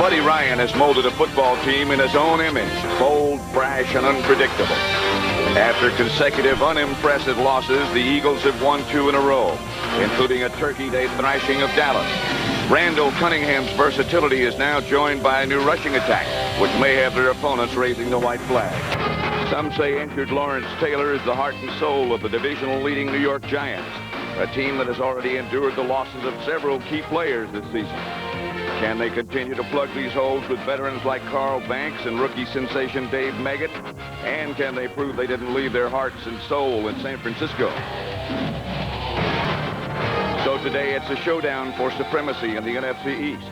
Buddy Ryan has molded a football team in his own image, bold, brash, and unpredictable. After consecutive unimpressive losses, the Eagles have won 2 in a row, including a Turkey Day thrashing of Dallas. Randall Cunningham's versatility is now joined by a new rushing attack, which may have their opponents raising the white flag. Some say injured Lawrence Taylor is the heart and soul of the divisional-leading New York Giants, a team that has already endured the losses of several key players this season. Can they continue to plug these holes with veterans like Carl Banks and rookie sensation Dave Meggett? And can they prove they didn't leave their hearts and soul in San Francisco? So today it's a showdown for supremacy in the NFC East.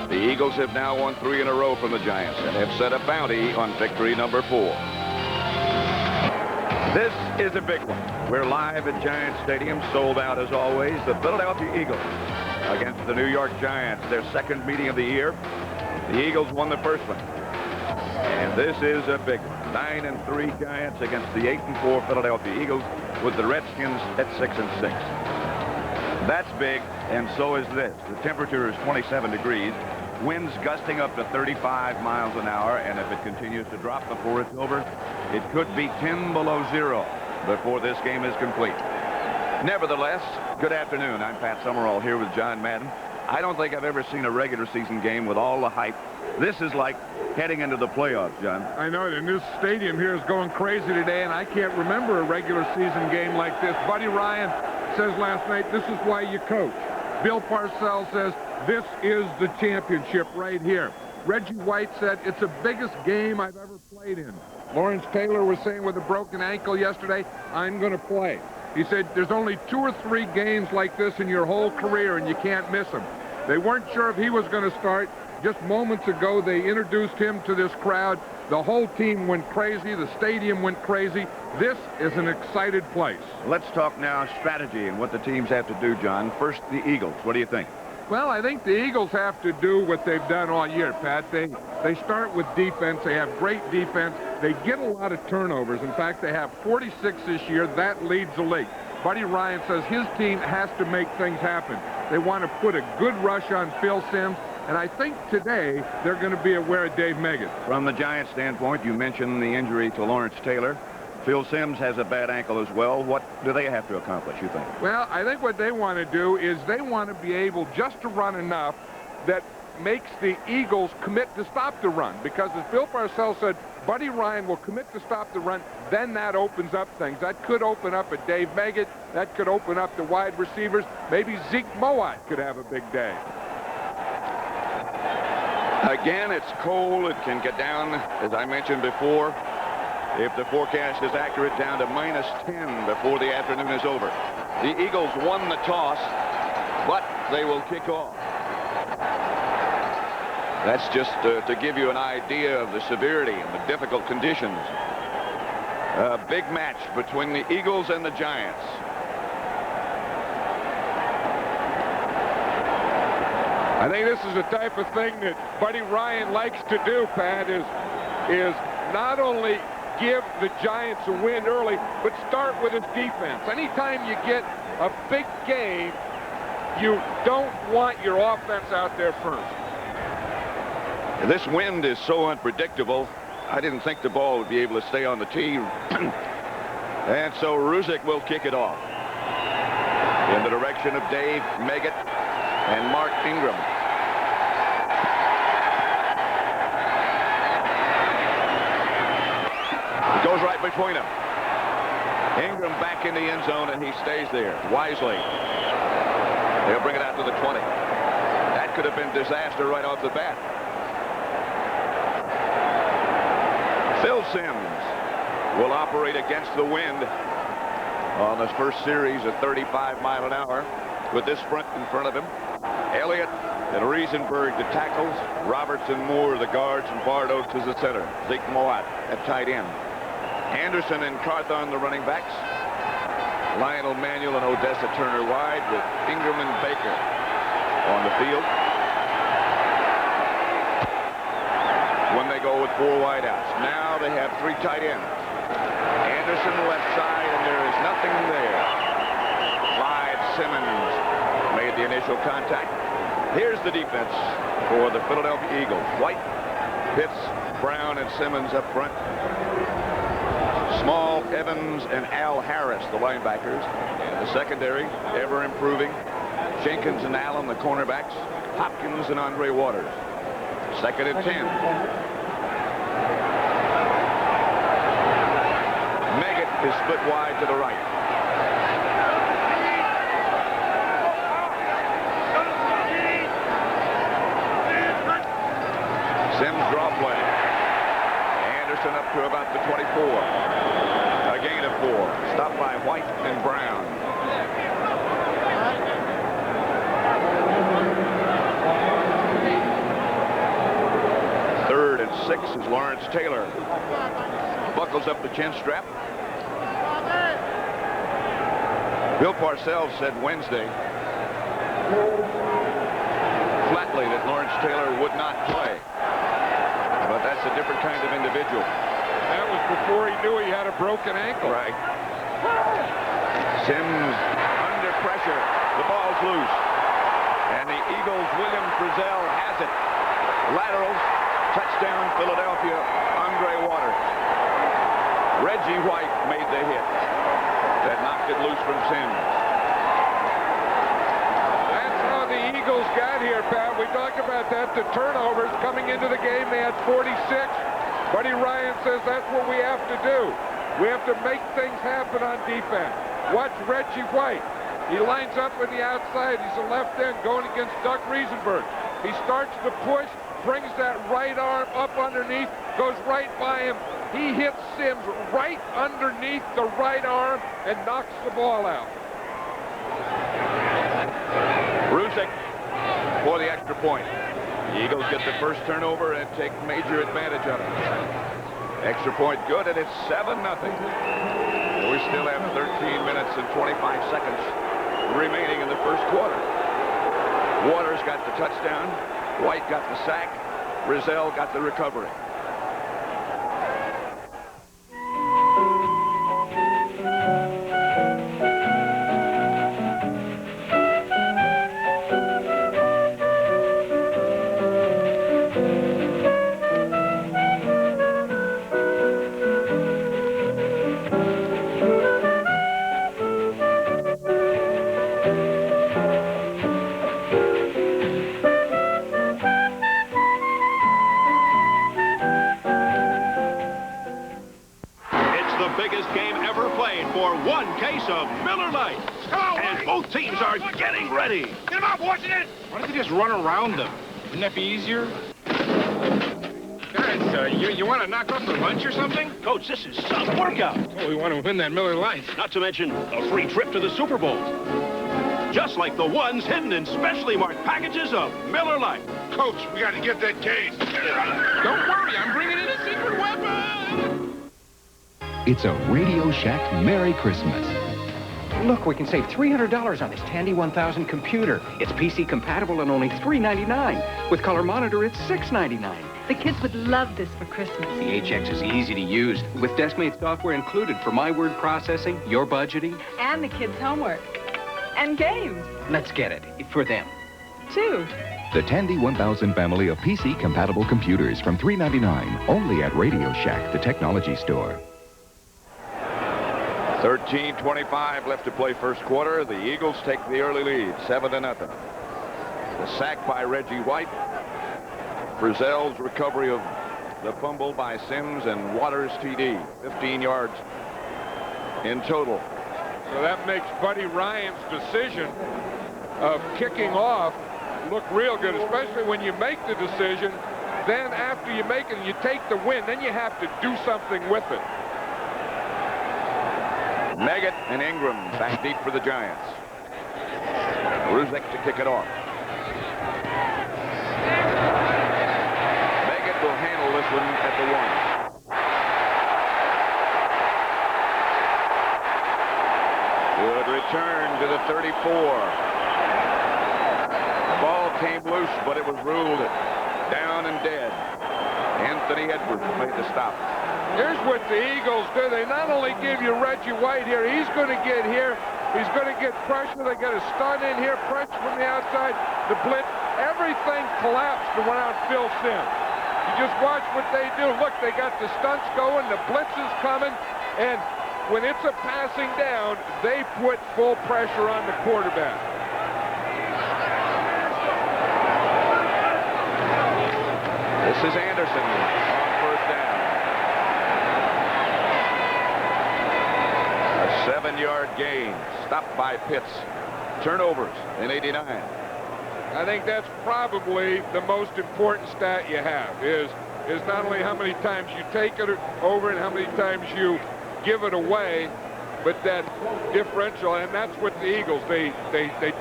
The Eagles have now won 3 in a row from the Giants and have set a bounty on victory number 4. This is a big one. We're live at Giants Stadium, sold out as always. The Philadelphia Eagles against the New York Giants, their second meeting of the year. The Eagles won the first one. And this is a big one. 9-3 Giants against the 8-4 Philadelphia Eagles, with the Redskins at 6-6. That's big, and so is this. The temperature is 27 degrees. Winds gusting up to 35 miles an hour, and if it continues to drop before it's over, it could be 10 below zero before this game is complete. Nevertheless, good afternoon. I'm Pat Summerall here with John Madden. I don't think I've ever seen a regular season game with all the hype. This is like heading into the playoffs, John. I know it, and this stadium here is going crazy today, and I can't remember a regular season game like this. Buddy Ryan says last night, this is why you coach. Bill Parcells says, this is the championship right here. Reggie White said, it's the biggest game I've ever played in. Lawrence Taylor was saying with a broken ankle yesterday, I'm going to play. He said, there's only 2 or 3 games like this in your whole career, and you can't miss them. They weren't sure if he was going to start. Just moments ago, they introduced him to this crowd. The whole team went crazy. The stadium went crazy. This is an excited place. Let's talk now strategy and what the teams have to do, John. First, the Eagles. What do you think? Well, I think the Eagles have to do what they've done all year, Pat. They start with defense. They have great defense. They get a lot of turnovers. In fact, they have 46 this year. That leads the league. Buddy Ryan says his team has to make things happen. They want to put a good rush on Phil Simms, and I think today they're going to be aware of Dave Meggett. From the Giants' standpoint, you mentioned the injury to Lawrence Taylor. Phil Simms has a bad ankle as well. What do they have to accomplish, you think? Well, I think what they want to do is they want to be able just to run enough that makes the Eagles commit to stop the run. Because as Bill Parcells said, Buddy Ryan will commit to stop the run, then that opens up things. That could open up at Dave Meggett. That could open up the wide receivers. Maybe Zeke Mowatt could have a big day. Again, it's cold. It can get down, as I mentioned before, if the forecast is accurate, down to -10 before the afternoon is over. The Eagles won the toss, but they will kick off. That's just to give you an idea of the severity and the difficult conditions. A big match between the Eagles and the Giants. I think this is the type of thing that Buddy Ryan likes to do, Pat, is not only give the Giants a win early, but start with his defense. Anytime you get a big game, you don't want your offense out there first. This wind is so unpredictable. I didn't think the ball would be able to stay on the tee. And so Ruzick will kick it off in the direction of Dave Meggett and Mark Ingram. It goes right between them. Ingram back in the end zone, and he stays there wisely. They'll bring it out to the 20. That could have been disaster right off the bat. Phil Simms will operate against the wind on this first series at 35 miles an hour with this front in front of him. Elliott and Izenberg the tackles, Roberts and Moore the guards, and Bardos is the center. Zeke Mowatt at tight end. Anderson and Carthon the running backs. Lionel Manuel and Odessa Turner wide, with Ingram and Baker on the field. When they go with 4 wideouts. Now they have 3 tight ends. Anderson left side, and there is nothing there. Clyde Simmons made the initial contact. Here's the defense for the Philadelphia Eagles. White, Pitts, Brown, and Simmons up front. Small, Evans, and Al Harris, the linebackers. And the secondary, ever improving. Jenkins and Allen, the cornerbacks. Hopkins and Andre Waters. Second and 10. Meggett is split wide to the right. Sims draw play. Anderson up to about the 24. A gain of 4. Stopped by White and Brown. Third and 6 is Lawrence Taylor. Buckles up the chin strap. Bill Parcells said Wednesday flatly that Lawrence Taylor would not play. But that's a different kind of individual. That was before he knew he had a broken ankle. Right. Sims under pressure. The ball's loose. And the Eagles' William Frizzell has it. Laterals. Touchdown, Philadelphia. Andre Waters. Reggie White made the hit that knocked it loose from Sims. That's how the Eagles got here, Pat. We talked about that. The turnovers coming into the game, they had 46. Buddy Ryan says that's what we have to do. We have to make things happen on defense. Watch Reggie White. He lines up on the outside. He's a left end going against Doug Izenberg. He starts to push, brings that right arm up underneath, goes right by him. He hits Sims right underneath the right arm and knocks the ball out. Ruzick for the extra point. The Eagles get the first turnover and take major advantage of it. Extra point good, and it's 7-0. We still have 13 minutes and 25 seconds remaining in the first quarter. Waters got the touchdown. White got the sack. Frizzell got the recovery. Of Miller Lite. And both teams are getting ready. Get him up, Washington! Why don't they just run around them? Wouldn't that be easier? Guys, you want to knock off for lunch or something? Coach, this is some workout. Oh, we want to win that Miller Lite. Not to mention a free trip to the Super Bowl. Just like the ones hidden in specially marked packages of Miller Lite. Coach, we got to get that case. Don't worry, I'm bringing in a secret weapon. It's a Radio Shack Merry Christmas. Look, we can save $300 on this Tandy 1000 computer. It's PC compatible and only $399. With color monitor, it's $699. The kids would love this for Christmas. The HX is easy to use, with DeskMate software included for my word processing, your budgeting. And the kids' homework. And games. Let's get it. For them. Too. The Tandy 1000 family of PC compatible computers from $399. Only at Radio Shack, the technology store. 13:25 left to play first quarter. The Eagles take the early lead, 7-0. The sack by Reggie White. Frizzell's recovery of the fumble by Sims, and Waters' TD. 15 yards in total. So that makes Buddy Ryan's decision of kicking off look real good, especially when you make the decision. Then after you make it and you take the win, then you have to do something with it. Meggett and Ingram back deep for the Giants. Ruzick to kick it off. Meggett will handle this one at the 1. Good return to the 34. The ball came loose, but it was ruled down and dead. Anthony Edwards made the stop. Here's what the Eagles do. They not only give you Reggie White here, he's going to get here. He's going to get pressure. They got a stun in here, pressure from the outside. the blitz, everything collapsed around Phil Sims. You just watch what they do. Look, they got the stunts going, the blitz is coming, and when it's a passing down, they put full pressure on the quarterback. This is Anderson on first down. A 7-yard gain, stopped by Pitts. Turnovers in 89. I think that's probably the most important stat you have, is not only how many times you take it over and how many times you give it away, but that differential, and that's what the Eagles, they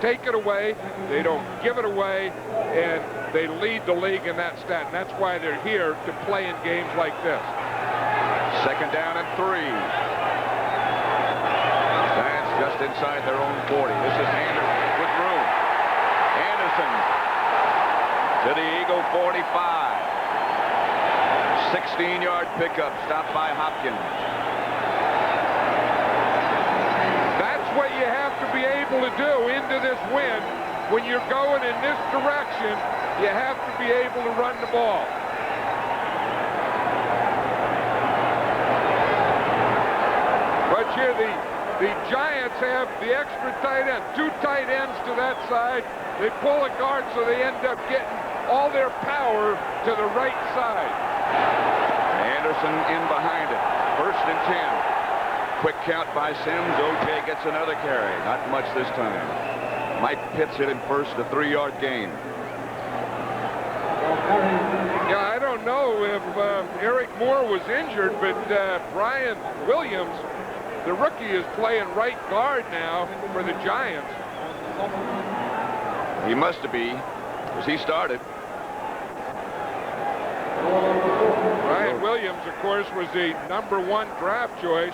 take it away, they don't give it away, and they lead the league in that stat, and that's why they're here to play in games like this. Second down and 3. Giants just inside their own 40. This is Anderson with room. Anderson to the Eagle 45. 16-yard pickup, stopped by Hopkins. That's what you have to be able to do into this win. When you're going in this direction, you have to be able to run the ball. But here the Giants have the extra tight end, 2 tight ends to that side. They pull a guard, so they end up getting all their power to the right side. Anderson in behind it. First and 10. Quick count by Sims. O.J. gets another carry. Not much this time. Mike Pitts hit him first, a 3-yard gain. Yeah, I don't know if Eric Moore was injured, but Brian Williams, the rookie, is playing right guard now for the Giants. He must be, because he started. Brian Williams, of course, was the #1 draft choice.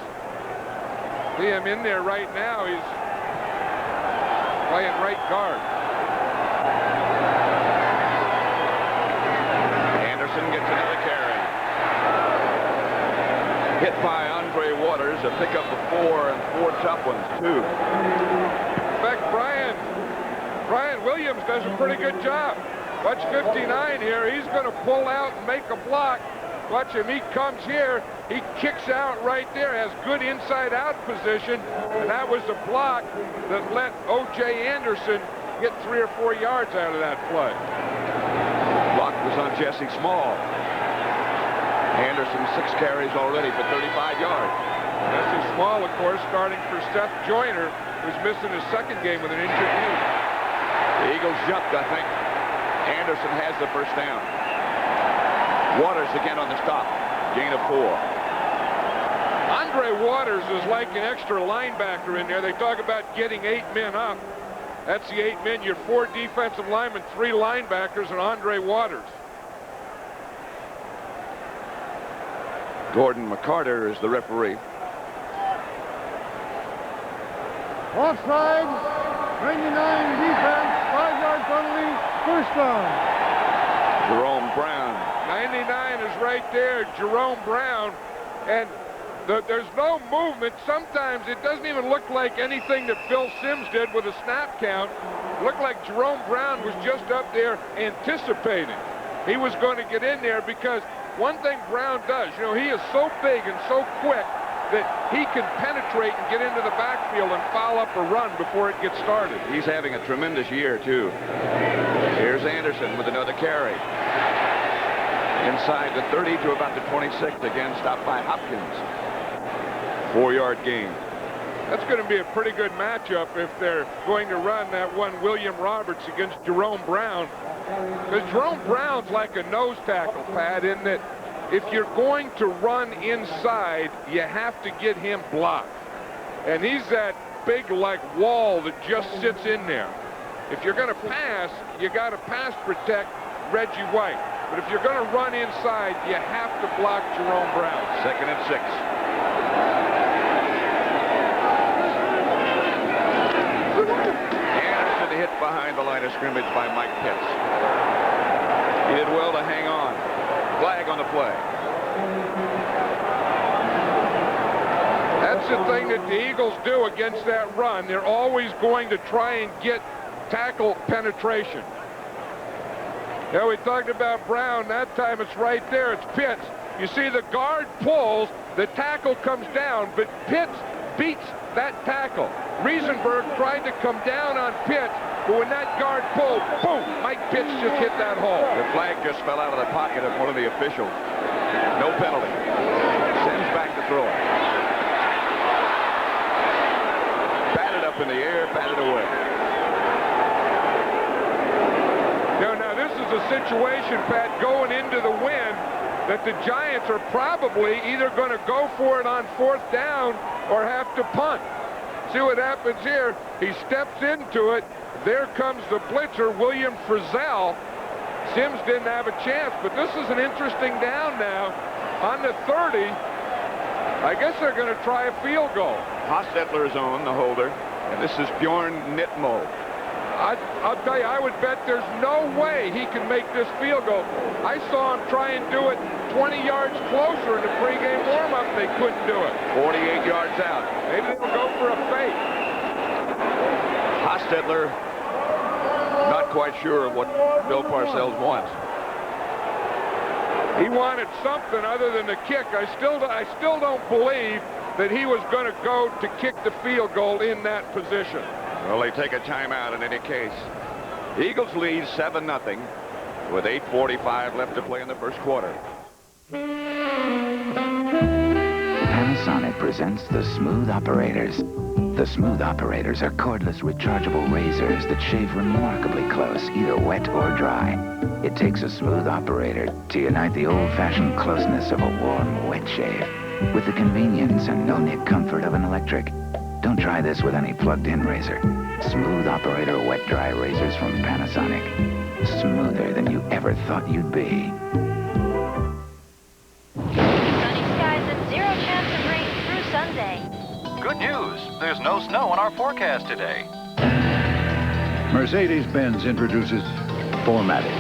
See him in there right now. He's playing right guard. Anderson gets another carry. Hit by Andre Waters, a pickup of 4 and 4 tough ones, too. In fact, Brian Williams does a pretty good job. Watch 59 here. He's going to pull out and make a block. Watch him. He comes here. He kicks out right there. Has good inside-out position. And that was the block that let O.J. Anderson get 3 or 4 yards out of that play. Block was on Jesse Small. Anderson 6 carries already for 35 yards. Jesse Small, of course, starting for Seth Joyner, who's missing his 2nd game with an injured knee. The Eagles jumped, I think. Anderson has the first down. Waters again on the stop. Gain of 4. Andre Waters is like an extra linebacker in there. They talk about getting 8 men up. That's the 8 men. Your 4 defensive linemen, 3 linebackers, and Andre Waters. Gordon McCarter is the referee. Offside, 99 defense, 5-yard penalty, first down. Jerome Brown. 99 is right there, Jerome Brown. And there's no movement. Sometimes it doesn't even look like anything that Phil Sims did with a snap count. It looked like Jerome Brown was just up there anticipating. He was going to get in there because one thing Brown does, you know, he is so big and so quick that he can penetrate and get into the backfield and foul up a run before it gets started. He's having a tremendous year, too. Here's Anderson with another carry. Inside the 30 to about the 26. Again, stopped by Hopkins. 4-yard gain. That's going to be a pretty good matchup if they're going to run that one William Roberts against Jerome Brown. Because Jerome Brown's like a nose tackle, Pat, in that if you're going to run inside, you have to get him blocked. And he's that big, like, wall that just sits in there. If you're going to pass, you got to pass protect Reggie White. But if you're going to run inside, you have to block Jerome Brown. 2nd and 6. Anderson hit behind the line of scrimmage by Mike Pitts. He did well to hang on. Flag on the play. That's the thing that the Eagles do against that run. They're always going to try and get tackle penetration. Yeah, we talked about Brown. That time it's right there. It's Pitts. You see the guard pulls, the tackle comes down, but Pitts beats that tackle. Izenberg tried to come down on Pitts, but when that guard pulled, boom, Mike Pitts just hit that hole. The flag just fell out of the pocket of one of the officials. No penalty. Sims back to throw it. Batted up in the air, batted away. Now this is a situation, Pat, going into the win, that the Giants are probably either going to go for it on 4th down or have to punt. See what happens here. He steps into it. There comes the blitzer, William Frizzell. Sims didn't have a chance, but this is an interesting down now. On the 30, I guess they're going to try a field goal. Hostetler is on, the holder, and this is Bjorn Nitmo. I'll tell you, I would bet there's no way he can make this field goal. I saw him try and do it 20 yards closer in the pregame warm-up. They couldn't do it. 48 yards out. Maybe they'll go for a fake. Hostetler, not quite sure of what Bill Parcells wants. He wanted something other than the kick. I still don't believe that he was going to go to kick the field goal in that position. Well, they take a timeout in any case. The Eagles lead 7-0 with 8:45 left to play in the first quarter. Panasonic presents the Smooth Operators. The Smooth Operators are cordless rechargeable razors that shave remarkably close, either wet or dry. It takes a smooth operator to unite the old-fashioned closeness of a warm, wet shave with the convenience and no-nip comfort of an electric. Don't try this with any plugged-in razor. Smooth Operator wet-dry razors from Panasonic. Smoother than you ever thought you'd be. Sunny skies and 0 chance of rain through Sunday. Good news. There's no snow on our forecast today. Mercedes-Benz introduces 4MATIC.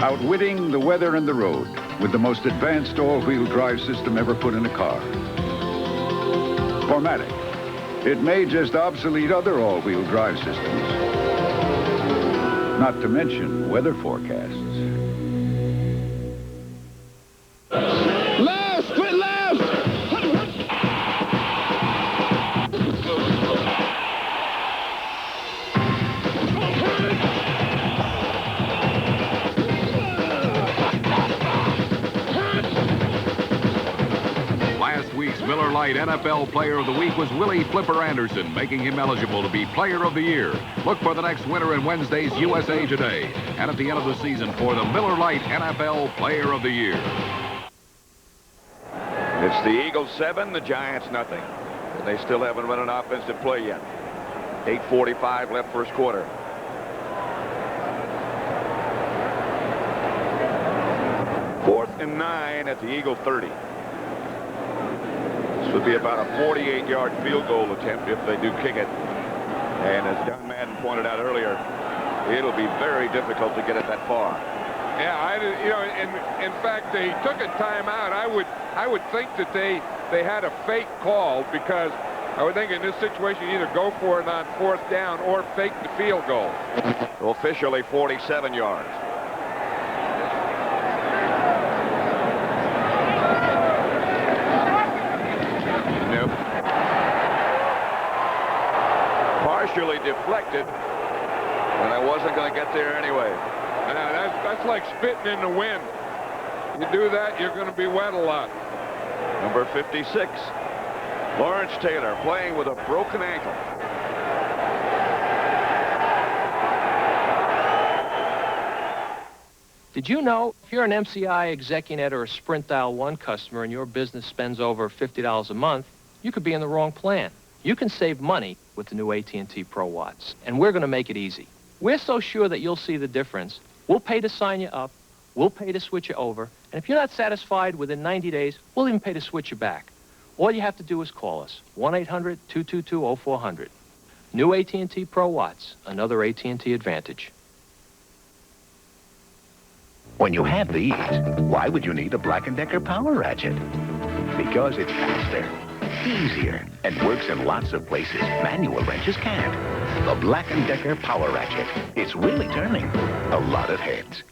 Outwitting the weather and the road with the most advanced all-wheel drive system ever put in a car. 4MATIC. It may just obsolete other all-wheel drive systems. Not to mention weather forecasts. Left, split left! Last week's Miller Lite NFL Player of the Week was Willie Flipper Anderson, making him eligible to be Player of the Year. Look for the next winner in Wednesday's USA Today, and at the end of the season for the Miller Lite NFL Player of the Year. It's the Eagles 7, the Giants nothing. They still haven't run an offensive play yet. 8:45 left first quarter. Fourth and 9 at the Eagle 30. This would be about a 48-yard field goal attempt if they do kick it. And as John Madden pointed out earlier, it'll be very difficult to get it that far. Yeah, in fact, they took a timeout. I would think that they had a fake call, because I would think in this situation either go for it on 4th down or fake the field goal. Officially 47 yards. Nope. Partially deflected, and I wasn't going to get there anyway. That's like spitting in the wind. You do that, you're going to be wet a lot. Number 56, Lawrence Taylor, playing with a broken ankle. Did you know if you're an MCI, Execunet, or a Sprint Dial 1 customer and your business spends over $50 a month, you could be in the wrong plan. You can save money with the new AT&T Pro Watts, and we're going to make it easy. We're so sure that you'll see the difference. We'll pay to sign you up, we'll pay to switch you over, and if you're not satisfied within 90 days, we'll even pay to switch you back. All you have to do is call us, 1-800-222-0400. New AT&T Pro Watts, another AT&T advantage. When you have these, why would you need a Black & Decker Power Ratchet? Because it's faster, easier, and works in lots of places manual wrenches can't. The Black & Decker Power Ratchet. It's really turning a lot of heads.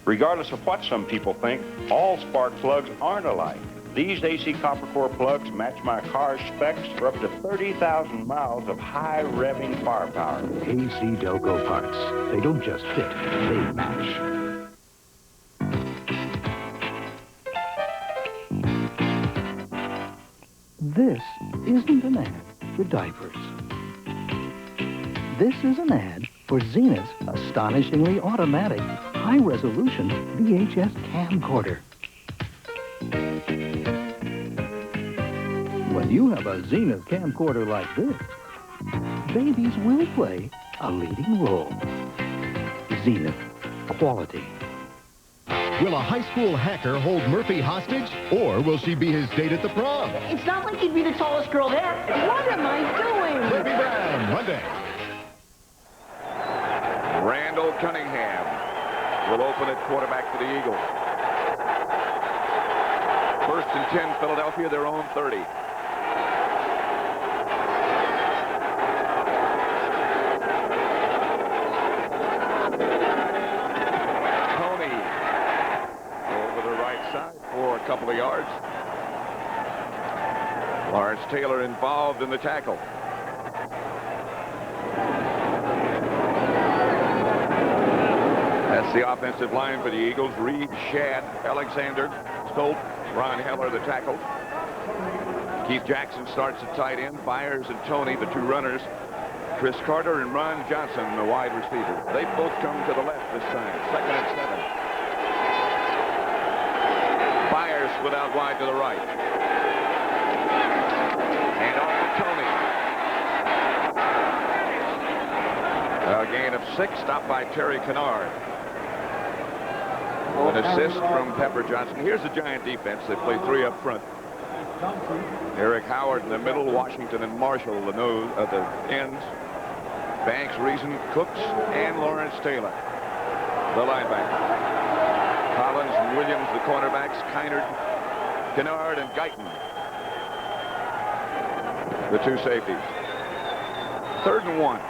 Regardless of what some people think, all spark plugs aren't alike. These AC copper core plugs match my car's specs for up to 30,000 miles of high revving firepower. AC Delco parts. They don't just fit, they match. This isn't an ad for diapers. This is an ad for Zenith's astonishingly automatic, high-resolution VHS camcorder. When you have a Zenith camcorder like this, babies will play a leading role. Zenith, quality. Will a high school hacker hold Murphy hostage, or will she be his date at the prom? It's not like he'd be the tallest girl there. What am I doing? Murphy Brown, Monday. Randall Cunningham will open at quarterback for the Eagles. 1st and 10, Philadelphia, their own 30. For a couple of yards. Lawrence Taylor involved in the tackle. That's the offensive line for the Eagles. Reed, Shad, Alexander, Stolt, Ron Heller, the tackle. Keith Jackson starts at tight end. Byers and Tony, the two runners. Chris Carter and Ron Johnson, the wide receiver. They both come to the left this time. 2nd and 7. Byers split out wide to the right. And off to Tony. A gain of 6, stopped by Terry Kennard. An assist from Pepper Johnson. Here's the Giant defense. They play 3 up front. Eric Howard in the middle, Washington and Marshall, the ends. Banks, Reason, Cooks, and Lawrence Taylor, the linebacker. Collins and Williams, the cornerbacks. Kynard, Kennard, and Guyton, the two safeties. 3rd and 1.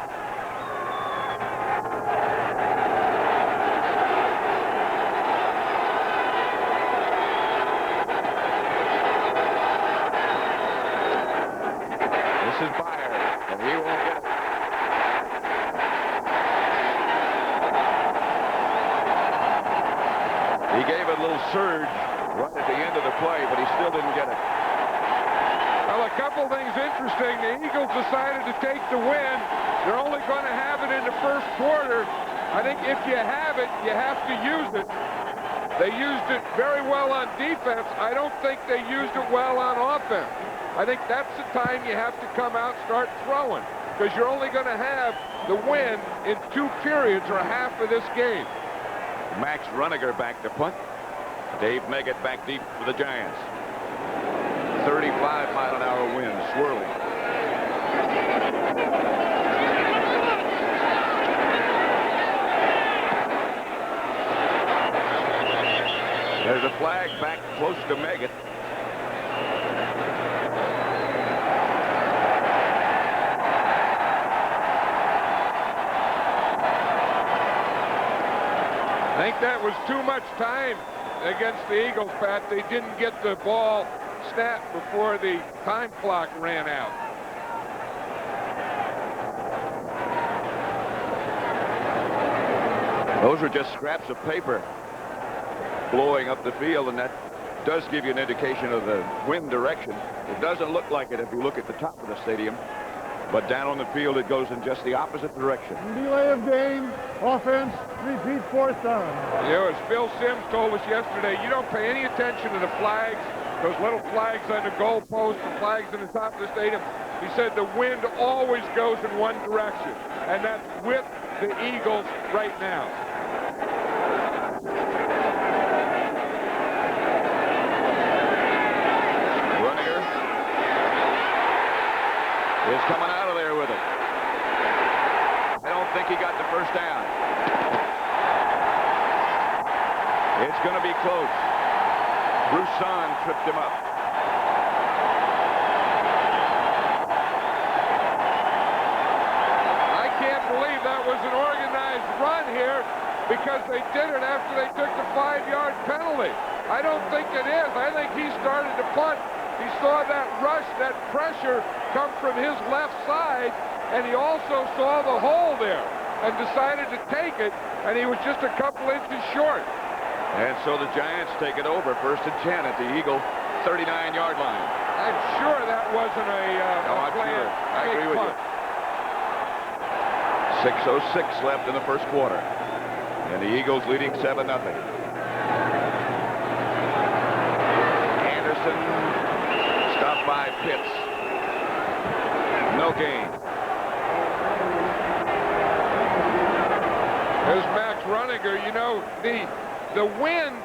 This is Byers, and he won't get it. He gave it a little surge right at the end of the play, but he still didn't get it. Well, a couple things interesting. The Eagles decided to take the win. They're only going to have it in the 1st quarter. I think if you have it, you have to use it. They used it very well on defense. I don't think they used it well on offense. I think that's the time you have to come out and start throwing, because you're only going to have the win in 2 periods or half of this game. Max Runiger back to punt. Dave Meggett back deep for the Giants. 35-mile-an-hour wind swirling. There's a flag back close to Meggett. I think that was too much time against the Eagles, Pat. They didn't get the ball snapped before the time clock ran out. Those are just scraps of paper blowing up the field, and that does give you an indication of the wind direction. It doesn't look like it if you look at the top of the stadium, but down on the field it goes in just the opposite direction. Delay of game, offense, repeat 4th down. You know, as Phil Simms told us yesterday, you don't pay any attention to the flags, those little flags on the goalpost, the flags in the top of the stadium. He said the wind always goes in one direction, and that's with the Eagles right now. Runiger is coming out of there with it. I don't think he got the 1st down. It's going to be close. Broussard tripped him up. because they did it after they took the 5-yard penalty. I don't think it is. I think he started to punt. He saw that rush, that pressure come from his left side, and he also saw the hole there and decided to take it, and he was just a couple inches short. And so the Giants take it over, 1st and 10 at the Eagle 39-yard line. I'm sure that wasn't a I'm sure. I agree with punt. you. 6:06 left in the first quarter, and the Eagles leading 7-0. Anderson stopped by Pitts. No gain. There's Max Runniger. You know, the wind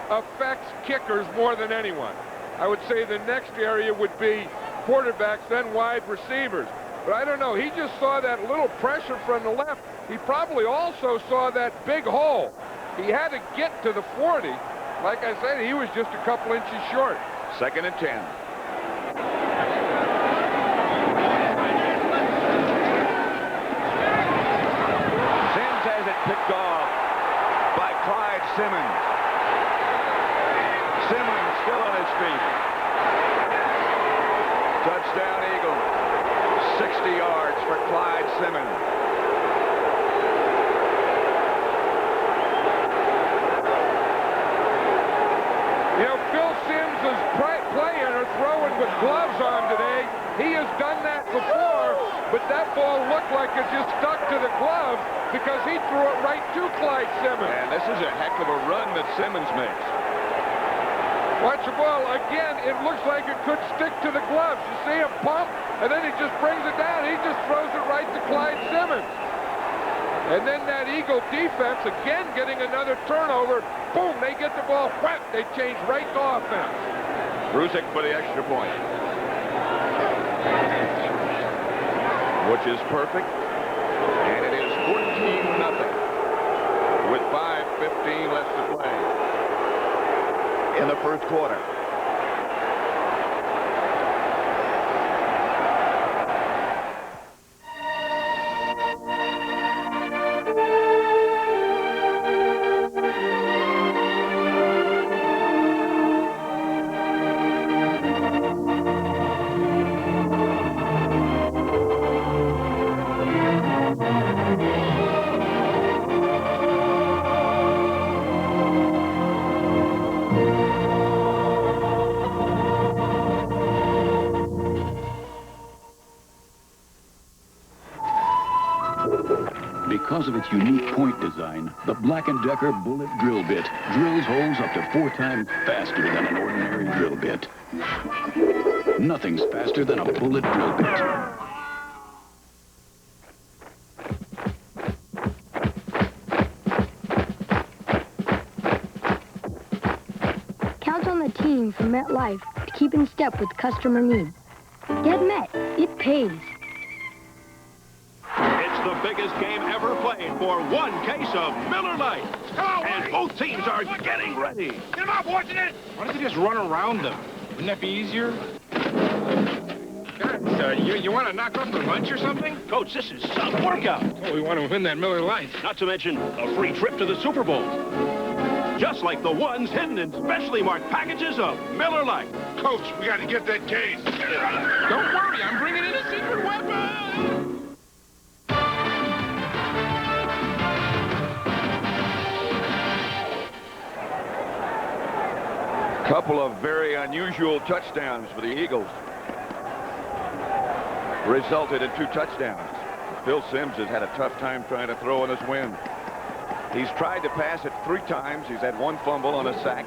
affects kickers more than anyone. I would say the next area would be quarterbacks, then wide receivers. But I don't know. He just saw that little pressure from the left. He probably also saw that big hole. He had to get to the 40. Like I said, he was just a couple inches short. 2nd and 10. Sims has it picked off by Clyde Simmons. Simmons still on his feet. Touchdown Eagle. 60 yards for Clyde Simmons. You know, Phil Sims is playing or throwing with gloves on today. He has done that before, but that ball looked like it just stuck to the glove because he threw it right to Clyde Simmons. And this is a heck of a run that Simmons makes. Watch the ball. Again, it looks like it could stick to the gloves. You see him pump, and then he just brings it down. He just throws it right to Clyde Simmons. And then that Eagle defense, again, getting another turnover. Boom, they get the ball whack. They change right to offense. Brusick for the extra point, which is perfect. And it is 14-0 with 5:15 left to play in the first quarter. Because of its unique point design, the Black & Decker Bullet Drill Bit drills holes up to 4 times faster than an ordinary drill bit. Nothing's faster than a bullet drill bit. Count on the team from MetLife to keep in step with customer needs. Get Met. It pays. It's the biggest game ever played for one case of Miller Lite. And both teams are getting ready. Get him up, watching it! Why don't they just run around them? Wouldn't that be easier? You want to knock off for lunch or something? Coach, this is some workout. Oh, we want to win that Miller Lite. Not to mention a free trip to the Super Bowl. Just like the ones hidden in specially marked packages of Miller Lite. Coach, we got to get that case. Don't worry, I'm bringing in a secret weapon. Couple of very unusual touchdowns for the Eagles. Resulted in 2 touchdowns. Phil Sims has had a tough time trying to throw in this wind. He's tried to pass it 3 times. He's had 1 fumble on a sack.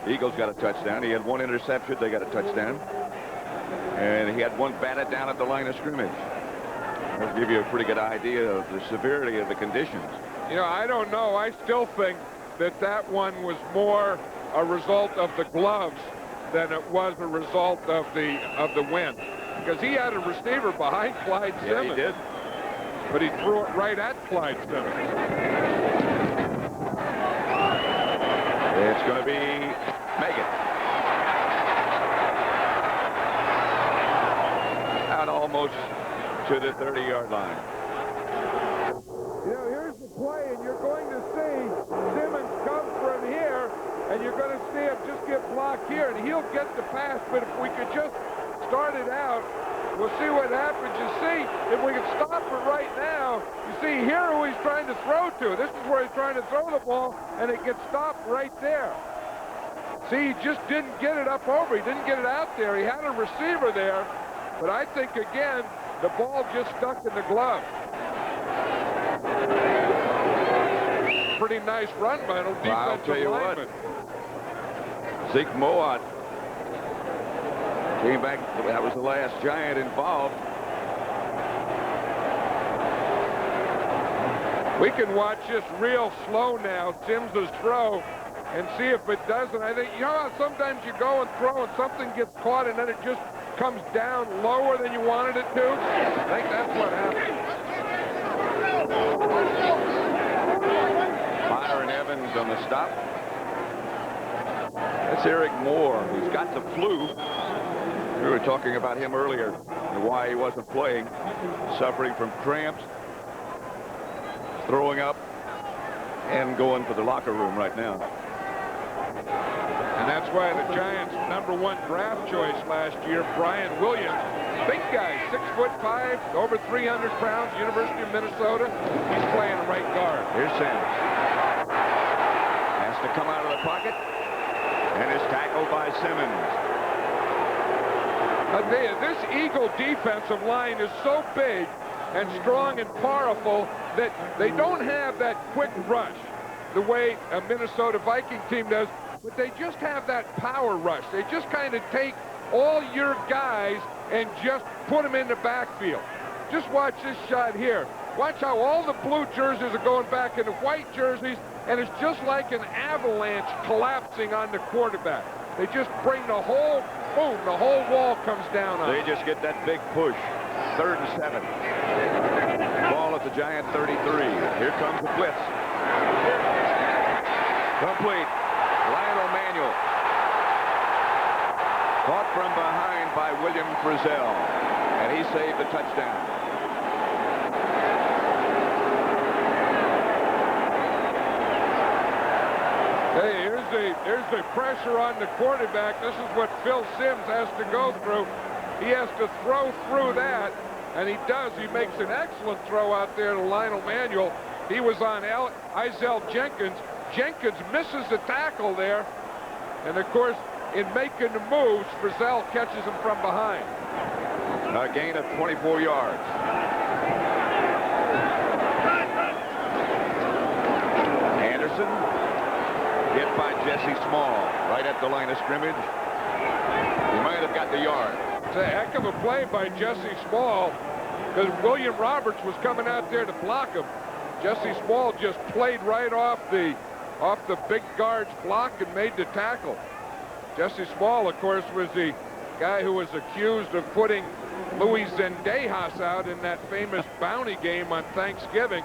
The Eagles got a touchdown. He had 1 interception. They got a touchdown. And he had 1 batted down at the line of scrimmage. That'll give you a pretty good idea of the severity of the conditions. You know, I don't know. I still think that one was more a result of the gloves than it was a result of the wind. Because he had a receiver behind Clyde Simmons. Yeah, he did. But he threw it right at Clyde Simmons. It's going to be Megan. Out almost to the 30-yard line. You know, here's the play, and you're going to see get the pass, but if we could just start it out, we'll see what happens. You see, if we can stop it right now, you see here who he's trying to throw to. This is where he's trying to throw the ball, and it gets stopped right there. See, he just didn't get it up over. He didn't get it out there. He had a receiver there, but I think, again, the ball just stuck in the glove. Pretty nice run by the defensive I'll tell you lineman. what. Zeke Moat came back. That was the last Giant involved. We can watch this real slow now, Simms's throw, and see if it doesn't. I think, you know how sometimes you go and throw and something gets caught and then it just comes down lower than you wanted it to? I think that's what happened. Byron Evans on the stop. That's Eric Moore. He's got the flu. We were talking about him earlier and why he wasn't playing. Suffering from cramps, throwing up, and going for the locker room right now. And that's why the Giants' #1 draft choice last year, Brian Williams, big guy, 6'5", over 300 pounds, University of Minnesota. He's playing right guard. Here's Simmons. Has to come out of the pocket, and is tackled by Simmons. I tell you, this Eagle defensive line is so big and strong and powerful that they don't have that quick rush the way a Minnesota Viking team does, but they just have that power rush. They just kind of take all your guys and just put them in the backfield. Just watch this shot here. Watch how all the blue jerseys are going back into white jerseys, and it's just like an avalanche collapsing on the quarterback. They just bring the whole, boom, the whole wall comes down on They them. just get that big push. 3rd and 7. Ball at the Giant 33. Here comes the blitz. Complete. Lionel Manuel. Caught from behind by William Frizzell. And he saved the touchdown. Hey, here's the pressure on the quarterback. This is what Phil Simms has to go through. He has to throw through that, and he does. He makes an excellent throw out there to Lionel Manuel. He was on Izell Jenkins. Jenkins misses the tackle there, and of course, in making the moves, Frizzell catches him from behind. A gain of 24 yards. Anderson hit by Jesse Small right at the line of scrimmage. He might have got the yard. It's a heck of a play by Jesse Small, because William Roberts was coming out there to block him. Jesse Small just played right off the big guard's block and made the tackle. Jesse Small, of course, was the guy who was accused of putting Luis Zendejas out in that famous bounty game on Thanksgiving.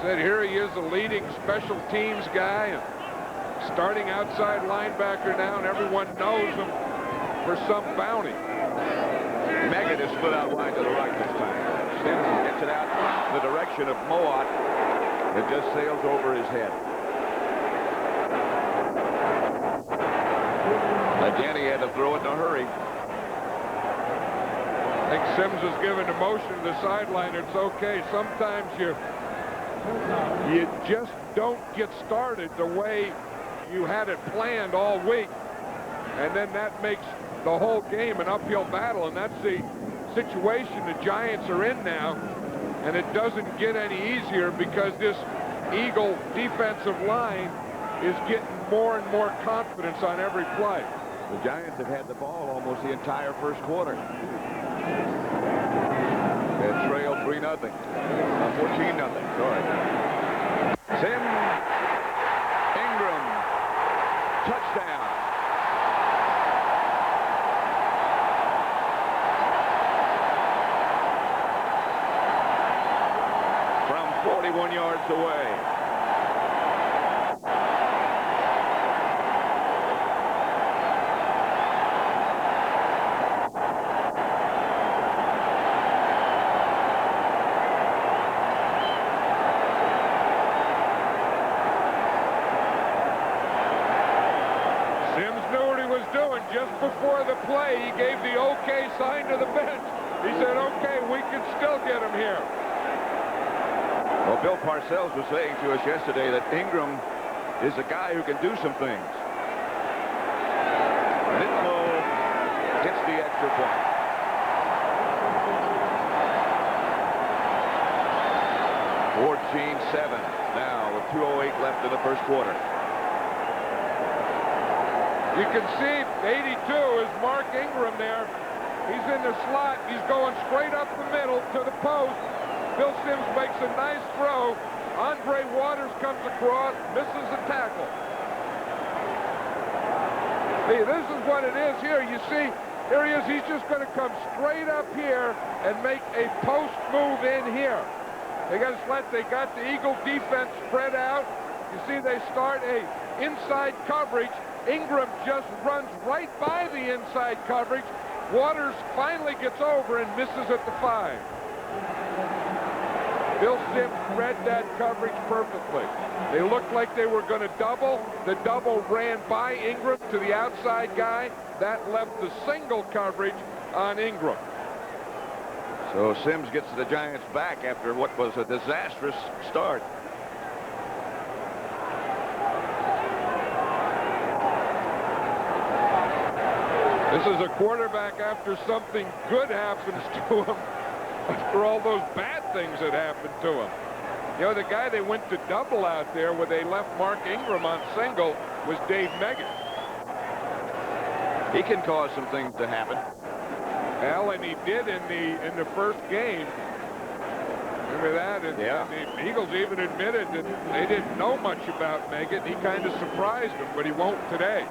Said here he is, a leading special teams guy and starting outside linebacker now, and everyone knows him for some bounty. Meggett is split out wide to the right this time. Simmons gets it out in the direction of Moat. It just sails over his head. Again, he had to throw it in a hurry. I think Sims is giving the motion to the sideline. It's okay. Sometimes you just don't get started the way you had it planned all week, and then that makes the whole game an uphill battle, and that's the situation the Giants are in now, and it doesn't get any easier because this Eagle defensive line is getting more and more confidence on every play. The Giants have had the ball almost the entire first quarter. They trailed 3-0. 14-0, sorry. Sims, Ingram, touchdown. From 41 yards away. just before the play, he gave the okay sign to the bench. He said, okay, we can still get him here. Well, Bill Parcells was saying to us yesterday that Ingram is a guy who can do some things. Nitmo hits the extra point. (14-7) now with 2:08 left in the first quarter. You can see 82 is Mark Ingram there. He's in the slot. He's going straight up the middle to the post. Bill Sims makes a nice throw. Andre Waters comes across, misses the tackle. See, this is what it is here. You see, here he is. He's just going to come straight up here and make a post move in here. They got a slant. They got the Eagle defense spread out. You see, they start a inside coverage. Ingram just runs right by the inside coverage. Waters finally gets over and misses at the 5. Bill Sims read that coverage perfectly. They looked like they were going to double. The double ran by Ingram to the outside guy. That left the single coverage on Ingram. So Sims gets the Giants back after what was a disastrous start. This is a quarterback after something good happens to him, after all those bad things that happened to him. You know, the guy they went to double out there where they left Mark Ingram on single was Dave Meggett. He can cause some things to happen. Well, and he did in the first game. Remember that? And the Eagles even admitted that they didn't know much about Meggett. He kind of surprised them, but he won't today.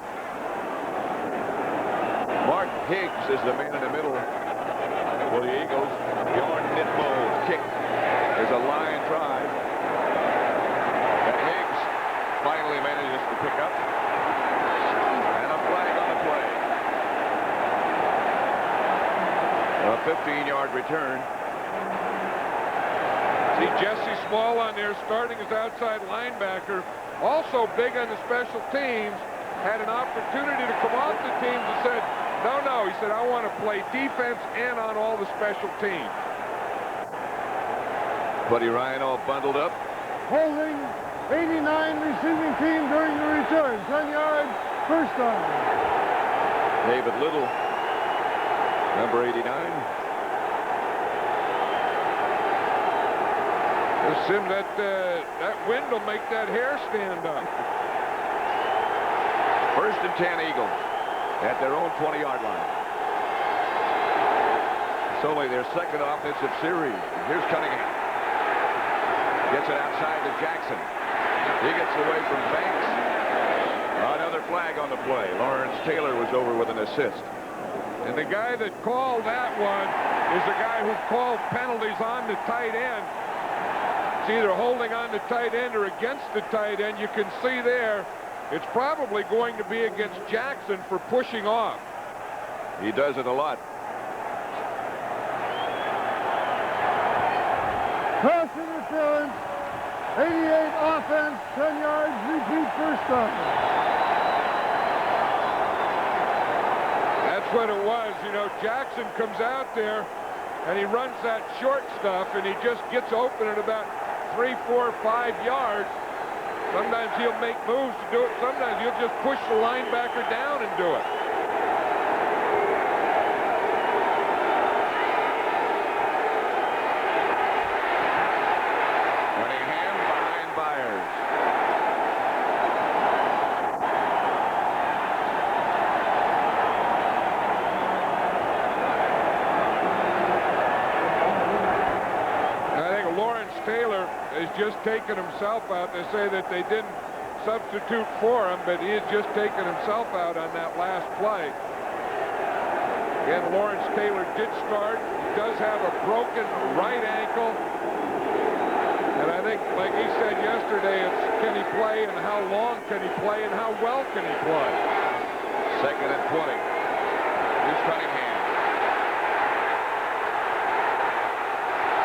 Mark Higgs is the man in the middle for the Eagles. Bjorn Nitmo's kick is a line drive. And Higgs finally manages to pick up. And a flag on the play. A 15-yard return. See Jesse Small on there starting as outside linebacker. Also big on the special teams. Had an opportunity to come off the teams and said, no. He said, I want to play defense and on all the special teams. Buddy Ryan all bundled up. Holding 89 receiving team during the return. 10 yards, first down. David Little, number 89. Sim, that wind will make that hair stand up. First and 10 Eagles at their own 20-yard line. It's only their second offensive series. Here's Cunningham. Gets it outside to Jackson. He gets away from Banks. Another flag on the play. Lawrence Taylor was over with an assist. And the guy that called that one is the guy who called penalties on the tight end. It's either holding on the tight end or against the tight end. You can see there, it's probably going to be against Jackson for pushing off. He does it a lot. Pass interference. 88 offense, 10 yards, repeat first down. That's what it was. You know, Jackson comes out there and he runs that short stuff and he just gets open at about 3, 4, 5 yards. Sometimes he'll make moves to do it. Sometimes he'll just push the linebacker down and do it. Cunningham behind Byers. I think Lawrence Taylor has just taken himself out. They say that they didn't substitute for him, but he has just taken himself out on that last play. Again, Lawrence Taylor did start. He does have a broken right ankle. And I think, like he said yesterday, it's can he play and how long can he play and how well can he play. Second and 20. Here's Cunningham.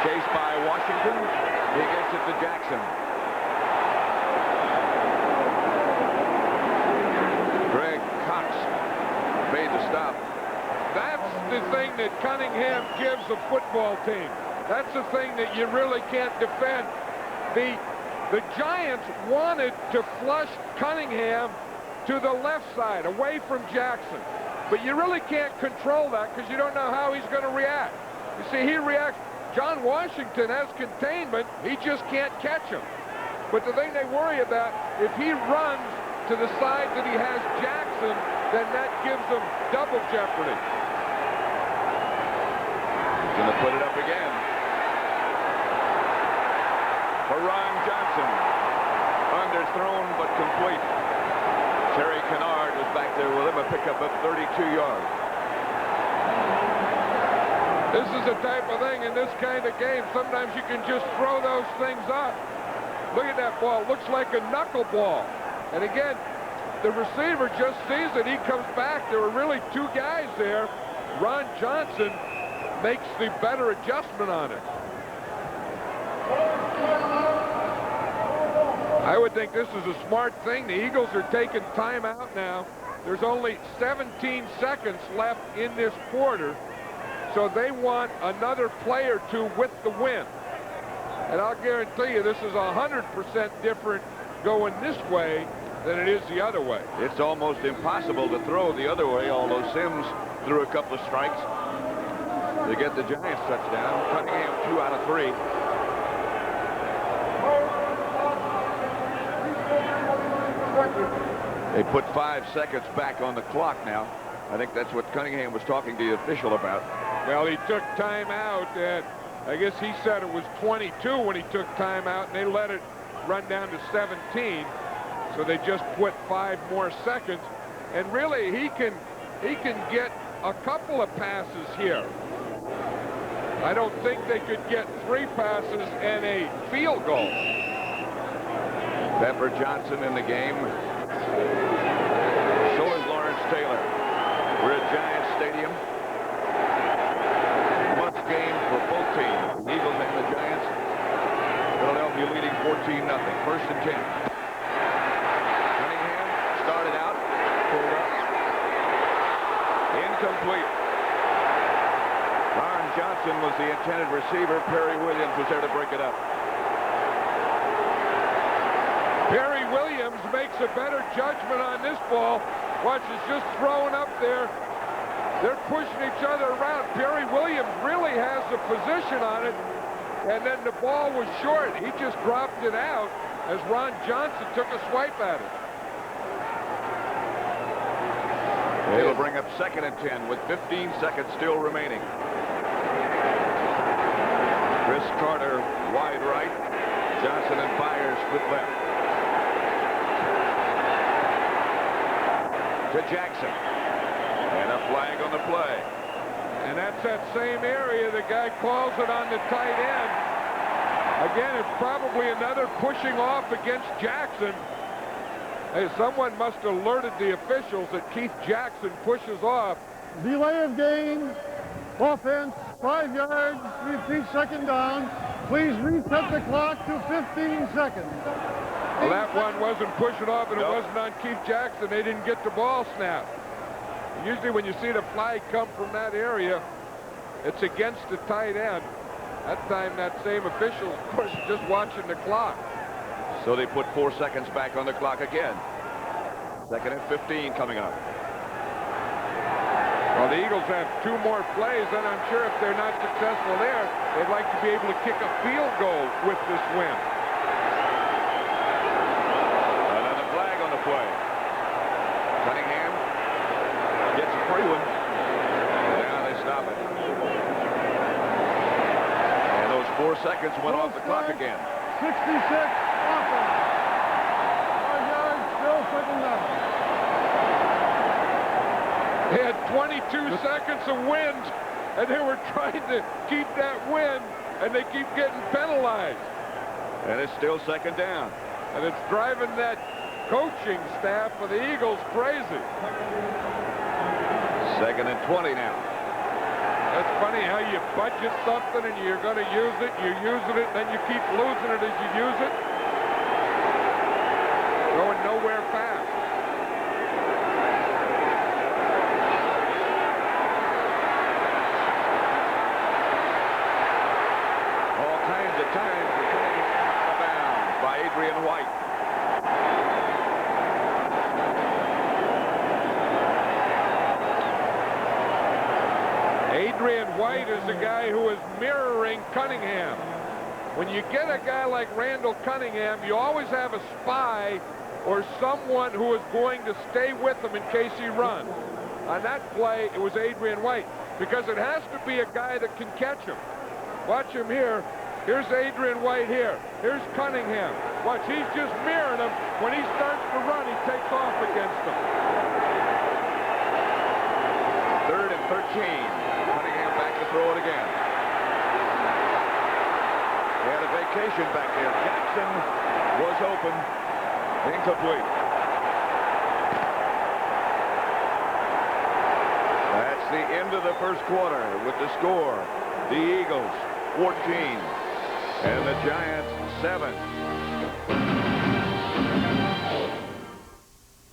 Chased by Washington. He gets it to Jackson. Greg Cox made the thing that Cunningham gives a football team. That's the thing that you really can't defend. The Giants wanted to flush Cunningham to the left side, away from Jackson. But you really can't control that because you don't know how he's going to react. You see, he reacts. John Washington has containment. He just can't catch him. But the thing they worry about, if he runs to the side that he has Jackson, then that gives them double jeopardy. He's going to put it up again. For Ron Johnson. Underthrown but complete. Terry Kennard was back there with him, a pickup of 32 yards. This is the type of thing in this kind of game. Sometimes you can just throw those things up. Look at that ball. Looks like a knuckleball. And again, the receiver just sees it. He comes back. There were really two guys there. Ron Johnson makes the better adjustment on it. I would think this is a smart thing. The Eagles are taking time out now. There's only 17 seconds left in this quarter, so they want another play or two with the win. And I'll guarantee you this is 100% different going this way than it is the other way. It's almost impossible to throw the other way, although Sims threw a couple of strikes to get the Giants touchdown. Cunningham 2 out of 3. They put 5 seconds back on the clock now. I think that's what Cunningham was talking to the official about. Well, he took time out, and I guess he said it was 22 when he took time out, and they let it run down to 17. So they just put 5 more seconds. And really, he can get a couple of passes here. I don't think they could get 3 passes and a field goal. Pepper Johnson in the game. So is Lawrence Taylor. We're at Giants Stadium. Must game for both teams, the Eagles and the Giants. Philadelphia leading 14-0. First and 10. Cunningham started out, pulled up. Incomplete. Ron Johnson was the intended receiver. Perry Williams was there to break it up. Perry Williams makes a better judgment on this ball. Watch, it's just thrown up there. They're pushing each other around. Perry Williams really has the position on it, and then the ball was short. He just dropped it out as Ron Johnson took a swipe at it. It'll bring up 2nd and 10 with 15 seconds still remaining. Chris Carter wide right. Johnson and Byers split left. To Jackson. And a flag on the play. And that's that same area. The guy calls it on the tight end. Again, it's probably another pushing off against Jackson. Hey, someone must have alerted the officials that Keith Jackson pushes off. Delay of game. Offense, 5 yards. Repeat 2nd down. Please reset the clock to 15 seconds. Well, that one wasn't pushing off, and it wasn't on Keith Jackson. They didn't get the ball snapped. Usually when you see the flag come from that area, it's against the tight end. That time, that same official, of course, is just watching the clock. So they put 4 seconds back on the clock again. 2nd and 15 coming up. Well, the Eagles have 2 more plays, and I'm sure if they're not successful there, they'd like to be able to kick a field goal with this win. Another flag on the play. Cunningham gets a free one. Now they stop it. And those 4 seconds went off the clock again. 66 offense. 5 yards, still 2nd down. They had 22 seconds of wind, and they were trying to keep that wind, and they keep getting penalized. And it's still 2nd down. And it's driving that coaching staff for the Eagles crazy. 2nd and 20 now. That's funny how you budget something and you're going to use it, you're using it, and then you keep losing it as you use it. Going nowhere fast. Adrian White. Adrian White is the guy who is mirroring Cunningham. When you get a guy like Randall Cunningham, you always have a spy or someone who is going to stay with him in case he runs. On that play, it was Adrian White, because it has to be a guy that can catch him. Watch him here. Here's Adrian White here. Here's Cunningham. Watch, he's just mirroring him. When he starts to run, he takes off against him. 3rd and 13. Cunningham back to throw it again. They had a vacation back there. Jackson was open. Incomplete. That's the end of the first quarter with the score. The Eagles 14 and the Giants 7.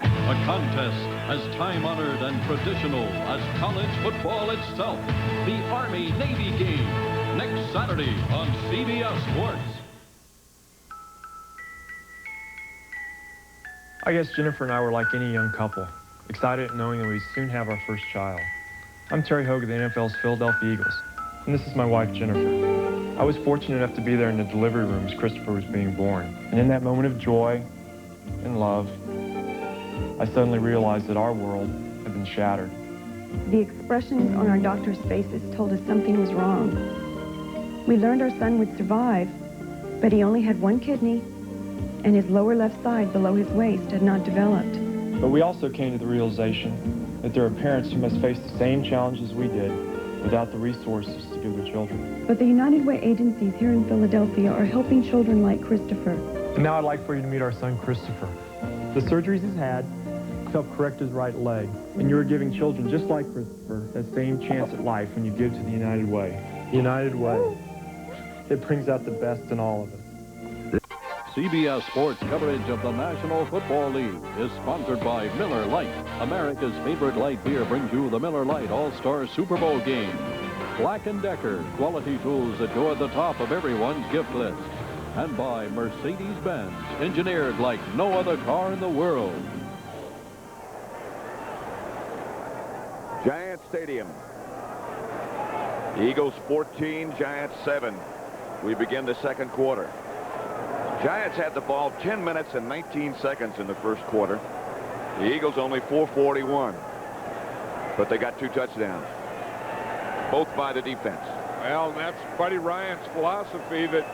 A contest as time-honored and traditional as college football itself. The Army-Navy game, next Saturday on CBS Sports. I guess Jennifer and I were like any young couple, excited knowing that we'd soon have our first child. I'm Terry Hogue of the NFL's Philadelphia Eagles, and this is my wife, Jennifer. I was fortunate enough to be there in the delivery room as Christopher was being born. And in that moment of joy and love, I suddenly realized that our world had been shattered. The expressions on our doctors' faces told us something was wrong. We learned our son would survive, but he only had one kidney, and his lower left side below his waist had not developed. But we also came to the realization that there are parents who must face the same challenges we did without the resources to give their children. But the United Way agencies here in Philadelphia are helping children like Christopher. And now I'd like for you to meet our son, Christopher. The surgeries he's had helped correct his right leg, and you're giving children just like Christopher that same chance at life when you give to the United Way. The United Way. It brings out the best in all of us. CBS Sports coverage of the National Football League is sponsored by Miller Lite. America's favorite light beer brings you the Miller Lite All-Star Super Bowl game. Black & Decker, quality tools that go at the top of everyone's gift list. And by Mercedes-Benz, engineered like no other car in the world. Giant Stadium. Eagles 14, Giants 7. We begin the second quarter. Giants had the ball 10 minutes and 19 seconds in the first quarter. The Eagles only 4:41. But they got 2 touchdowns. Both by the defense. Well, and that's Buddy Ryan's philosophy, that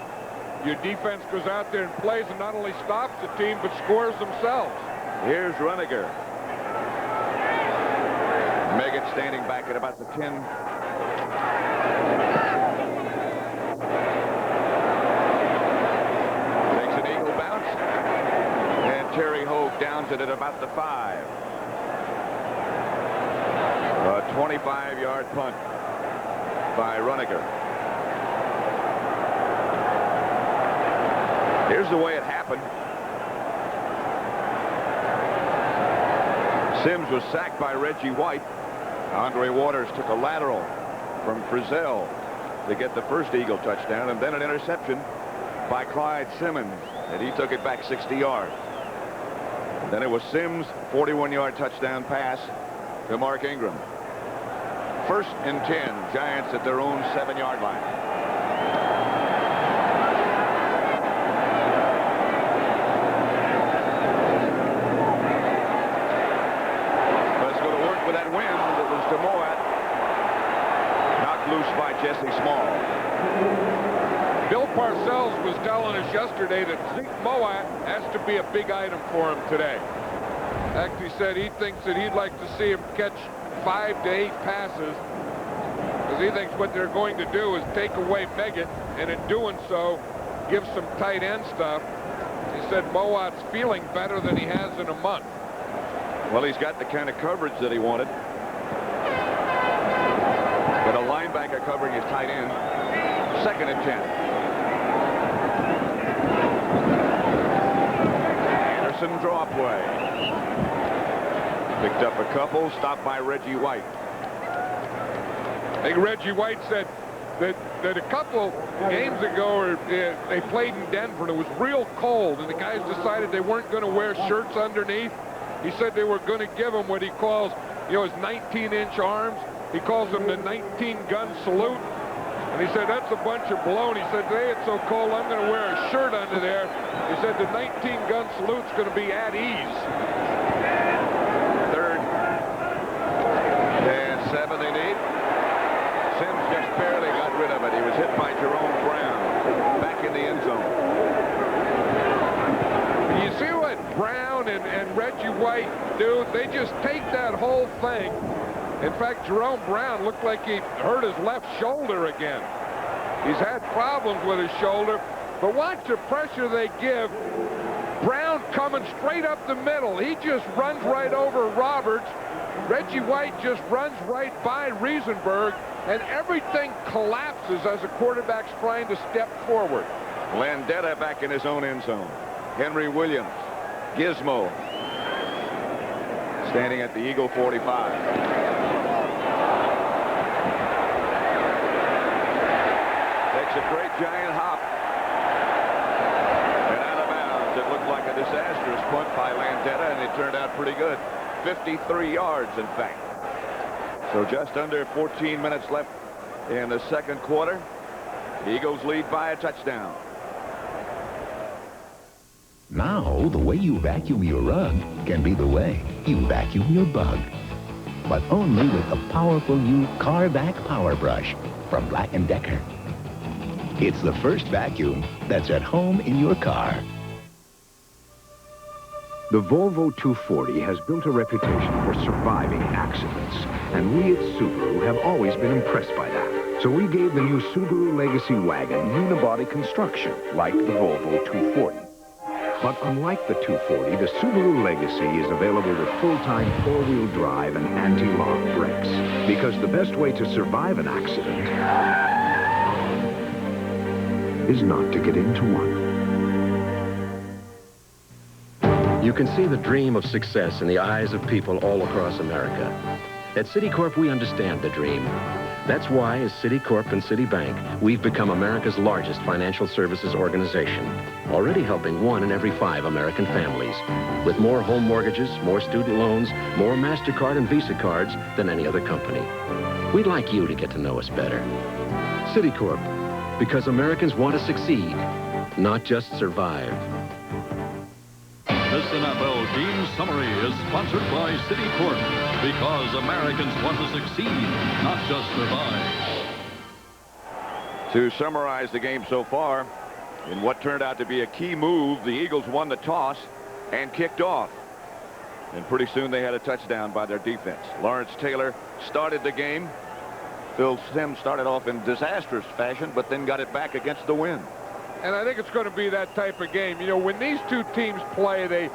your defense goes out there and plays and not only stops the team, but scores themselves. Here's Runniger. Megan standing back at about the 10. Terry Hogue downs it at about the 5. A 25-yard punt by Runniger. Here's the way it happened. Sims was sacked by Reggie White. Andre Waters took a lateral from Frizzell to get the first Eagle touchdown, and then an interception by Clyde Simmons, and he took it back 60 yards. Then it was Sims' 41-yard touchdown pass to Mark Ingram. 1st and 10, Giants at their own 7-yard line. Let's go to work with that wind. It was to Moat. Knocked loose by Jesse Small. Bill Parcells was telling us yesterday that Zeke Moat has to be a big item for him today. In fact, he said he thinks that he'd like to see him catch 5 to 8 passes, because he thinks what they're going to do is take away Meggett, and in doing so, give some tight end stuff. He said Moat's feeling better than he has in a month. Well, he's got the kind of coverage that he wanted. But a linebacker covering his tight end. 2nd and 10. Anderson draw play. Picked up a couple, stopped by Reggie White. I think Reggie White said, that a couple games ago they played in Denver, and it was real cold, and the guys decided they weren't going to wear shirts underneath. He said they were going to give him what he calls, his 19-inch arms. He calls them the 19-gun salute. And he said, that's a bunch of baloney. He said, today it's so cold, I'm going to wear a shirt under there. He said, the 19-gun salute's going to be at ease. 3rd and 7 they need. Sims just barely got rid of it. He was hit by Jerome Brown back in the end zone. You see what Brown and Reggie White do? They just take that whole thing. In fact, Jerome Brown looked like he hurt his left shoulder again. He's had problems with his shoulder, but watch the pressure they give. Brown coming straight up the middle. He just runs right over Roberts. Reggie White just runs right by Izenberg, and everything collapses as the quarterback's trying to step forward. Landeta back in his own end zone. Henry Williams, Gizmo, standing at the Eagle 45. A great giant hop and out of bounds. It looked like a disastrous punt by Landeta, and it turned out pretty good. 53 yards, in fact. So just under 14 minutes left in the second quarter. The Eagles lead by a touchdown. Now, the way you vacuum your rug can be the way you vacuum your bug. But only with the powerful new Car Vac Power Brush from Black & Decker. It's the first vacuum that's at home in your car. The Volvo 240 has built a reputation for surviving accidents, and we at Subaru have always been impressed by that. So we gave the new Subaru Legacy wagon unibody construction, like the Volvo 240. But unlike the 240, the Subaru Legacy is available with full-time four-wheel drive and anti-lock brakes, because the best way to survive an accident is not to get into one. You can see the dream of success in the eyes of people all across America. At Citicorp, we understand the dream. That's why, as Citicorp and Citibank, we've become America's largest financial services organization, already helping 1 in every 5 American families, with more home mortgages, more student loans, more MasterCard and Visa cards than any other company. We'd like you to get to know us better. Citicorp, because Americans want to succeed, not just survive. This NFL game summary is sponsored by Citicorp, because Americans want to succeed, not just survive. To summarize the game so far, in what turned out to be a key move, the Eagles won the toss and kicked off. And pretty soon they had a touchdown by their defense. Lawrence Taylor started the game. Phil Simms started off in disastrous fashion, but then got it back against the wind. And I think it's going to be that type of game. When these two teams play, they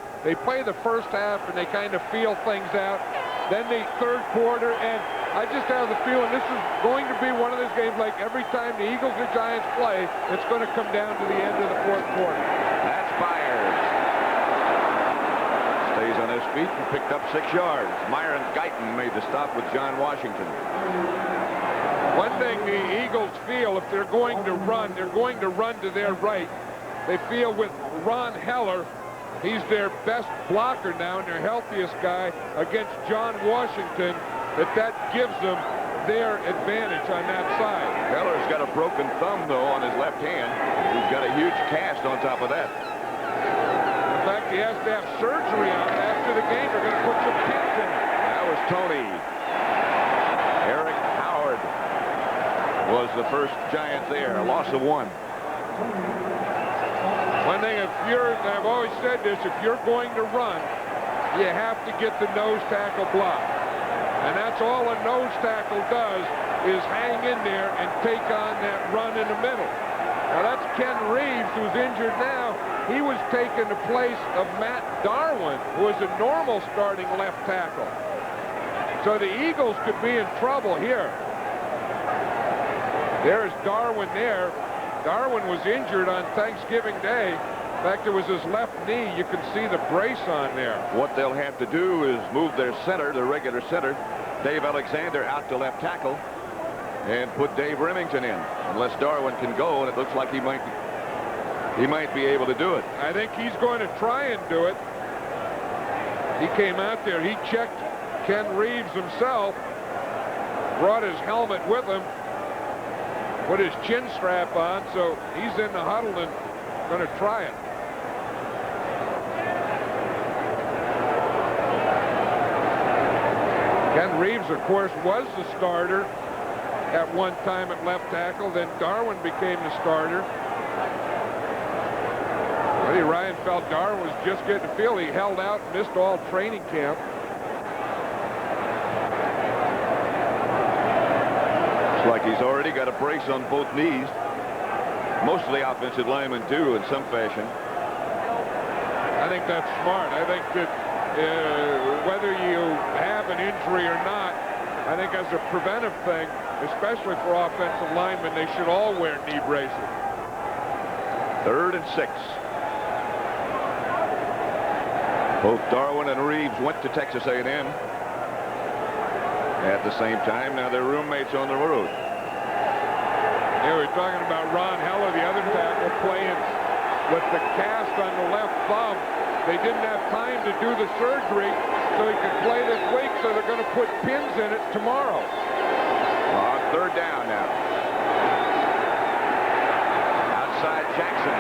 play the first half and they kind of feel things out. Then the third quarter, and I just have the feeling this is going to be one of those games like every time the Eagles or Giants play, it's going to come down to the end of the fourth quarter. That's Byers. Stays on his feet and picked up 6 yards. Myron Guyton made the stop with John Washington. One thing the Eagles feel, if they're going to run, they're going to run to their right. They feel with Ron Heller, he's their best blocker now and their healthiest guy against John Washington, that gives them their advantage on that side. Heller's got a broken thumb, though, on his left hand. He's got a huge cast on top of that. In fact, he has to have surgery on it. After the game, they're going to put some pins in it. That was Tony. Eric Howard was the first Giant there, a loss of 1. One thing, I've always said this, if you're going to run, you have to get the nose tackle block. And that's all a nose tackle does, is hang in there and take on that run in the middle. Now that's Ken Reeves, who's injured now. He was taking the place of Matt Darwin, who was a normal starting left tackle. So the Eagles could be in trouble here. There's Darwin there. Darwin was injured on Thanksgiving Day. In fact, it was his left knee. You can see the brace on there. What they'll have to do is move their center, the regular center, Dave Alexander, out to left tackle, and put Dave Remington in, unless Darwin can go, and it looks like he might be able to do it. I think he's going to try and do it. He came out there. He checked Ken Reeves himself, brought his helmet with him, put his chin strap on, so he's in the huddle and going to try it. Ken Reeves, of course, was the starter at one time at left tackle. Then Darwin became the starter. Buddy Ryan felt Darwin was just getting the feel. He held out and missed all training camp. Looks like he's already got a brace on both knees. Most of the offensive linemen do in some fashion. I think that's smart. I think that whether you have an injury or not, I think as a preventive thing, especially for offensive linemen, they should all wear knee braces. 3rd and 6. Both Darwin and Reeves went to Texas A&M at the same time. Now they're roommates on the road. Yeah, we're talking about Ron Heller, the other tackle, playing with the cast on the left thumb. They didn't have time to do the surgery so he could play this week, so they're going to put pins in it tomorrow. On 3rd down now. Outside Jackson,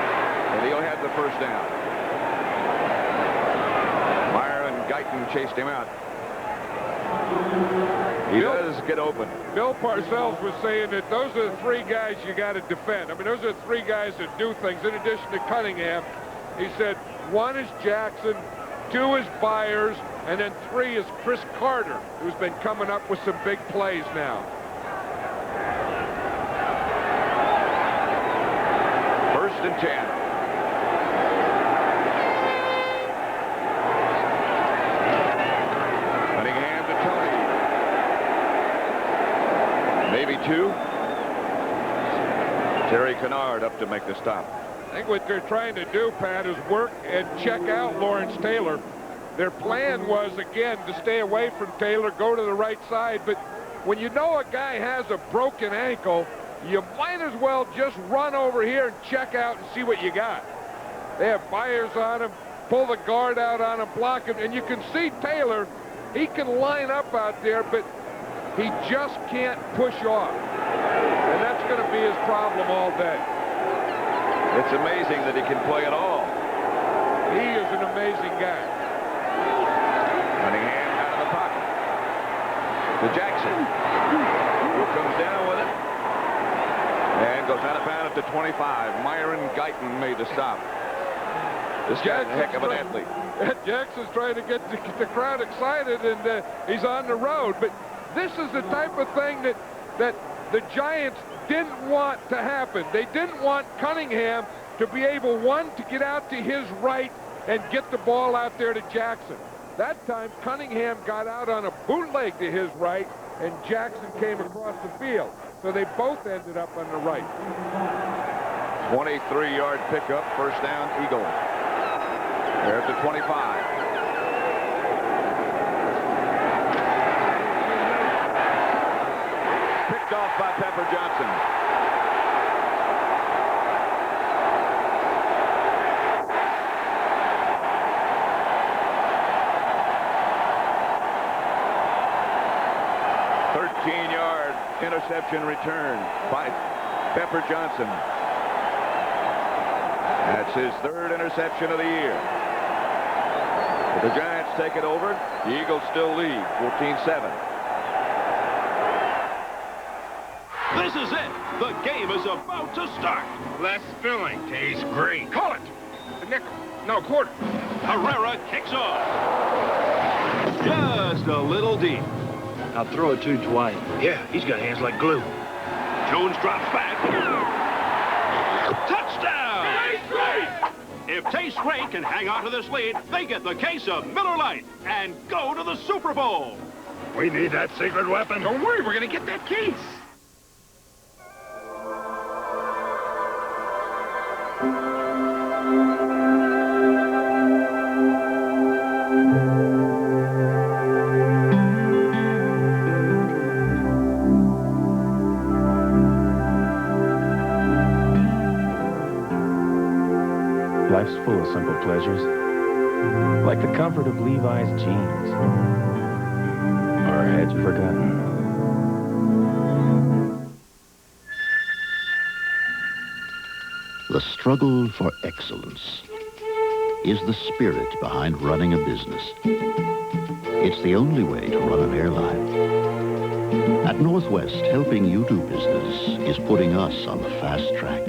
and he'll have the 1st down. Guyton chased him out. He does get open. Bill Parcells was saying that those are the 3 guys you got to defend. I mean, those are the 3 guys that do things in addition to Cunningham. He said 1 is Jackson, 2 is Byers, and then 3 is Chris Carter, who's been coming up with some big plays now. 1st and 10. Maybe 2. Terry Kennard up to make the stop. I think what they're trying to do, Pat, is work and check out Lawrence Taylor. Their plan was, again, to stay away from Taylor, go to the right side. But when you know a guy has a broken ankle, you might as well just run over here and check out and see what you got. They have Byers on him, pull the guard out on him, block him. And you can see Taylor, he can line up out there, but he just can't push off. And that's going to be his problem all day. It's amazing that he can play at all. He is an amazing guy. Cunningham out of the pocket. To Jackson, who comes down with it. And goes out of bounds at the 25. Myron Guyton made the stop. This guy's a heck of an athlete. Jackson's trying to get the crowd excited, and he's on the road. But this is the type of thing that the Giants didn't want to happen. They didn't want Cunningham to be able, 1, to get out to his right and get the ball out there to Jackson. That time, Cunningham got out on a bootleg to his right, and Jackson came across the field. So they both ended up on the right. 23-yard pickup, 1st down, Eagle. They're at the 25. Picked off by Pepper Johnson. Interception return by Pepper Johnson. That's his 3rd interception of the year. If the Giants take it over, the Eagles still lead 14-7. This is it. The game is about to start. Less filling. Tastes great. Call it. A nickel. No, quarter. Herrera kicks off. Just a little deep. I'll throw it to Dwight. Yeah, he's got hands like glue. Jones drops back. Touchdown! Taste Great! If Taste Great can hang on to this lead, they get the case of Miller Lite and go to the Super Bowl. We need that secret weapon. Don't worry, we're going to get that case. full of simple pleasures, like the comfort of Levi's jeans. Or had you forgotten? The struggle for excellence is the spirit behind running a business. It's the only way to run an airline. At Northwest, helping you do business is putting us on the fast track.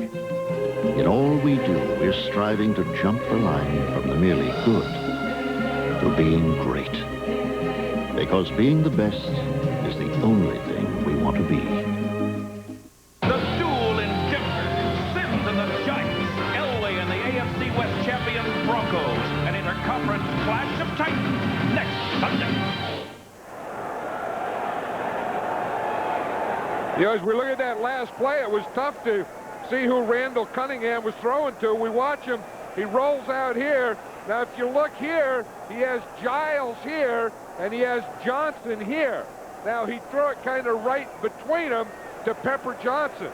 In all we do, we're striving to jump the line from the merely good to being great. Because being the best is the only thing we want to be. The duel in Denver. Sims and the Giants. Elway and the AFC West champion Broncos. An interconference clash of titans next Sunday. You know, as we look at that last play, it was tough to see who Randall Cunningham was throwing to. We watch him. He rolls out here. Now, if you look here, he has Giles here, and he has Johnson here. Now, he threw it kind of right between them to Pepper Johnson.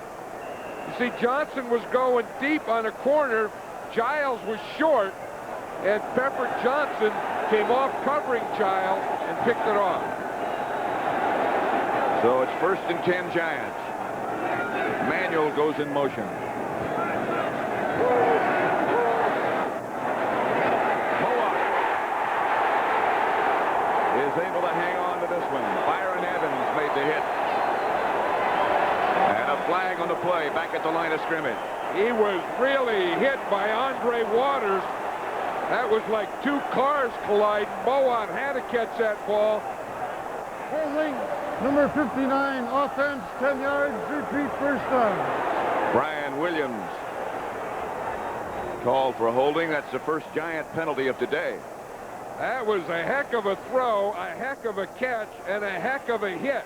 You see, Johnson was going deep on a corner. Giles was short, and Pepper Johnson came off covering Giles and picked it off. So it's 1st and 10 Giants. Manuel goes in motion. Moak is able to hang on to this one. Byron Evans made the hit. And a flag on the play back at the line of scrimmage. He was really hit by Andre Waters. That was like two cars colliding. Moak had to catch that ball. Holding, number 59, offense, 10 yards, repeat first down. Brian Williams called for holding. That's the first Giant penalty of today. That was a heck of a throw, a heck of a catch, and a heck of a hit.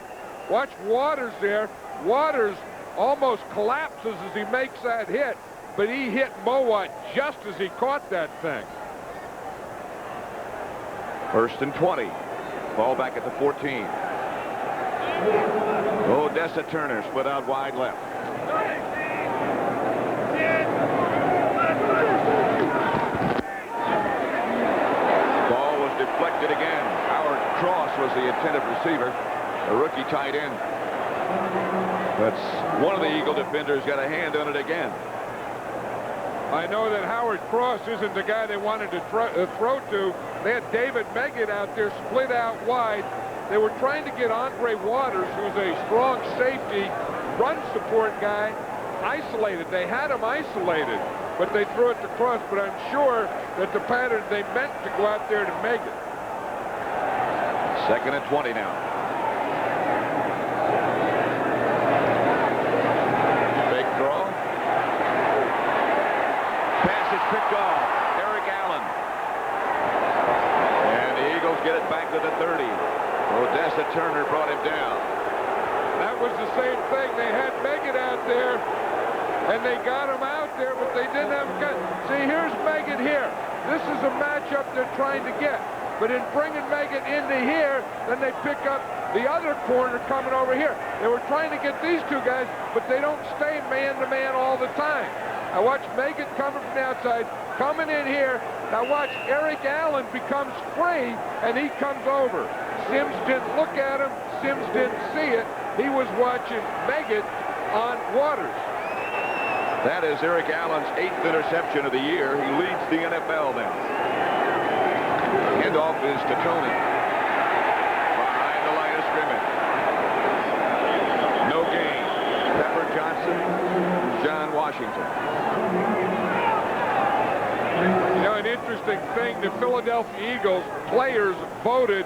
Watch Waters there. Waters almost collapses as he makes that hit, but he hit Moak just as he caught that thing. 1st and 20. Ball back at the 14. Odessa Turner split out wide left. Ball was deflected again. Howard Cross was the intended receiver, a rookie tight end. But one of the Eagle defenders got a hand on it again. I know that Howard Cross isn't the guy they wanted to throw to. They had David Meggett out there split out wide. They were trying to get Andre Waters, who's a strong safety, run support guy, isolated. They had him isolated, but they threw it to Cross. But I'm sure that the pattern, they meant to go out there to Meggett. 2nd and 20 now. Big throw. Pass is picked off. Eric Allen. And the Eagles get it back to the 30. Odessa Turner brought him down. That was the same thing. They had Meggett out there, and they got him out there, but they didn't have him. See, here's Meggett here. This is a matchup they're trying to get. But in bringing Meggett into here, then they pick up the other corner coming over here. They were trying to get these two guys, but they don't stay man-to-man all the time. I watch Meggett coming from the outside, coming in here. Now watch Eric Allen becomes free, and he comes over. Sims didn't look at him. Sims didn't see it. He was watching Meggett on Waters. That is Eric Allen's 8th interception of the year. He leads the NFL now. Handoff is to Tony. Behind the line of scrimmage. No gain. Pepper Johnson, John Washington. You know, an interesting thing, the Philadelphia Eagles players voted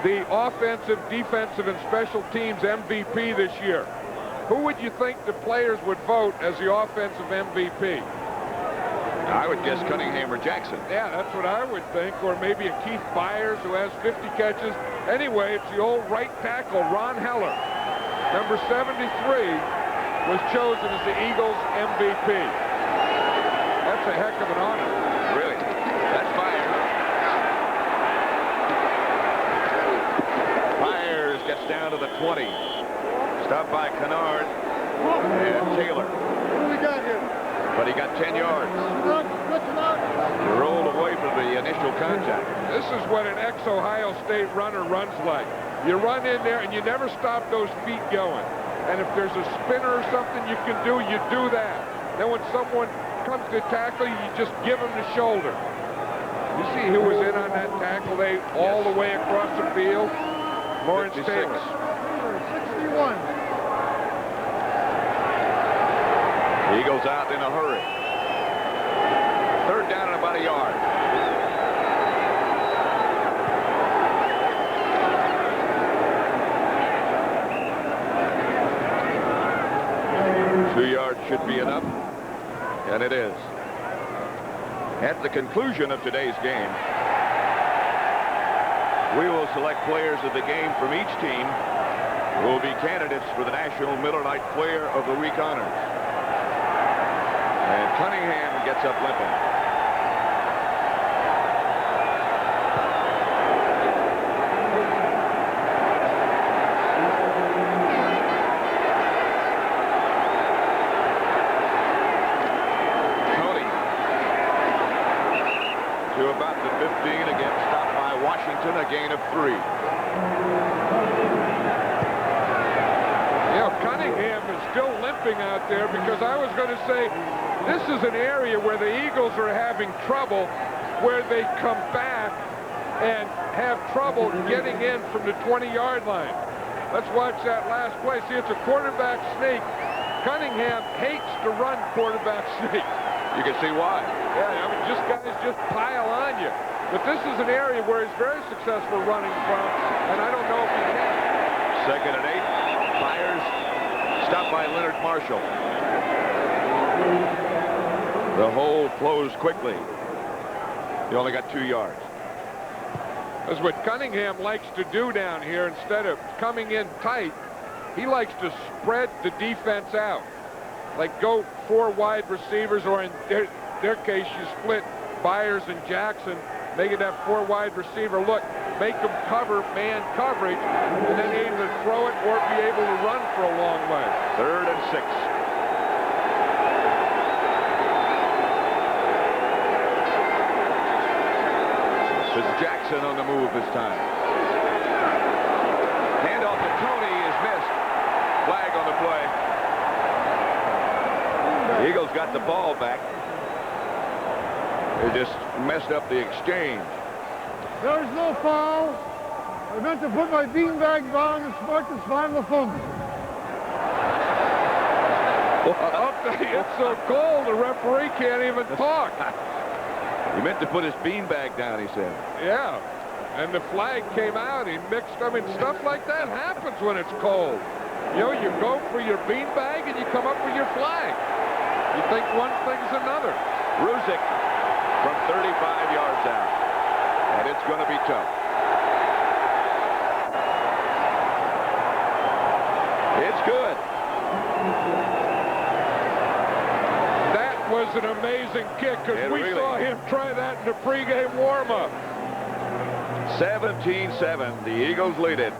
the offensive, defensive, and special teams MVP this year. Who would you think the players would vote as the offensive MVP? I would guess Cunningham or Jackson. Yeah, that's what I would think. Or maybe a Keith Byers who has 50 catches. Anyway, it's the old right tackle, Ron Heller. Number 73 was chosen as the Eagles MVP. That's a heck of an honor. Really? That's Byers. Byers gets down to the 20. Stopped by Kennard and Taylor. What do we got here? But he got 10 yards. He rolled away from the initial contact. This is what an ex-Ohio State runner runs like. You run in there, and you never stop those feet going. And if there's a spinner or something you can do, you do that. Then when someone comes to tackle you, you just give them the shoulder. You see who was in on that tackle? They all the way across the field. Lawrence Taylor. 61. Eagles out in a hurry. Third down and about a yard. Two yards should be enough, and it is. At the conclusion of today's game, we will select players of the game from each team who will be candidates for the National Miller Lite Player of the Week honors. And Cunningham gets up limping. To about the 15, again stopped by Washington, a gain of 3. You know, Cunningham is still limping out there because I was going to say this is an area where the Eagles are having trouble, where they come back and have trouble getting in from the 20-yard line. Let's watch that last play. See, it's a quarterback sneak. Cunningham hates to run quarterback sneak. You can see why. Yeah, I mean, guys just pile on you. But this is an area where he's very successful running from, and I don't know if he can. Second and 8. Fires. Stopped by Leonard Marshall. The hole closed quickly. He only got 2 yards. That's what Cunningham likes to do down here. Instead of coming in tight, he likes to spread the defense out. Like go 4 wide receivers, or in their case, you split Byers and Jackson, make it that 4 wide receiver look, make them cover man coverage, and then either throw it or be able to run for a long way. 3rd and 6. This is Jackson on the move this time. Handoff to Tony is missed. Flag on the play. The Eagles got the ball back. They just messed up the exchange. There's no foul. I meant to put my beanbag down and spark the final fumble. It's so cold, the referee can't even talk. He meant to put his beanbag down, he said. Yeah, and the flag came out. He mixed, I mean, stuff like that happens when it's cold. You know, you go for your beanbag and you come up with your flag. You think one thing's another. Ruzick from 35 yards out. And it's going to be tough. It's good. That was an amazing kick because we saw him try that in the pregame warm-up. 17-7. The Eagles lead it.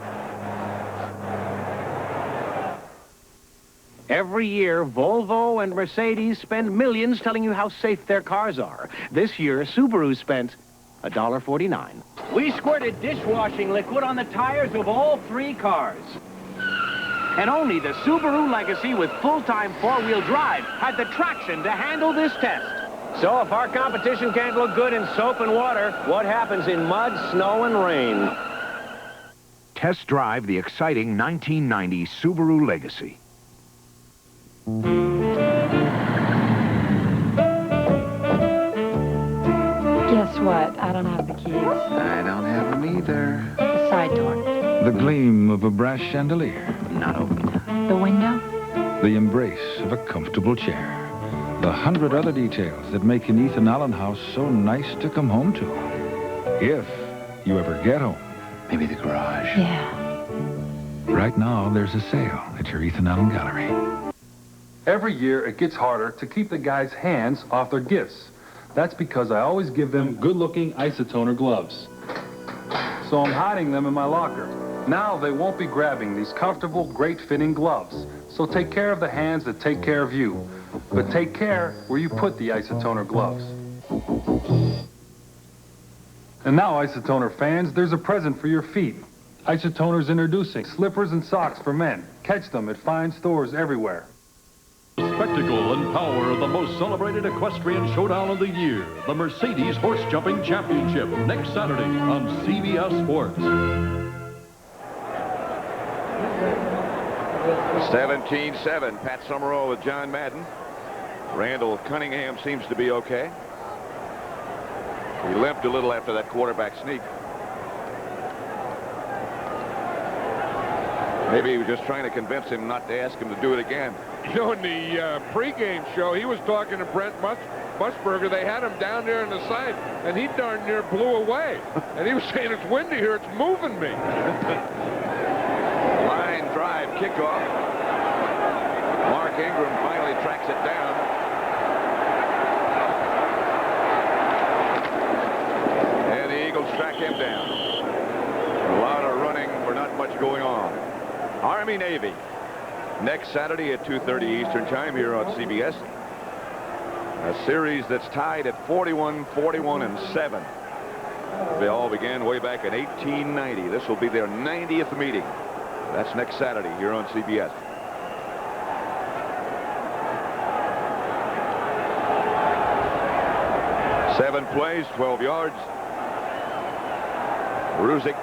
Every year, Volvo and Mercedes spend millions telling you how safe their cars are. This year, Subaru spent $1.49. We squirted dishwashing liquid on the tires of all 3 cars. And only the Subaru Legacy with full-time 4-wheel drive had the traction to handle this test. So if our competition can't look good in soap and water, what happens in mud, snow, and rain? Test drive the exciting 1990 Subaru Legacy. Guess what? I don't have the keys. I don't have them either. The side door. The gleam of a brass chandelier. Not open. The window. The embrace of a comfortable chair. The 100 other details that make an Ethan Allen house so nice to come home to. If you ever get home. Maybe the garage. Yeah. Right now, there's a sale at your Ethan Allen Gallery. Every year, it gets harder to keep the guys' hands off their gifts. That's because I always give them good-looking isotoner gloves. So I'm hiding them in my locker. Now they won't be grabbing these comfortable, great-fitting gloves. So take care of the hands that take care of you. But take care where you put the isotoner gloves. And now, Isotoner fans, there's a present for your feet. Isotoner's introducing slippers and socks for men. Catch them at fine stores everywhere. Spectacle and power of the most celebrated equestrian showdown of the year, the Mercedes Horse Jumping Championship, next Saturday on CBS Sports. 17-7, Pat Summerall with John Madden. Randall Cunningham seems to be okay. He limped a little after that quarterback sneak. Maybe he was just trying to convince him not to ask him to do it again. You know, in the pregame show, he was talking to Brent Musburger. They had him down there on the side, and he darn near blew away. And he was saying, it's windy here, it's moving me. Line drive kickoff. Mark Ingram finally tracks it down. And the Eagles track him down. A lot of running for not much going on. Army-Navy next Saturday at 2:30 Eastern Time here on CBS. A series that's tied at 41, 41, and 7. They all began way back in 1890. This will be their 90th meeting. That's next Saturday here on CBS. Seven plays, 12 yards. Ruzick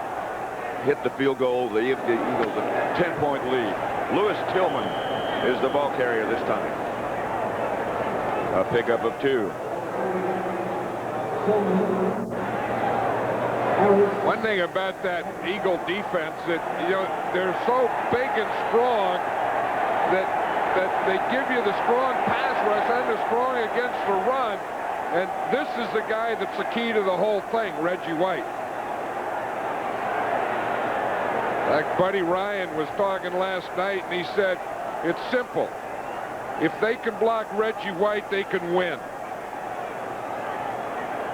hit the field goal. The Eagles a 10-point lead. Lewis Tillman is the ball carrier this time. A pickup of 2. One thing about that Eagle defense that, you know, they're so big and strong that they give you the strong pass rush and the strong against the run. And this is the guy that's the key to the whole thing, Reggie White. Like Buddy Ryan was talking last night, and he said, it's simple. If they can block Reggie White, they can win.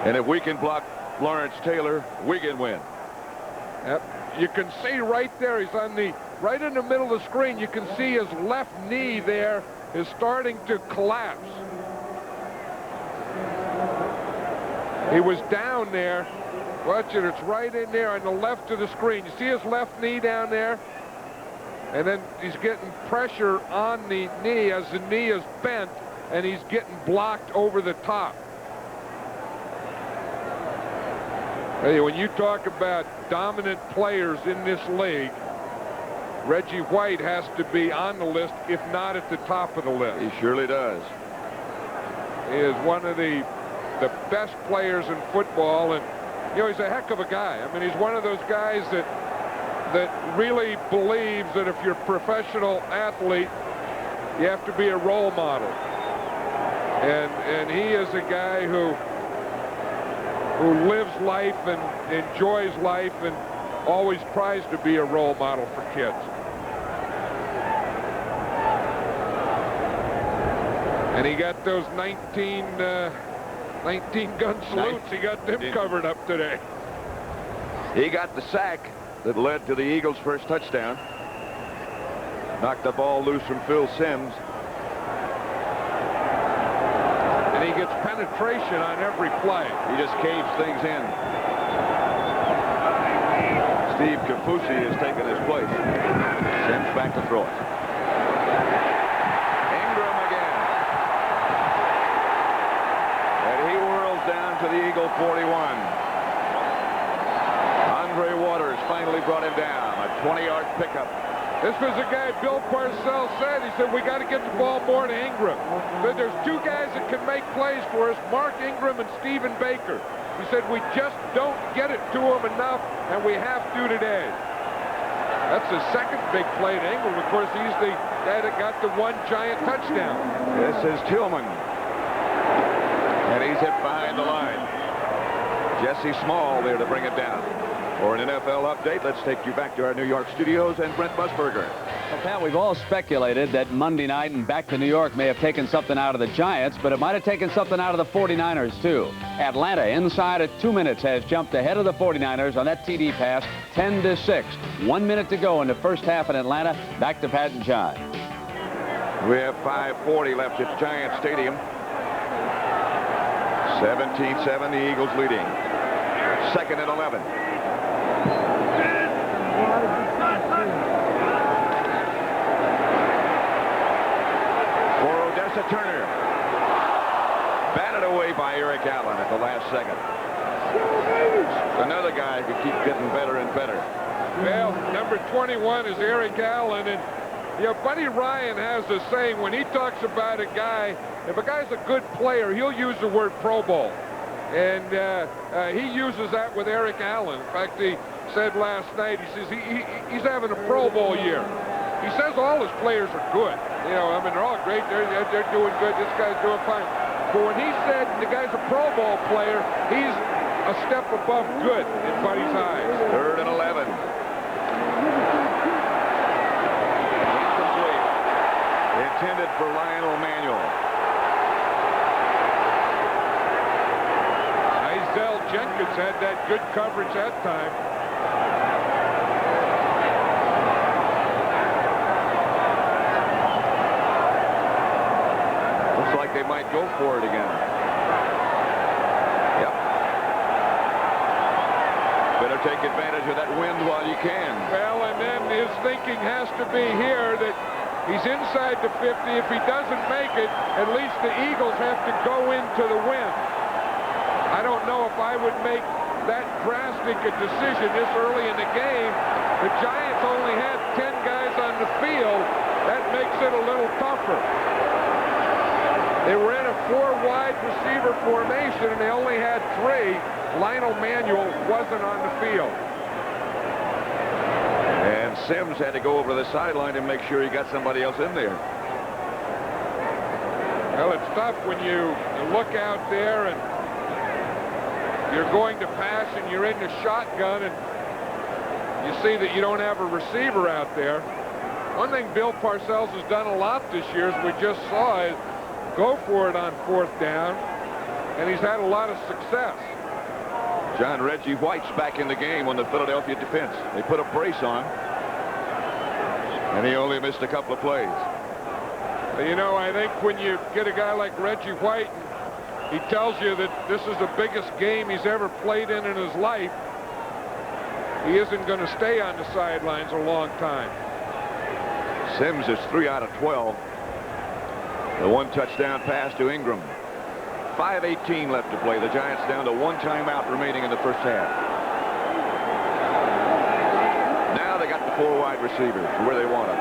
And if we can block Lawrence Taylor, we can win. Yep. You can see right there, he's on right in the middle of the screen. You can see his left knee there is starting to collapse. He was down there. Watch it, it's right in there on the left of the screen. You see his left knee down there? And then he's getting pressure on the knee as the knee is bent, and he's getting blocked over the top. Hey, when you talk about dominant players in this league, Reggie White has to be on the list, if not at the top of the list. He surely does. He is one of the best players in football, and you know, he's a heck of a guy. I mean, he's one of those guys that really believes that if you're a professional athlete, you have to be a role model. And he is a guy who lives life and enjoys life and always tries to be a role model for kids. And he got those 19-gun salutes. He got them covered up today. He got the sack that led to the Eagles' first touchdown. Knocked the ball loose from Phil Simms. And he gets penetration on every play. He just caves things in. Steve Kafusi has taken his place. Simms back to throw it. Ingram again. And he whirls down to the Eagle 41. Andre Waters finally brought him down. A 20-yard pickup. This was a guy Bill Parcells said. He said, we got to get the ball more to Ingram. He said, there's two guys that can make plays for us, Mark Ingram and Stephen Baker. He said, we just don't get it to him enough, and we have to today. That's his second big play to Ingram. Of course, he's the guy that got the one giant touchdown. This is Tillman. And he's hit behind the line. Jesse Small there to bring it down. For an NFL update, let's take you back to our New York studios and Brent Musburger. Well, Pat, we've all speculated that Monday night and back to New York may have taken something out of the Giants, but it might have taken something out of the 49ers, too. Atlanta, inside of 2 minutes, has jumped ahead of the 49ers on that TD pass, 10-6. 1 minute to go in the first half in Atlanta. Back to Pat and John. We have 5:40 left at Giant Stadium. 17-7, the Eagles leading. 2nd and 11. For Odessa Turner. Batted away by Eric Allen at the last second. Another guy who keeps getting better and better. Well, number 21 is Eric Allen, and Buddy Ryan has a saying when he talks about a guy, if a guy's a good player, he'll use the word Pro Bowl. And he uses that with Eric Allen. In fact, he said last night, he says he's having a Pro Bowl year. He says all his players are good. I mean, they're all great. They're doing good. This guy's doing fine. But when he said the guy's a Pro Bowl player, he's a step above good in Buddy's eyes. 3rd and 11. Incomplete. Intended for Lionel Manuel. Isaiah Jenkins had that good coverage that time. Looks like they might go for it again. Yep. Better take advantage of that wind while you can. Well, and then his thinking has to be here that he's inside the 50. If he doesn't make it, at least the Eagles have to go into the wind. I don't know if I would make that drastic a decision this early in the game. The Giants only had 10 guys on the field. That makes it a little tougher. They were in a 4-wide receiver formation, and they only had 3. Lionel Manuel wasn't on the field. And Sims had to go over the sideline and make sure he got somebody else in there. Well, it's tough when you look out there and you're going to pass and you're in the shotgun and you see that you don't have a receiver out there. One thing Bill Parcells has done a lot this year, as we just saw, is go for it on 4th down, and he's had a lot of success. John Reggie White's back in the game on the Philadelphia defense. They put a brace on, and he only missed a couple of plays. I think when you get a guy like Reggie White, he tells you that this is the biggest game he's ever played in his life. He isn't going to stay on the sidelines a long time. Sims is 3 out of 12. The 1 touchdown pass to Ingram. 5:18 left to play. The Giants down to 1 timeout remaining in the first half. Now they got the 4 wide receivers where they want them.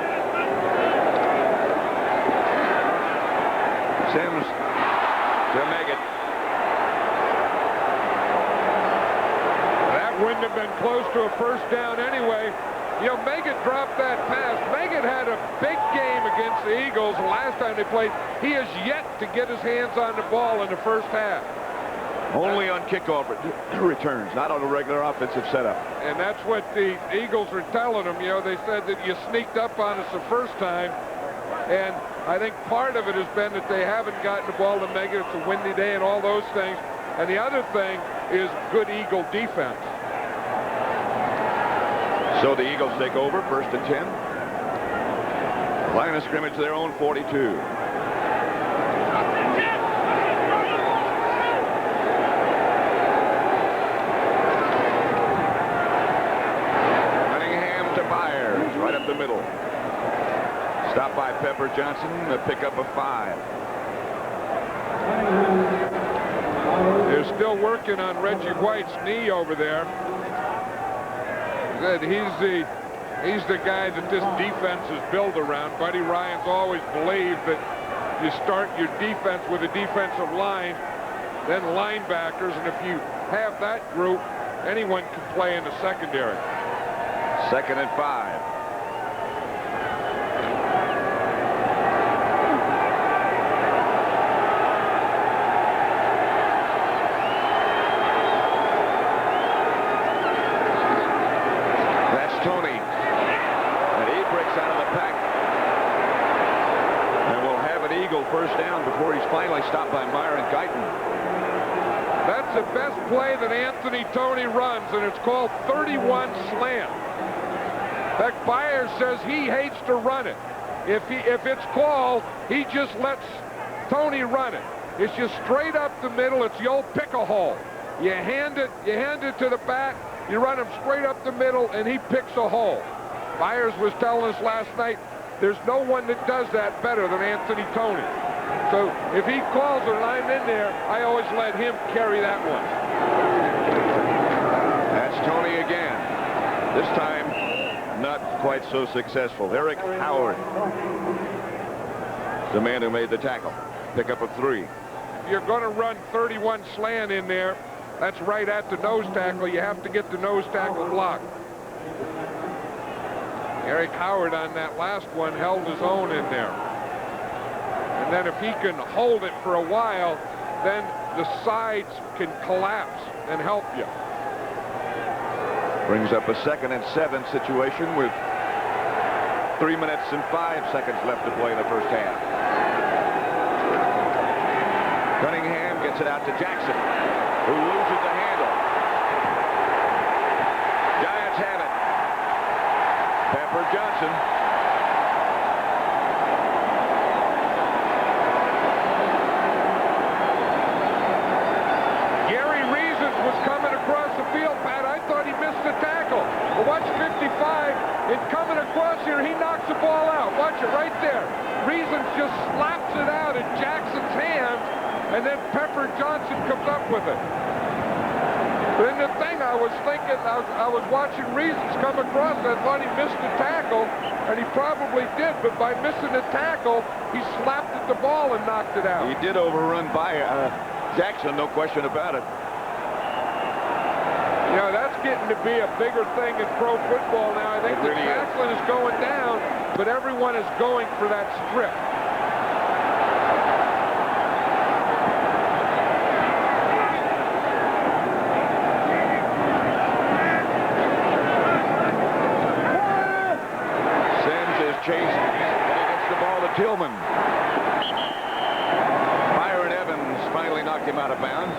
Sims to Meggett. That wouldn't have been close to a first down anyway. Meggett dropped that pass. Meggett had a big game against the Eagles last time they played. He has yet to get his hands on the ball in the first half. Only on kickoff returns, not on a regular offensive setup. And that's what the Eagles are telling him. They said that you sneaked up on us the first time. And I think part of it has been that they haven't gotten the ball to Meggett. It's a windy day and all those things. And the other thing is good Eagle defense. So the Eagles take over, 1st and 10. Line of scrimmage, their own 42. Cunningham to Byers, right up the middle. Stopped by Pepper Johnson, a pickup of 5. They're still working on Reggie White's knee over there. He's the guy that this defense is built around. Buddy Ryan's always believed that you start your defense with a defensive line, then linebackers, and if you have that group, anyone can play in the secondary. 2nd and 5. First down before he's finally stopped by Myron Guyton. That's the best play that Anthony Toney runs, and it's called 31 slant. In fact, Byers says he hates to run it. If it's called, he just lets Toney run it. It's just straight up the middle. It's the old pick-a-hole. You hand it to the back, you run him straight up the middle, and he picks a hole. Byers was telling us last night, there's no one that does that better than Anthony Toney. So if he calls it and I'm in there, I always let him carry that one. That's Toney again. This time, not quite so successful. Eric Howard, the man who made the tackle. Pick up a 3. If you're going to run 31 slant in there, that's right at the nose tackle. You have to get the nose tackle blocked. Eric Howard on that last one held his own in there. And then if he can hold it for a while, then the sides can collapse and help you. Brings up a 2nd and 7 situation with 3 minutes and 5 seconds left to play in the first half. Cunningham gets it out to Jackson, who loses the handle. Giants have it. Pepper Johnson. Gary Reasons was coming across the field, Pat. I thought he missed the tackle. But watch 55, and coming across here, he knocks the ball out. Watch it right there. Reasons just slaps it out in Jackson's hands, and then Pepper Johnson comes up with it. But in the thing, I was thinking, I was watching Reasons come across, and I thought he missed the tackle, and he probably did, but by missing the tackle, he slapped at the ball and knocked it out. He did overrun by Jackson, no question about it. You know, that's getting to be a bigger thing in pro football now. I think the tackling is going down, but everyone is going for that strip. Chase, and he gets the ball to Tillman. Byron Evans finally knocked him out of bounds.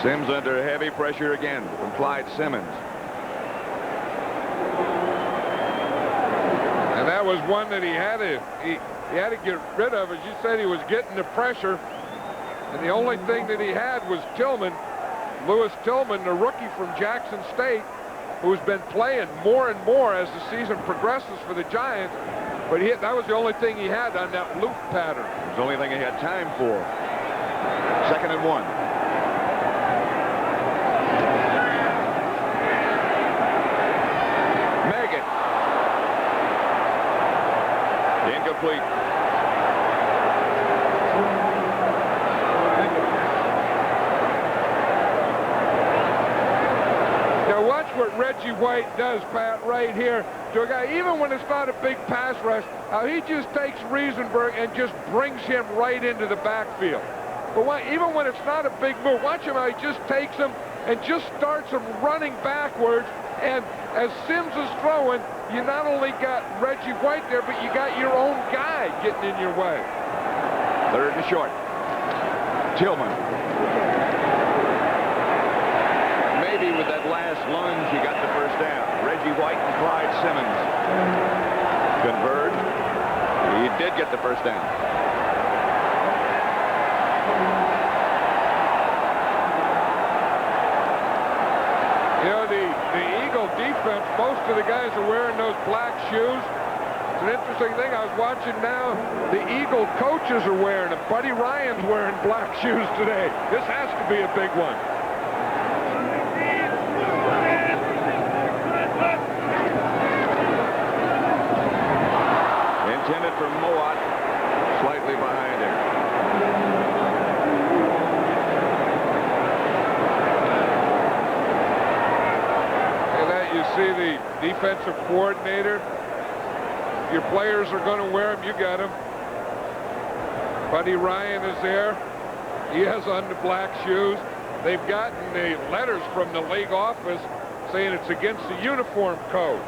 Sims under heavy pressure again from Clyde Simmons. And that was one that he had to get rid of. As you said, he was getting the pressure, and the only thing that he had was Tillman, Lewis Tillman, the rookie from Jackson State, who's been playing more and more as the season progresses for the Giants. But that was the only thing he had on that loop pattern. It was the only thing he had time for. 2nd and 1. Megan. Incomplete. What Reggie White does, Pat, right here to a guy, even when it's not a big pass rush, how he just takes Izenberg and just brings him right into the backfield. But even when it's not a big move, watch him how he just takes him and just starts him running backwards. And as Sims is throwing, you not only got Reggie White there, but you got your own guy getting in your way. 3rd and short. Tillman. Maybe with that last lunge, he got the first down. Reggie White and Clyde Simmons converge. He did get the first down. You know, the Eagle defense, most of the guys are wearing those black shoes. It's an interesting thing. I was watching now, the Eagle coaches are wearing them. Buddy Ryan's wearing black shoes today. This has to be a big one. Intended for Mowat, slightly behind him. And that you see the defensive coordinator. Your players are going to wear them. You got them. Buddy Ryan is there. He has on the black shoes. They've gotten the letters from the league office saying it's against the uniform code.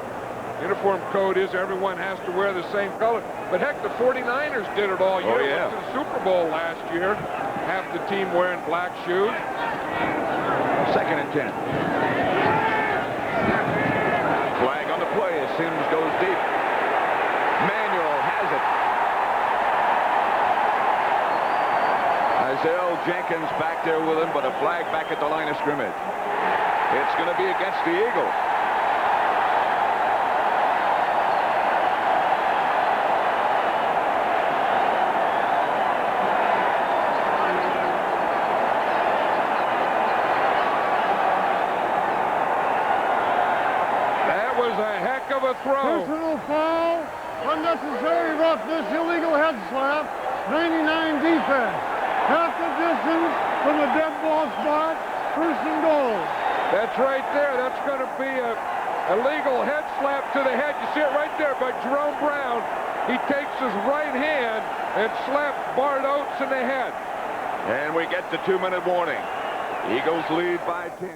Uniform code is everyone has to wear the same color. But heck, the 49ers did it all year. Oh, yeah. Went to the Super Bowl last year. Half the team wearing black shoes. 2nd and 10. Flag on the play as Sims goes deep. Manuel has it. Jenkins back there with him, but a flag back at the line of scrimmage. It's going to be against the Eagles. That was a heck of a throw. Personal foul, unnecessary roughness, illegal head slap, 99 defense. Half the distance from the dead ball spot, first and goal. That's right there. That's going to be a legal head slap to the head. You see it right there by Jerome Brown. He takes his right hand and slaps Bart Oates in the head. And we get the 2-minute warning. Eagles lead by 10.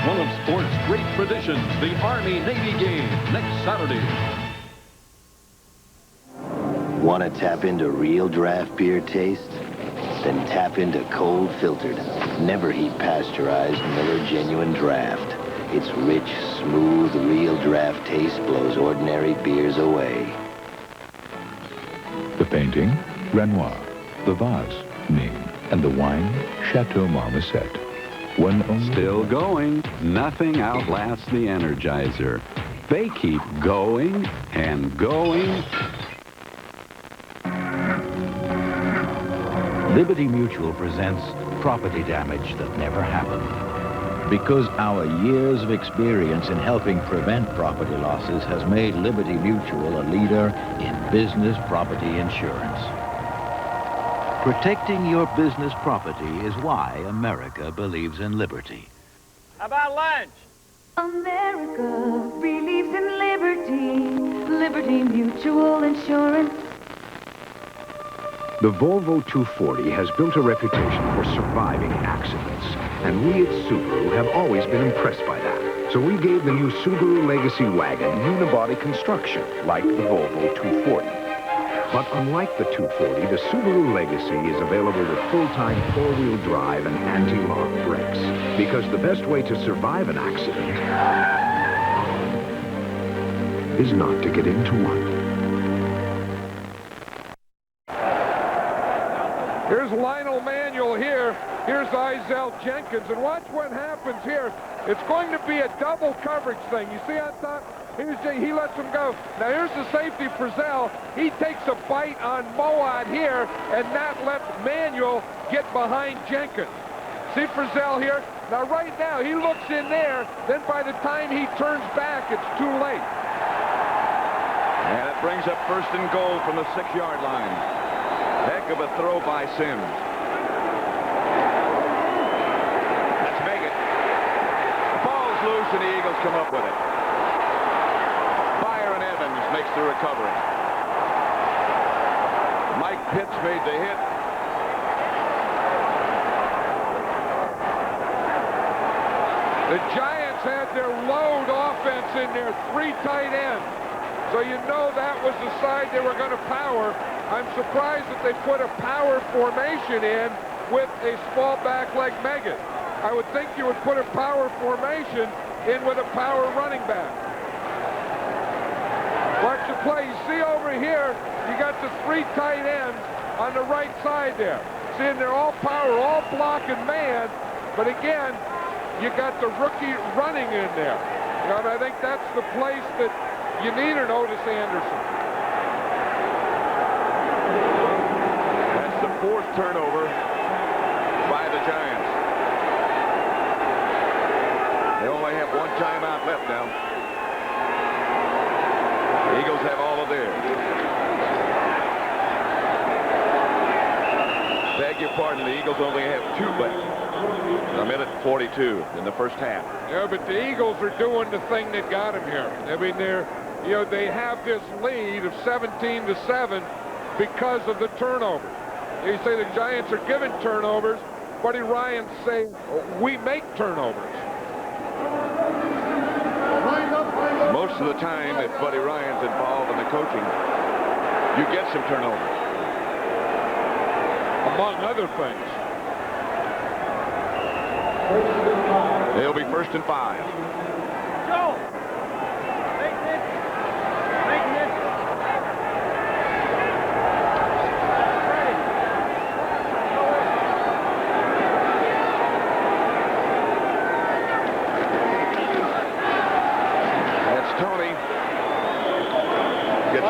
One of sports' great traditions, the Army-Navy game, next Saturday. Want to tap into real draft beer taste? Then tap into cold filtered, never heat pasteurized Miller Genuine Draft. Its rich, smooth, real draft taste blows ordinary beers away. The painting, Renoir. The vase, Ming. And the wine, Chateau Marmoset. One only... Still going. Nothing outlasts the Energizer. They keep going and going. Liberty Mutual presents property damage that never happened. Because our years of experience in helping prevent property losses has made Liberty Mutual a leader in business property insurance. Protecting your business property is why America believes in liberty. How about lunch? America believes in liberty. Liberty Mutual Insurance. The Volvo 240 has built a reputation for surviving accidents, and we at Subaru have always been impressed by that. So we gave the new Subaru Legacy wagon unibody construction, like the Volvo 240. But unlike the 240, the Subaru Legacy is available with full-time four-wheel drive and anti-lock brakes, because the best way to survive an accident is not to get into one. Here's Lionel Manuel here. Here's Izell Jenkins. And watch what happens here. It's going to be a double coverage thing. You see on top? He lets him go. Now here's the safety, Frizzell. He takes a bite on Moad here, and that lets Manuel get behind Jenkins. See Frizzell here? Now right now, he looks in there. Then by the time he turns back, it's too late. And it brings up first and goal from the 6-yard line. Heck of a throw by Sims. Let's make it. The ball's loose and the Eagles come up with it. Byron Evans makes the recovery. Mike Pitts made the hit. The Giants had their load offense in there, 3 tight ends. So you know that was the side they were going to power. I'm surprised that they put a power formation in with a small back like Megan. I would think you would put a power formation in with a power running back. Watch the play. You see over here, you got the 3 tight ends on the right side there. See, and they're all power, all block and man. But again, you got the rookie running in there. You know, and I think that's the place that you need an Otis Anderson. That's the 4th turnover by the Giants. They only have 1 timeout left now. The Eagles have all of theirs. Beg your pardon, the Eagles only have 2 left. A minute 42 in the first half. Yeah, but the Eagles are doing the thing that got them here. I mean, they have this lead of 17-7 because of the turnovers. You say the Giants are giving turnovers. Buddy Ryan saying we make turnovers. Most of the time, if Buddy Ryan's involved in the coaching, you get some turnovers. Among other things. It'll be 1st and 5. Joe! Make this! Make this! Ready!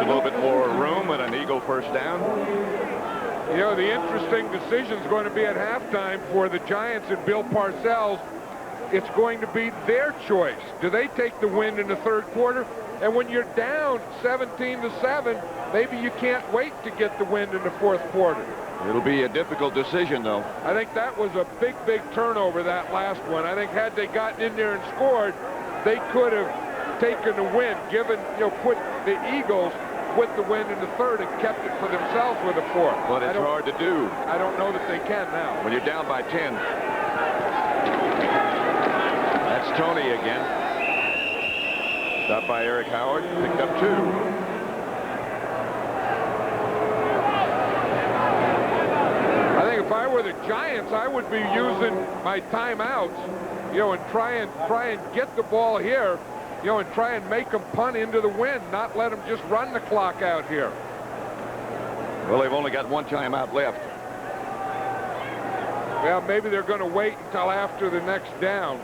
a little bit more room and an Eagle first down. You know, the interesting decision is going to be at halftime for the Giants and Bill Parcells. It's going to be their choice. Do they take the win in the third quarter? And when you're down 17-7, maybe you can't wait to get the win in the fourth quarter. It'll be a difficult decision, though. I think that was a big, big turnover, that last one. I think had they gotten in there and scored, they could have taken the win, put the Eagles with the win in the third and kept it for themselves with a fourth. But it's hard to do. I don't know that they can now. When you're down by 10. That's Tony again. Stopped by Eric Howard, picked up 2. I think if I were the Giants, I would be using my timeouts, and try and get the ball here, and try and make them punt into the wind, not let them just run the clock out here. Well, they've only got 1 timeout left. Well, maybe they're going to wait until after the next down.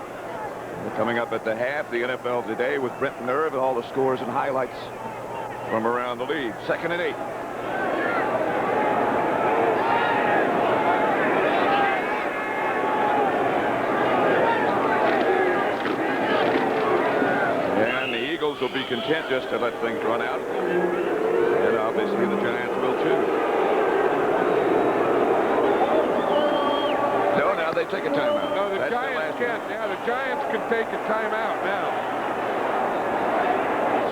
We're coming up at the half, the NFL Today with Brent Nerve and all the scores and highlights from around the league. 2nd and 8. Will be content just to let things run out, and obviously the Giants will too. No, now they take a timeout. No, the Giants can't. Yeah, the Giants can take a timeout now.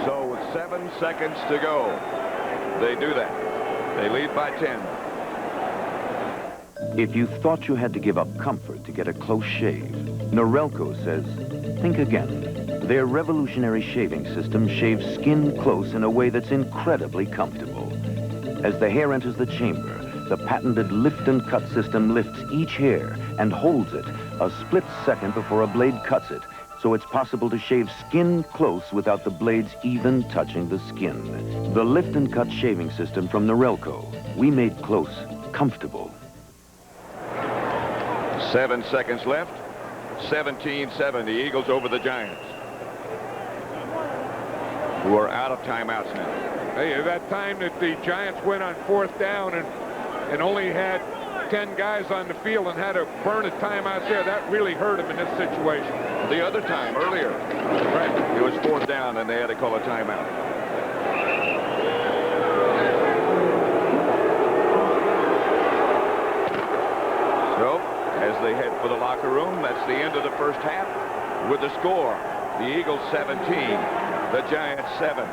So with 7 seconds to go, they do that. They lead by 10. If you thought you had to give up comfort to get a close shave, Norelco says, think again. Their revolutionary shaving system shaves skin close in a way that's incredibly comfortable. As the hair enters the chamber, the patented lift and cut system lifts each hair and holds it a split second before a blade cuts it, so it's possible to shave skin close without the blades even touching the skin. The lift and cut shaving system from Norelco. We made close comfortable. 7 seconds left. 17-7, the Eagles over the Giants, who are out of timeouts now. Hey, that time that the Giants went on 4th down and only had 10 guys on the field and had to burn a timeout there, that really hurt them in this situation. The other time, earlier, right, it was 4th down and they had to call a timeout. So, as they head for the locker room, that's the end of the first half with the score. The Eagles 17, the Giants 7.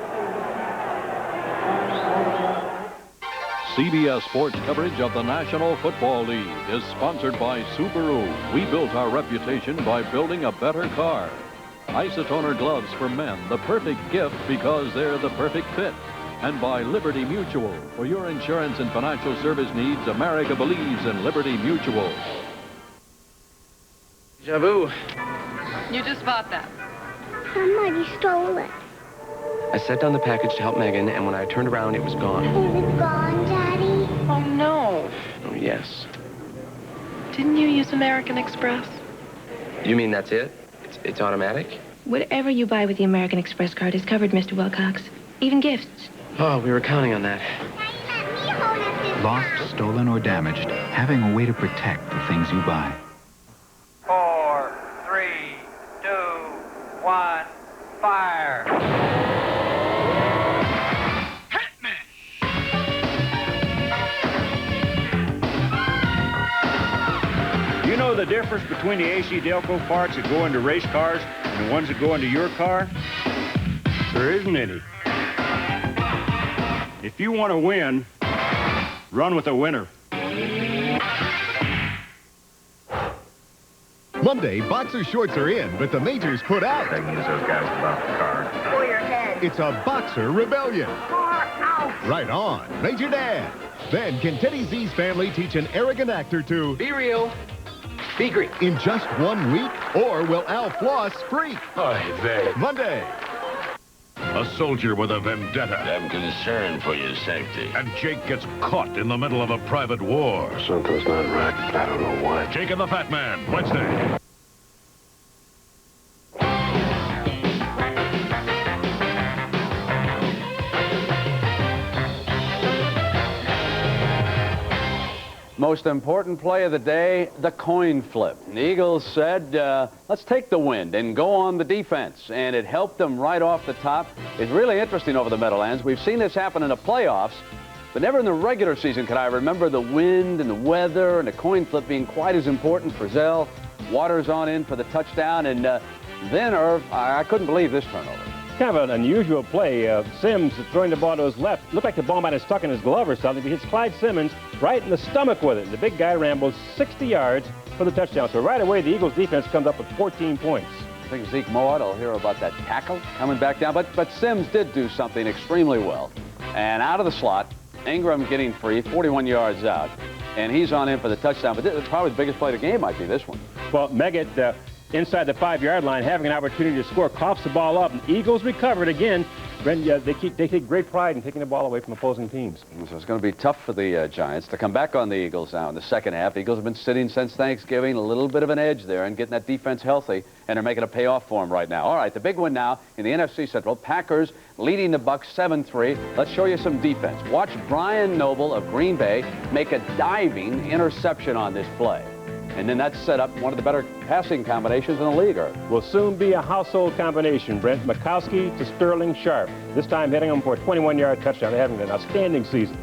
CBS Sports coverage of the National Football League is sponsored by Subaru. We built our reputation by building a better car. Isotoner gloves for men, the perfect gift because they're the perfect fit. And by Liberty Mutual. For your insurance and financial service needs, America believes in Liberty Mutual. Deja vu. You just bought that. Somebody stole it. I set down the package to help Megan, and when I turned around, it was gone. Is it gone, Daddy? Oh, no. Oh, yes. Didn't you use American Express? You mean that's it? It's automatic? Whatever you buy with the American Express card is covered, Mr. Wilcox. Even gifts. Oh, we were counting on that. Lost, stolen, or damaged, having a way to protect the things you buy. 4, 3, 2, 1, fire! You know the difference between the AC Delco parts that go into race cars and the ones that go into your car? There isn't any. If you want to win, run with a winner. Monday, boxer shorts are in, but the majors put out. They can use those guys to bounce the car. For your head. It's a boxer rebellion. Car out. Right on, Major Dan. Then can Teddy Z's family teach an arrogant actor to be real, be Greek in just 1 week? Or will Al Floss freak? Monday. A soldier with a vendetta. I'm concerned for your safety. And Jake gets caught in the middle of a private war. Something's not right. I don't know what. Jake and the Fat Man, Wednesday. most important play of the day, the coin flip. The Eagles said, let's take the wind and go on the defense. And it helped them right off the top. It's really interesting over the Meadowlands. We've seen this happen in the playoffs, but never in the regular season can I remember the wind and the weather and the coin flip being quite as important. Frizzell, Waters on in for the touchdown. And then, Irv, I couldn't believe this turnover. Kind of an unusual play. Sims throwing the ball to his left. Looked like the ball might have stuck in his glove or something. He hits Clyde Simmons right in the stomach with it. The big guy rambles 60 yards for the touchdown. So right away, the Eagles defense comes up with 14 points. I think Zeke Mowat will hear about that tackle coming back down. But Sims did do something extremely well. And out of the slot, Ingram getting free, 41 yards out. And he's on in for the touchdown. But probably the biggest play of the game might be this one. Well, Meggett, inside the 5-yard line, having an opportunity to score, coughs the ball up. And Eagles recovered again. They take great pride in taking the ball away from opposing teams. So it's going to be tough for the Giants to come back on the Eagles now in the second half. Eagles have been sitting since Thanksgiving, a little bit of an edge there and getting that defense healthy, and they're making a payoff for them right now. All right, the big one now in the NFC Central, Packers leading the Bucs 7-3. Let's show you some defense. Watch Brian Noble of Green Bay make a diving interception on this play. And then that set up one of the better passing combinations in the league. Will soon be a household combination, Brent. Mikowski to Sterling Sharp. This time hitting them for a 21-yard touchdown. They're having an outstanding season.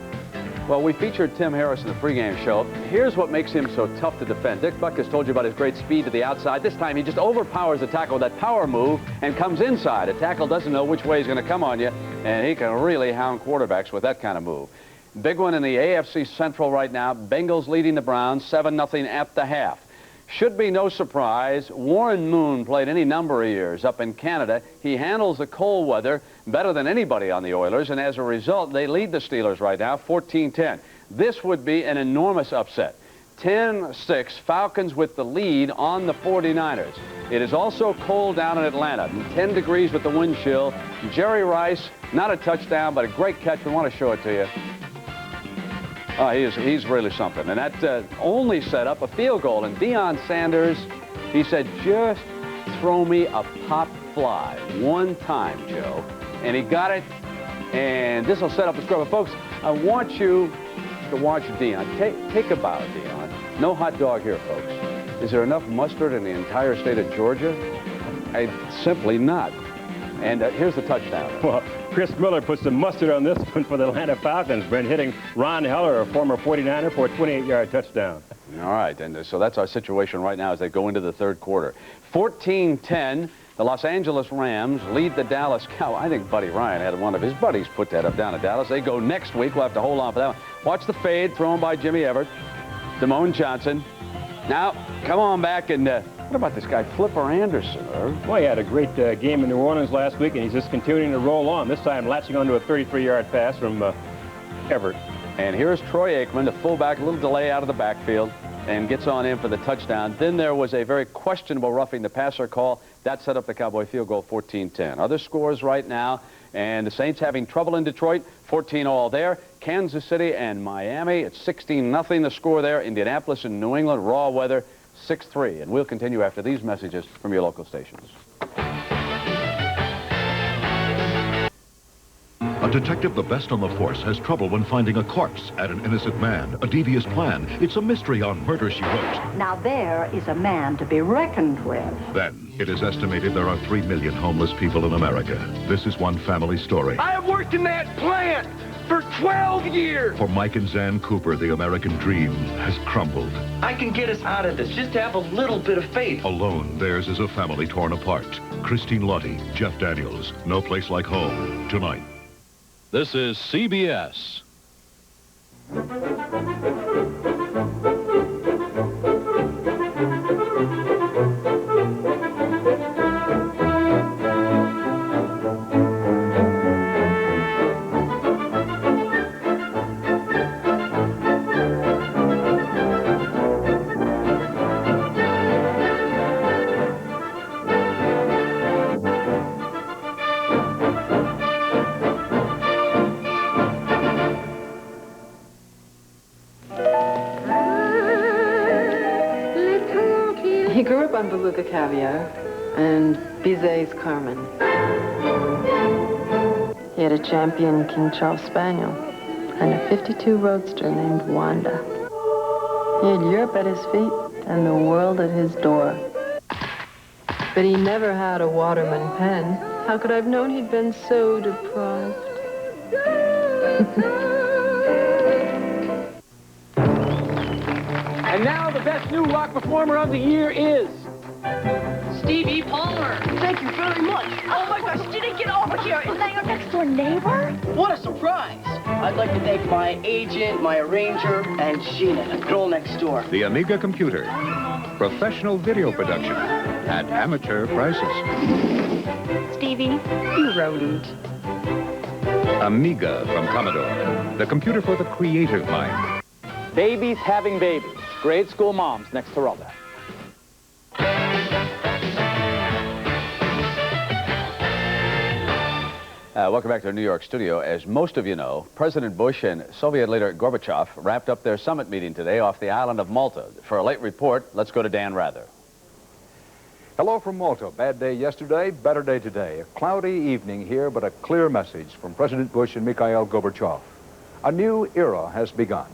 Well, we featured Tim Harris in the pregame show. Here's what makes him so tough to defend. Dick Buck has told you about his great speed to the outside. This time he just overpowers the tackle with that power move and comes inside. A tackle doesn't know which way he's going to come on you, and he can really hound quarterbacks with that kind of move. Big one in the AFC Central right now. Bengals leading the Browns 7-0 at the half. Should be no surprise. Warren Moon played any number of years up in Canada. He handles the cold weather better than anybody on the Oilers, and as a result, they lead the Steelers right now 14-10. This would be an enormous upset. 10-6, Falcons with the lead on the 49ers. It is also cold down in Atlanta, 10 degrees with the wind chill. Jerry Rice, not a touchdown, but a great catch. We want to show it to you. Oh, he's really something. And that only set up a field goal. And Deion Sanders, he said, just throw me a pop fly one time, Joe. And he got it. And this will set up the score. But, folks, I want you to watch Deion. Take a bow, Deion. No hot dog here, folks. Is there enough mustard in the entire state of Georgia? Simply not. And here's the touchdown. Well, Chris Miller puts some mustard on this one for the Atlanta Falcons, Brent, hitting Ron Heller, a former 49er, for a 28-yard touchdown. All right, and so that's our situation right now as they go into the third quarter. 14-10, the Los Angeles Rams lead the Dallas Cowboys. I think Buddy Ryan had one of his buddies put that up down at Dallas. They go next week. We'll have to hold on for that one. Watch the fade thrown by Jimmy Everett. Damone Johnson. Now, come on back and... what about this guy, Flipper Anderson, Irv? Well, he had a great game in New Orleans last week, and he's just continuing to roll on. This time latching onto a 33-yard pass from Everett. And here's Troy Aikman, the fullback, a little delay out of the backfield, and gets on in for the touchdown. Then there was a very questionable roughing the passer call. That set up the Cowboy field goal, 14-10. Other scores right now, and the Saints having trouble in Detroit, 14-all there. Kansas City and Miami, it's 16-0 the score there. Indianapolis and New England, raw weather, 6-3. And we'll continue after these messages from your local stations. A detective the best on the force has trouble when finding a corpse at an innocent man, a devious plan. It's a mystery on Murder, She Wrote. Now there is a man to be reckoned with. Then, it is estimated there are 3 million homeless people in America. This is one family story. I have worked in that plant for 12 years. For Mike and Zan Cooper, the American dream has crumbled. I can get us out of this. Just have a little bit of faith. Alone, theirs is a family torn apart. Christine Lottie, Jeff Daniels, No Place Like Home, tonight. This is CBS. He grew up on Beluga Caviar and Bizet's Carmen. He had a champion King Charles Spaniel and a 52 Roadster named Wanda. He had Europe at his feet and the world at his door. But he never had a Waterman pen. How could I have known he'd been so deprived? And now the best new rock performer of the year is... Stevie Palmer. Thank you very much. Oh my gosh, did he get over here? Is that your next door neighbor? What a surprise. I'd like to thank my agent, my arranger, and Sheena, the girl next door. The Amiga computer. Professional video production at amateur prices. Stevie, you rodent. Amiga from Commodore. The computer for the creative mind. Babies having babies. Grade school moms next to Rhoda. Welcome back to our New York studio. As most of you know, President Bush and Soviet leader Gorbachev wrapped up their summit meeting today off the island of Malta. For a late report, let's go to Dan Rather. Hello from Malta. Bad day yesterday, better day today. A cloudy evening here, but a clear message from President Bush and Mikhail Gorbachev. A new era has begun.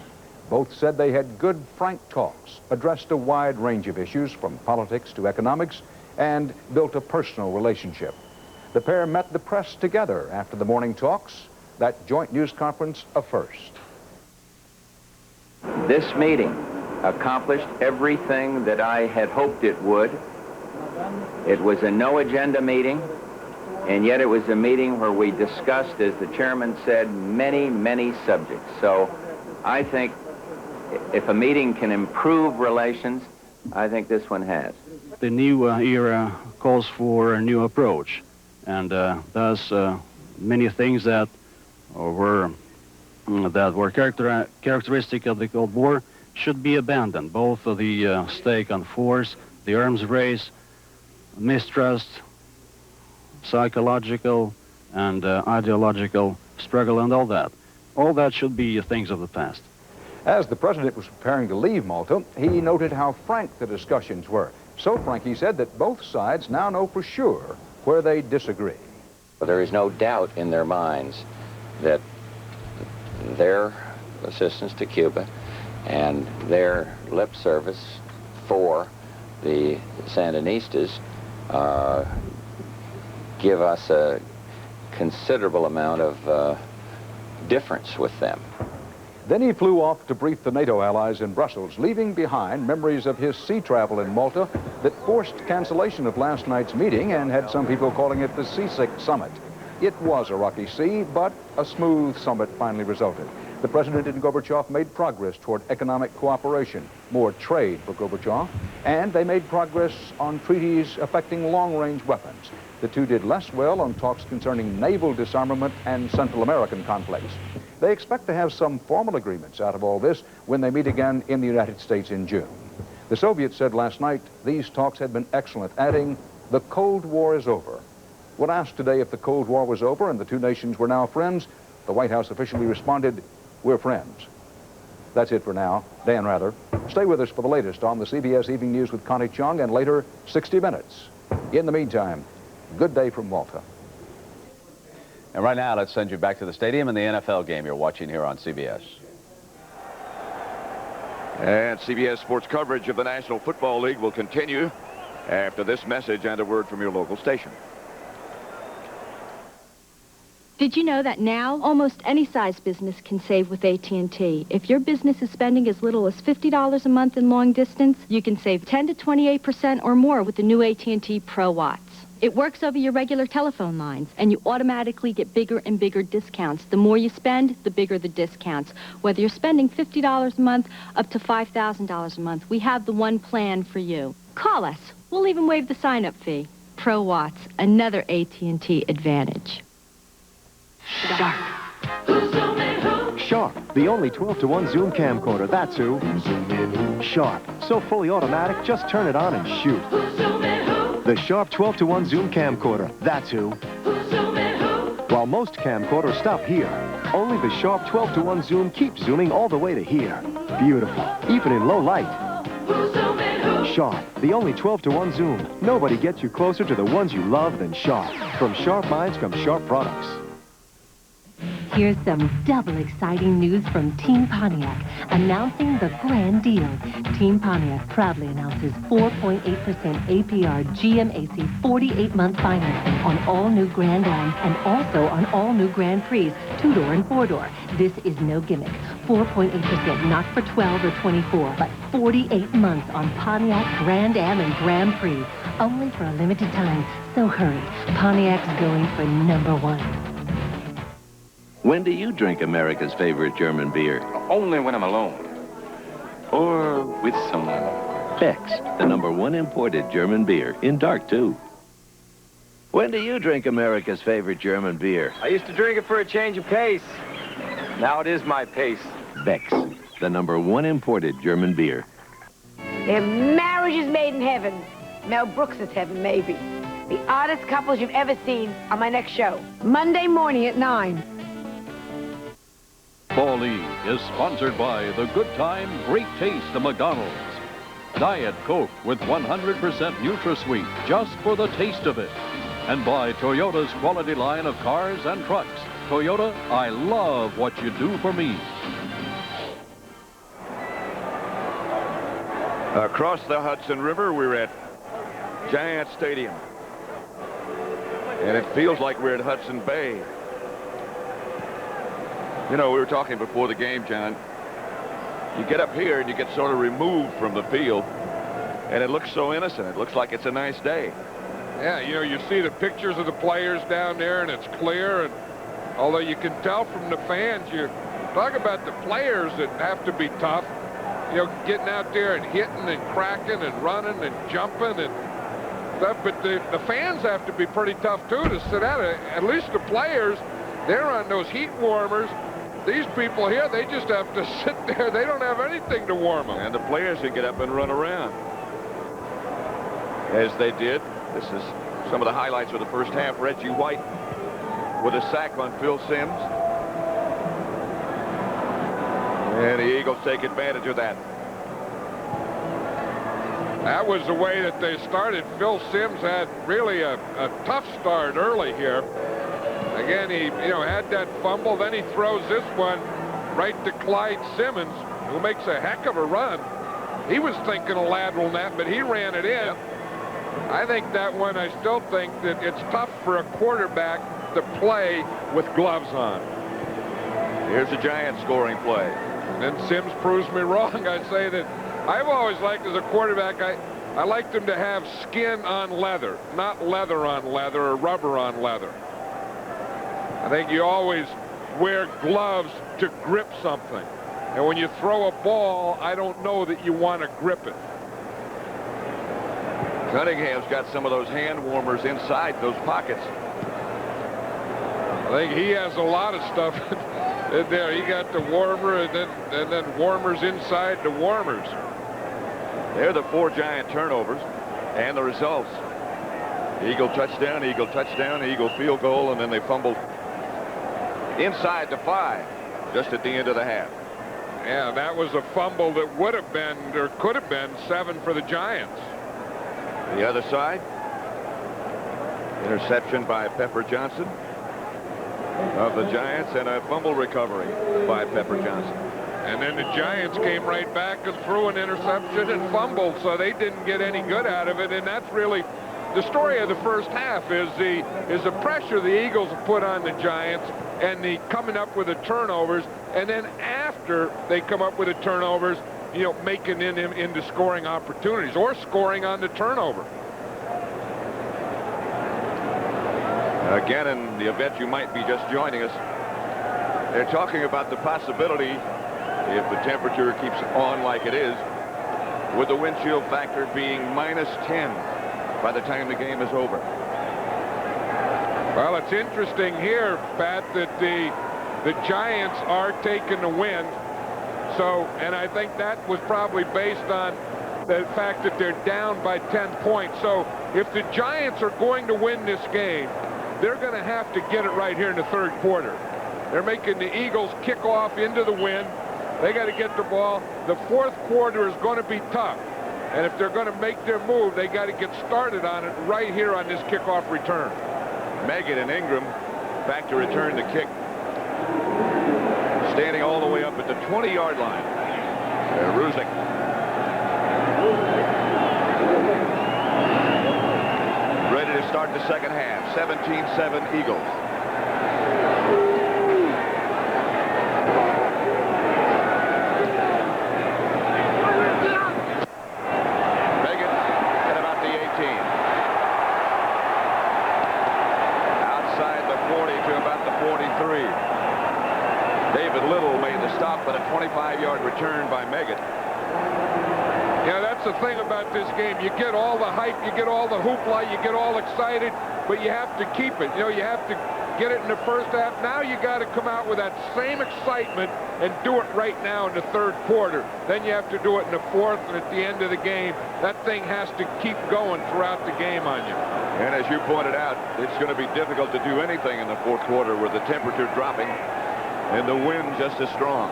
Both said they had good, frank talks, addressed a wide range of issues from politics to economics, and built a personal relationship. The pair met the press together after the morning talks, that joint news conference a first. This meeting accomplished everything that I had hoped it would. It was a no-agenda meeting, and yet it was a meeting where we discussed, as the chairman said, many, many subjects. So I think if a meeting can improve relations, I think this one has. The new era calls for a new approach. And thus, many things that were characteristic of the Cold War should be abandoned. Both of the stake on force, the arms race, mistrust, psychological and ideological struggle, and all that. All that should be things of the past. As the president was preparing to leave Malta, he noted how frank the discussions were. So frank, he said, that both sides now know for sure where they disagree. There is no doubt in their minds that their assistance to Cuba and their lip service for the Sandinistas give us a considerable amount of difference with them. Then he flew off to brief the NATO allies in Brussels, leaving behind memories of his sea travel in Malta that forced cancellation of last night's meeting and had some people calling it the Seasick Summit. It was a rocky sea, but a smooth summit finally resulted. The president and Gorbachev made progress toward economic cooperation, more trade for Gorbachev, and they made progress on treaties affecting long-range weapons. The two did less well on talks concerning naval disarmament and Central American conflicts. They expect to have some formal agreements out of all this when they meet again in the United States in June. The Soviets said last night these talks had been excellent, adding, "The Cold War is over." When asked today if the Cold War was over and the two nations were now friends, the White House officially responded, "We're friends." That's it for now. Dan Rather. Stay with us for the latest on the CBS Evening News with Connie Chung and later 60 Minutes. In the meantime, good day from Malta. And right now, let's send you back to the stadium and the NFL game you're watching here on CBS. And CBS Sports coverage of the National Football League will continue after this message and a word from your local station. Did you know that now almost any size business can save with AT&T? If your business is spending as little as $50 a month in long distance, you can save 10 to 28% or more with the new AT&T Pro Watts. It works over your regular telephone lines, and you automatically get bigger and bigger discounts. The more you spend, the bigger the discounts. Whether you're spending $50 a month up to $5,000 a month, we have the one plan for you. Call us. We'll even waive the sign-up fee. Pro Watts, another AT&T advantage. Sharp. Sharp, the only 12-to-1 zoom camcorder. That's who. Sharp, so fully automatic, just turn it on and shoot. The Sharp 12-to-1 zoom camcorder. That's who. While most camcorders stop here, only the Sharp 12-to-1 zoom keeps zooming all the way to here. Beautiful, even in low light. Sharp, the only 12-to-1 zoom. Nobody gets you closer to the ones you love than Sharp. From Sharp Minds come Sharp products. Here's some double exciting news from Team Pontiac, announcing the grand deal. Team Pontiac proudly announces 4.8% APR GMAC 48-month financing on all new Grand Ams and also on all new Grand Prix, 2-door and 4-door. This is no gimmick. 4.8% not for 12 or 24, but 48 months on Pontiac Grand Am and Grand Prix. Only for a limited time, so hurry. Pontiac's going for #1. When do you drink America's favorite German beer? Only when I'm alone. Or with someone. Beck's, the #1 imported German beer, in dark, too. When do you drink America's favorite German beer? I used to drink it for a change of pace. Now it is my pace. Beck's, the #1 imported German beer. Their marriage is made in heaven. Mel Brooks' heaven, maybe. The oddest couples you've ever seen on my next show. Monday morning at 9. Fall Eve is sponsored by the good time, great taste of McDonald's. Diet Coke with 100% NutraSweet, just for the taste of it. And by Toyota's quality line of cars and trucks. Toyota, I love what you do for me. Across the Hudson River, we're at Giant Stadium. And it feels like we're at Hudson Bay. You know, we were talking before the game, John. You get up here and you get sort of removed from the field, and it looks so innocent. It looks like it's a nice day. Yeah, you know, you see the pictures of the players down there, and it's clear. And although you can tell from the fans, you talk about the players that have to be tough. You know, getting out there and hitting and cracking and running and jumping and stuff. But the fans have to be pretty tough, too, to sit out. At least the players, they're on those heat warmers. These people here, they just have to sit there. They don't have anything to warm them. And the players can get up and run around. As they did. This is some of the highlights of the first half. Reggie White with a sack on Phil Simms. And the Eagles take advantage of that. That was the way that they started. Phil Simms had really a tough start early here. Again, he had that fumble. Then he throws this one right to Clyde Simmons, who makes a heck of a run. He was thinking a lateral net, but he ran it in. I think that one, I still think that it's tough for a quarterback to play with gloves on. Here's a Giant scoring play. And Simms proves me wrong. I say that I've always liked as a quarterback, I like them to have skin on leather, not leather on leather or rubber on leather. I think you always wear gloves to grip something. And when you throw a ball, I don't know that you want to grip it. Cunningham's got some of those hand warmers inside those pockets. I think he has a lot of stuff in there. He got the warmer and then warmers inside the warmers. They're the 4 Giant turnovers and the results. Eagle touchdown, Eagle field goal, and then they fumbled inside the 5 just at the end of the half. Yeah, that was a fumble that would have been or could have been 7 for the Giants. The other side, interception by Pepper Johnson of the Giants and a fumble recovery by Pepper Johnson. And then the Giants came right back and threw an interception and fumbled, so they didn't get any good out of it. And that's really the story of the first half is the pressure the Eagles have put on the Giants and the coming up with the turnovers. And then after they come up with the turnovers, you know, making them into scoring opportunities or scoring on the turnover. Again, in the event you might be just joining us, they're talking about the possibility, if the temperature keeps on like it is, with the wind chill factor being -10 by the time the game is over. Well, it's interesting here, Pat, that the Giants are taking the wind. So, and I think that was probably based on the fact that they're down by 10 points. So if the Giants are going to win this game, they're going to have to get it right here in the third quarter. They're making the Eagles kick off into the wind. They got to get the ball. The fourth quarter is going to be tough. And if they're going to make their move, they got to get started on it right here on this kickoff return. Megan and Ingram back to return the kick. standing all the way up at the 20-yard line. Ruzick. Ready to start the second half. 17-7 Eagles. Megan at about the 18. Outside the 40 to about the 43. David Little made the stop, but a 25-yard return by Megan. Yeah, that's the thing about this game. You get all the hype, you get all the hoopla, you get all excited, but you have to keep it. You know, you have to get it in the first half. Now you got to come out with that same excitement and do it right now in the third quarter. Then you have to do it in the fourth, and at the end of the game, that thing has to keep going throughout the game on you. And as you pointed out, it's going to be difficult to do anything in the fourth quarter with the temperature dropping and the wind just as strong.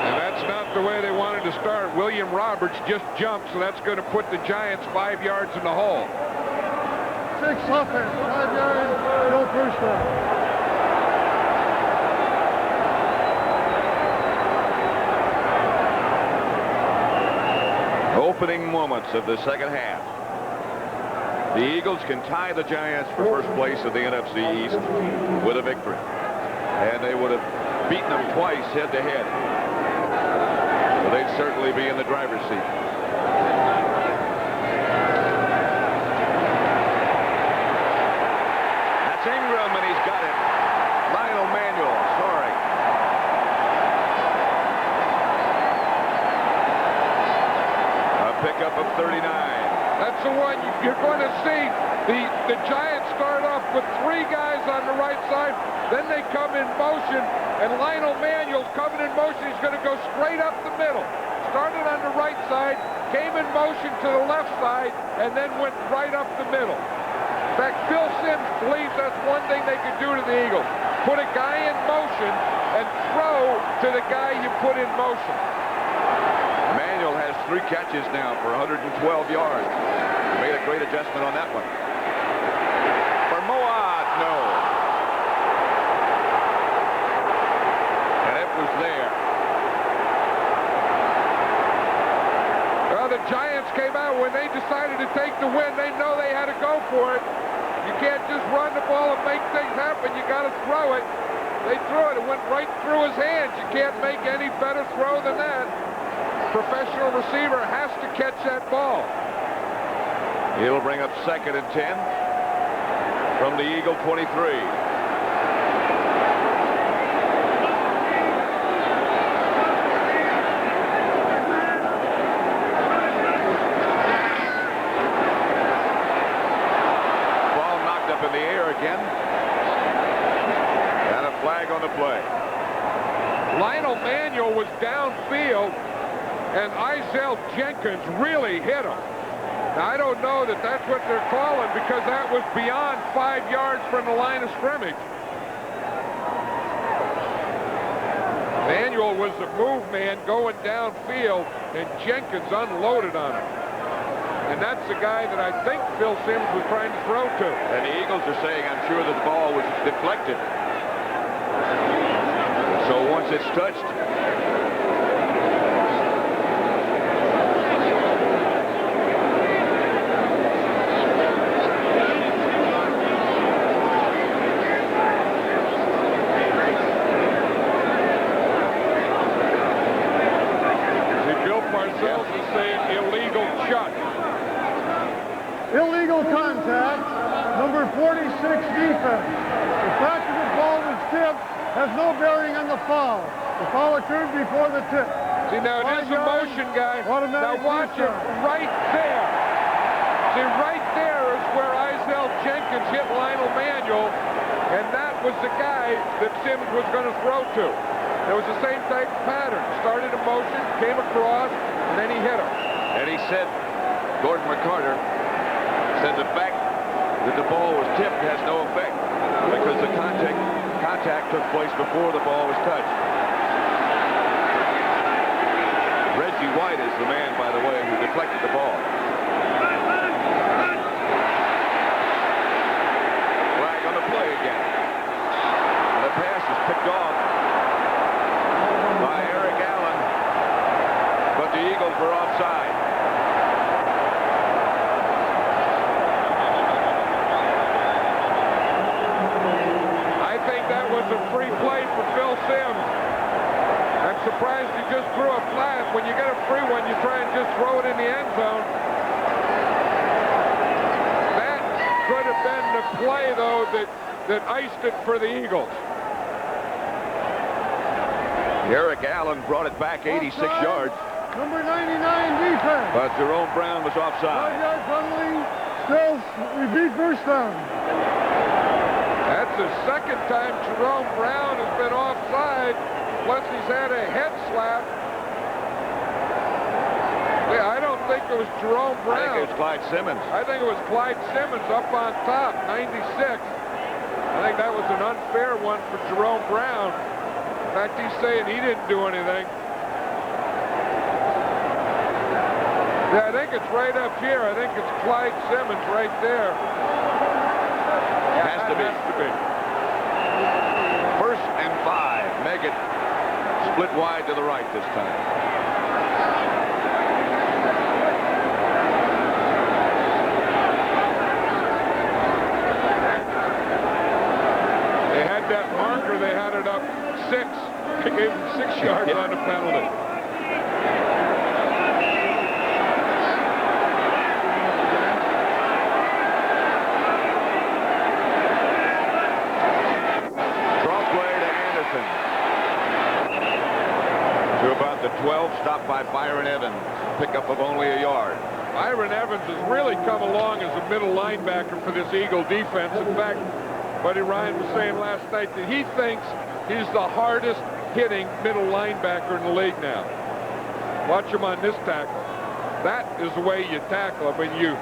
And that's not the way they wanted to start. William Roberts just jumped, so that's going to put the Giants 5 yards in the hole. 6 offense, 5 yards, no first down. Opening moments of the second half. The Eagles can tie the Giants for first place of the NFC East with a victory. And they would have beaten them twice head-to-head. So they'd certainly be in the driver's seat. That's Ingram, and he's got it. Lionel Manuel, sorry. A pickup of 39. That's the one you're going to see. The Giants start off with 3 guys on the right side. Then they come in motion, and Lionel Manuel's coming in motion. He's going to go straight up the middle. Started on the right side, came in motion to the left side, and then went right up the middle. In fact, Phil Sims believes that's one thing they could do to the Eagles. Put a guy in motion and throw to the guy you put in motion. Manuel has 3 catches now for 112 yards. Made a great adjustment on that one. For Moad, no. And it was there. Well, the Giants came out when they decided to take the win. They know they had to go for it. You can't just run the ball and make things happen. You got to throw it. They threw it. It went right through his hands. You can't make any better throw than that. Professional receiver has to catch that ball. It'll bring up 2nd and 10 from the Eagle 23. Ball knocked up in the air again. And a flag on the play. Lionel Manuel was downfield, and Izell Jenkins really hit him. Now, I don't know that that's what they're calling, because that was beyond 5 yards from the line of scrimmage. Manuel was the move man going downfield, and Jenkins unloaded on him. And that's the guy that I think Phil Sims was trying to throw to. And the Eagles are saying, I'm sure that the ball was deflected. So once it's touched, Illegal contact, number 46 defense. The fact that the ball was tipped has no bearing on the foul. The foul occurred before the tip. See, now it is a motion, guy. Now watch it right there. See, right there is where Izell Jenkins hit Lionel Manuel, and that was the guy that Sims was going to throw to. It was the same type of pattern. Started in motion, came across, and then he hit him. And he said, Gordon McCarter said the fact that the ball was tipped has no effect because the contact took place before the ball was touched. Reggie White is the man, by the way, who deflected the ball. Flag on the play again. And the pass is picked off free play for Phil Sims. I'm surprised he just threw a flat. When you get a free one, you try and just throw it in the end zone. That could have been the play, though, that iced it for the Eagles. Eric Allen brought it back 86 yards. Number 99 defense. But Jerome Brown was offside. 5-yard penalty. Still repeat first down. That's the second time Jerome Brown has been offside. Plus he's had a head slap. Yeah, I don't think it was Jerome Brown. I think it was Clyde Simmons. I think it was Clyde Simmons up on top, 96. I think that was an unfair one for Jerome Brown. In fact, he's saying he didn't do anything. Yeah, I think it's right up here. I think it's Clyde Simmons right there. Yeah, has to be. First and 5. Meggett split wide to the right this time. They had that marker. They had it up 6. They gave him 6 yards on the penalty. To about the 12, stopped by Byron Evans. Pickup of only a yard. Byron Evans has really come along as a middle linebacker for this Eagle defense. In fact, Buddy Ryan was saying last night that he thinks he's the hardest hitting middle linebacker in the league now. Watch him on this tackle. That is the way you tackle him. When you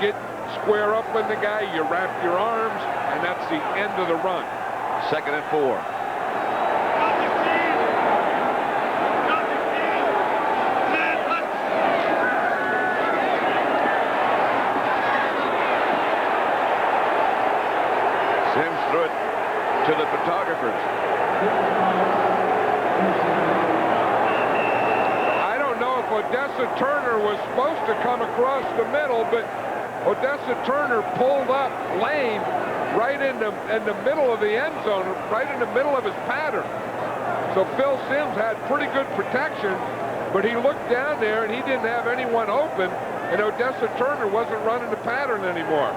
get square up with the guy, you wrap your arms, and that's the end of the run. Second and 4. Sims threw it to the photographers. I don't know if Odessa Turner was supposed to come across the middle, but Odessa Turner pulled up lane right in the middle of the end zone, right in the middle of his pattern. So Phil Sims had pretty good protection, but he looked down there and he didn't have anyone open, and Odessa Turner wasn't running the pattern anymore.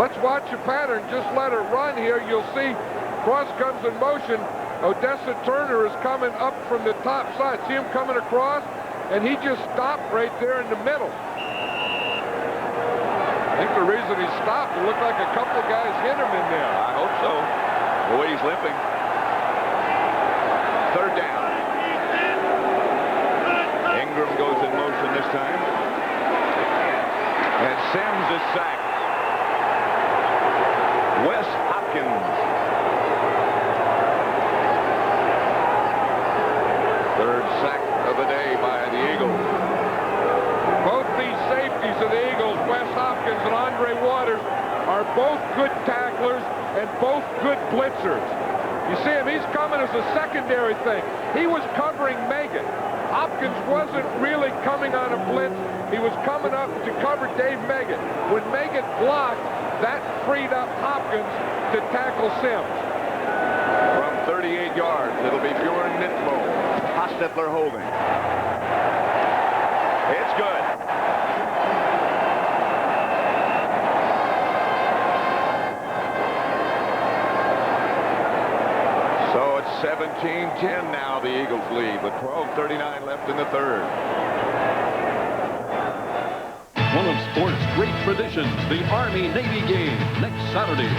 Let's watch the pattern. Just let it run here. You'll see cross comes in motion. Odessa Turner is coming up from the top side. See him coming across? And he just stopped right there in the middle. I think the reason he stopped, it looked like a couple of guys hit him in there. I hope so. The way he's limping. Third down. Ingram goes in motion this time. And Sims is sacked. Wes Hopkins. Third sack of the day by the Eagles. Both these safeties of the Eagles, Wes Hopkins and Andre Waters, are both good tacklers and both good blitzers. You see him, he's coming as a secondary thing. He was covering Meggett. Hopkins wasn't really coming on a blitz. He was coming up to cover Dave Meggett. When Meggett blocked, that freed up Hopkins to tackle Sims. From 38 yards, it'll be Bjorn Nitmo. Hostetler holding. It's good. So it's 17-10 now, the Eagles lead, with 12:39 left in the third. One of sports' great traditions, the Army-Navy game, next Saturday.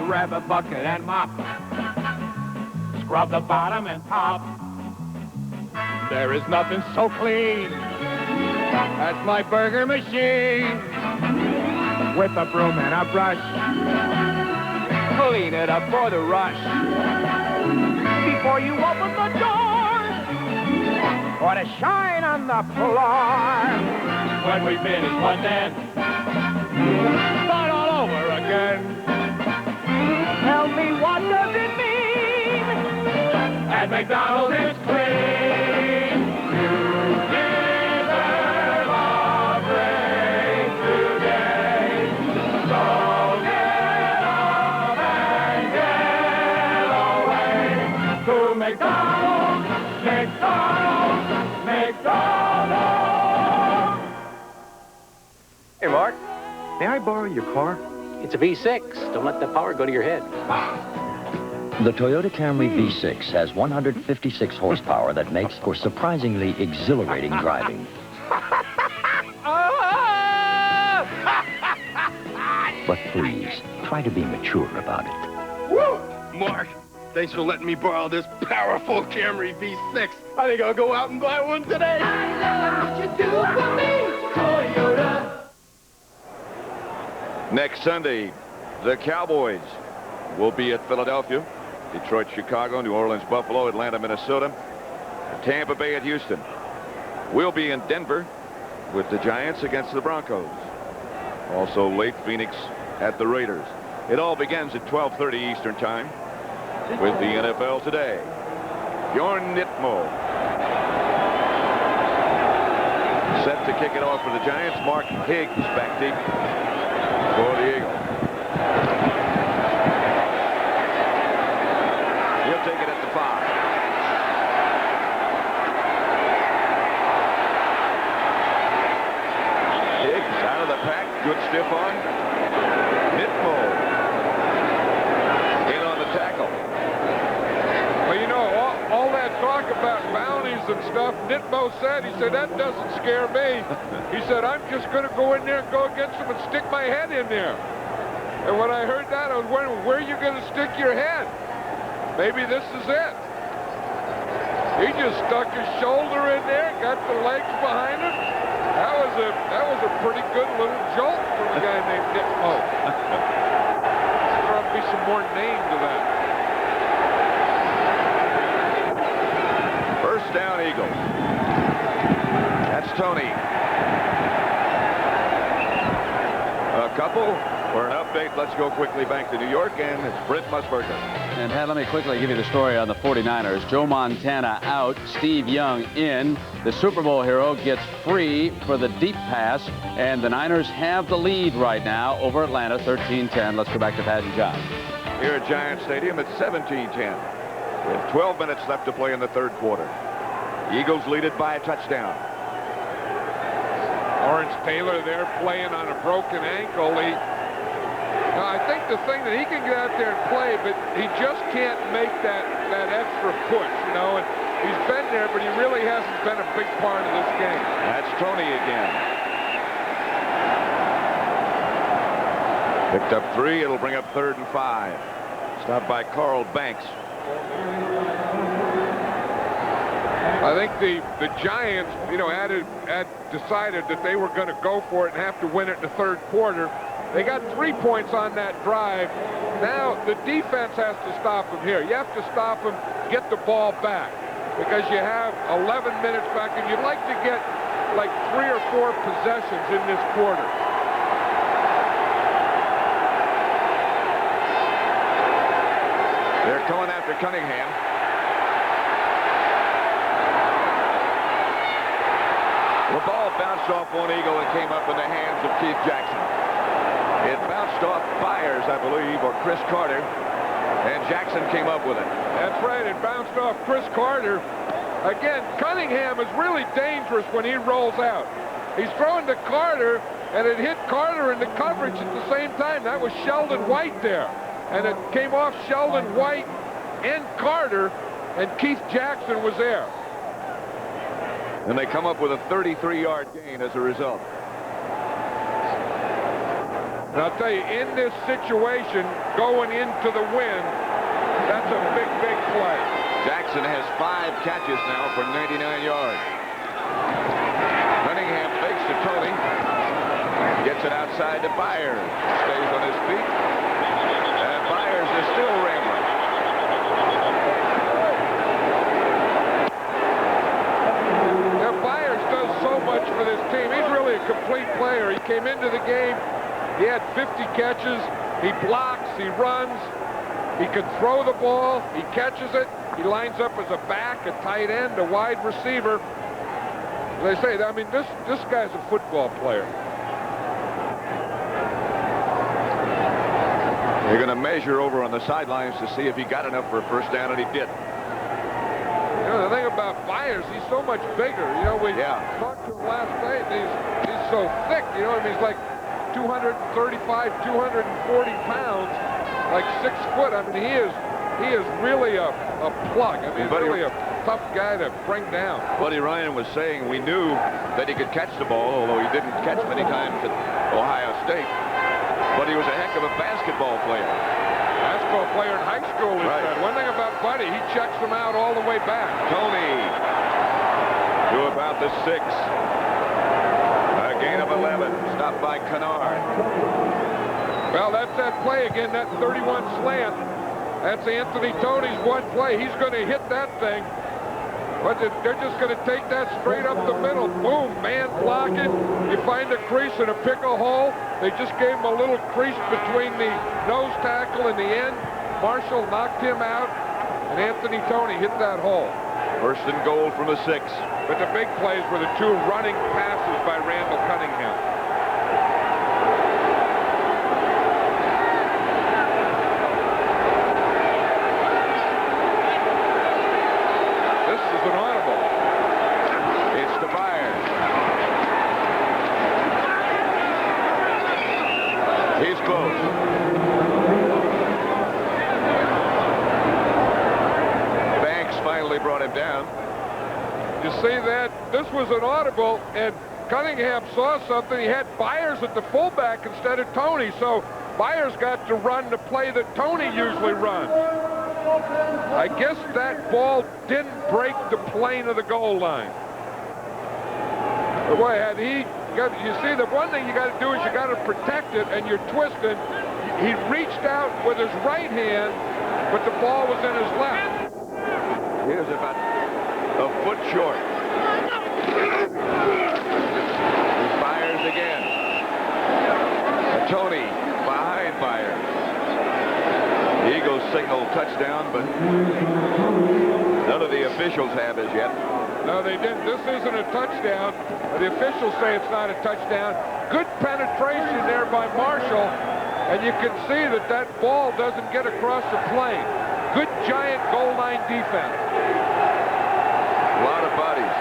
Grab a bucket and mop. Scrub the bottom and pop. There is nothing so clean. That's my burger machine. With a broom and a brush. Clean it up for the rush. Before you open the door. Or to shine on the floor. When we finish one then, start all over again. Tell me, what does it mean? At McDonald's it's clean. You deserve a break. Hey, Mark. May I borrow your car? It's a V6. Don't let the power go to your head. The Toyota Camry V6 has 156 horsepower that makes for surprisingly exhilarating driving. But please, try to be mature about it. Woo! Mark, thanks for letting me borrow this powerful Camry V6. I think I'll go out and buy one today. I love what you do for me, Toyota. Next Sunday, the Cowboys will be at Philadelphia, Detroit, Chicago, New Orleans, Buffalo, Atlanta, Minnesota, Tampa Bay at Houston. We'll be in Denver with the Giants against the Broncos. Also late, Phoenix at the Raiders. It all begins at 12:30 Eastern Time with the NFL Today. Bjorn Nitmo set to kick it off for the Giants. Mark Higgs back deep for the Eagles. He'll take it at the 5. Higgs out of the pack. Good stiff arm. Nitmo in on the tackle. Well, you know, all that talk about bounties and stuff, Nitmo said, he said, that doesn't scare me. He said, I'm just going to go in there and go against them and stick my head in there. And when I heard that, I was wondering, where are you going to stick your head? Maybe this is it. He just stuck his shoulder in there, got the legs behind him. That was a pretty good little jolt from a guy named Nitmo. There's going to be some more name to that. First down, Eagles. That's Tony. A couple for an update. Let's go quickly back to New York, and it's Brent Musburger. And Pat, let me quickly give you the story on the 49ers. Joe Montana out, Steve Young in. The Super Bowl hero gets free for the deep pass, and the Niners have the lead right now over Atlanta, 13-10. Let's go back to Pat and John. Here at Giant Stadium, it's 17-10. With 12 minutes left to play in the third quarter. Eagles lead it by a touchdown. Lawrence Taylor there playing on a broken ankle. I think the thing that he can get out there and play, but he just can't make that extra push, you know. And he's been there, but he really hasn't been a big part of this game. That's Tony again. Picked up 3. It'll bring up 3rd and 5. Stopped by Carl Banks. I think the Giants, you know, had decided that they were going to go for it and have to win it in the third quarter. They got 3 points on that drive. Now the defense has to stop them here. You have to stop them, get the ball back, because you have 11 minutes back, and you'd like to get like 3 or 4 possessions in this quarter. They're going after Cunningham. The ball bounced off one Eagle and came up in the hands of Keith Jackson. It bounced off Byers, I believe, or Chris Carter, and Jackson came up with it. That's right. It bounced off Chris Carter. Again, Cunningham is really dangerous when he rolls out. He's throwing to Carter, and it hit Carter in the coverage at the same time. That was Sheldon White there. And it came off Sheldon White and Carter, and Keith Jackson was there. And they come up with a 33-yard gain as a result. And I'll tell you, in this situation, going into the win, that's a big, big play. Jackson has 5 catches now for 99 yards. Cunningham fakes to Tony. Gets it outside to Byers. Stays on his feet. And Byers is still rambling. Now, Byers does so much for this team. He's really a complete player. He came into the game. He had 50 catches. He blocks. He runs. He can throw the ball. He catches it. He lines up as a back, a tight end, a wide receiver. They say, I mean, this guy's a football player. They're going to measure over on the sidelines to see if he got enough for a first down, and he did. You know, the thing about Byers, he's so much bigger. You know, we talked to him last night, and he's so thick. You know, I mean, he's like 235, 240 pounds, like 6 foot. I mean, he is really a plug. I mean, really a tough guy to bring down. Buddy Ryan was saying we knew that he could catch the ball, although he didn't catch many times at Ohio State. But he was a heck of a basketball player. Basketball player in high school, he said. One thing about Buddy, he checks them out all the way back. Tony to about the 6. A gain of 11. Stopped by Kennard. Well, that's that play again, that 31 slant. That's Anthony Tony's one play. He's going to hit that thing. But they're just going to take that straight up the middle. Boom, man blocking. You find a crease and a pickle hole. They just gave him a little crease between the nose tackle and the end. Marshall knocked him out, and Anthony Tony hit that hole. First and goal from the 6. But the big plays were the 2 running passes by Randall Cunningham. An audible. It's to Byers. He's close. Banks finally brought him down. You see that? This was an audible, and Cunningham saw something. He had Byers at the fullback instead of Tony, so Byers got to run the play that Tony usually runs. I guess that ball didn't break the plane of the goal line. But boy, you see, the one thing you got to do is you got to protect it, and you're twisting. He reached out with his right hand, but the ball was in his left. Here's about a foot short. He fires again. Tony behind Byers. The Eagles signal touchdown, but none of the officials have as yet. No, they didn't. This isn't a touchdown. The officials say it's not a touchdown. Good penetration there by Marshall, and you can see that that ball doesn't get across the plane. Good giant goal line defense. A lot of bodies.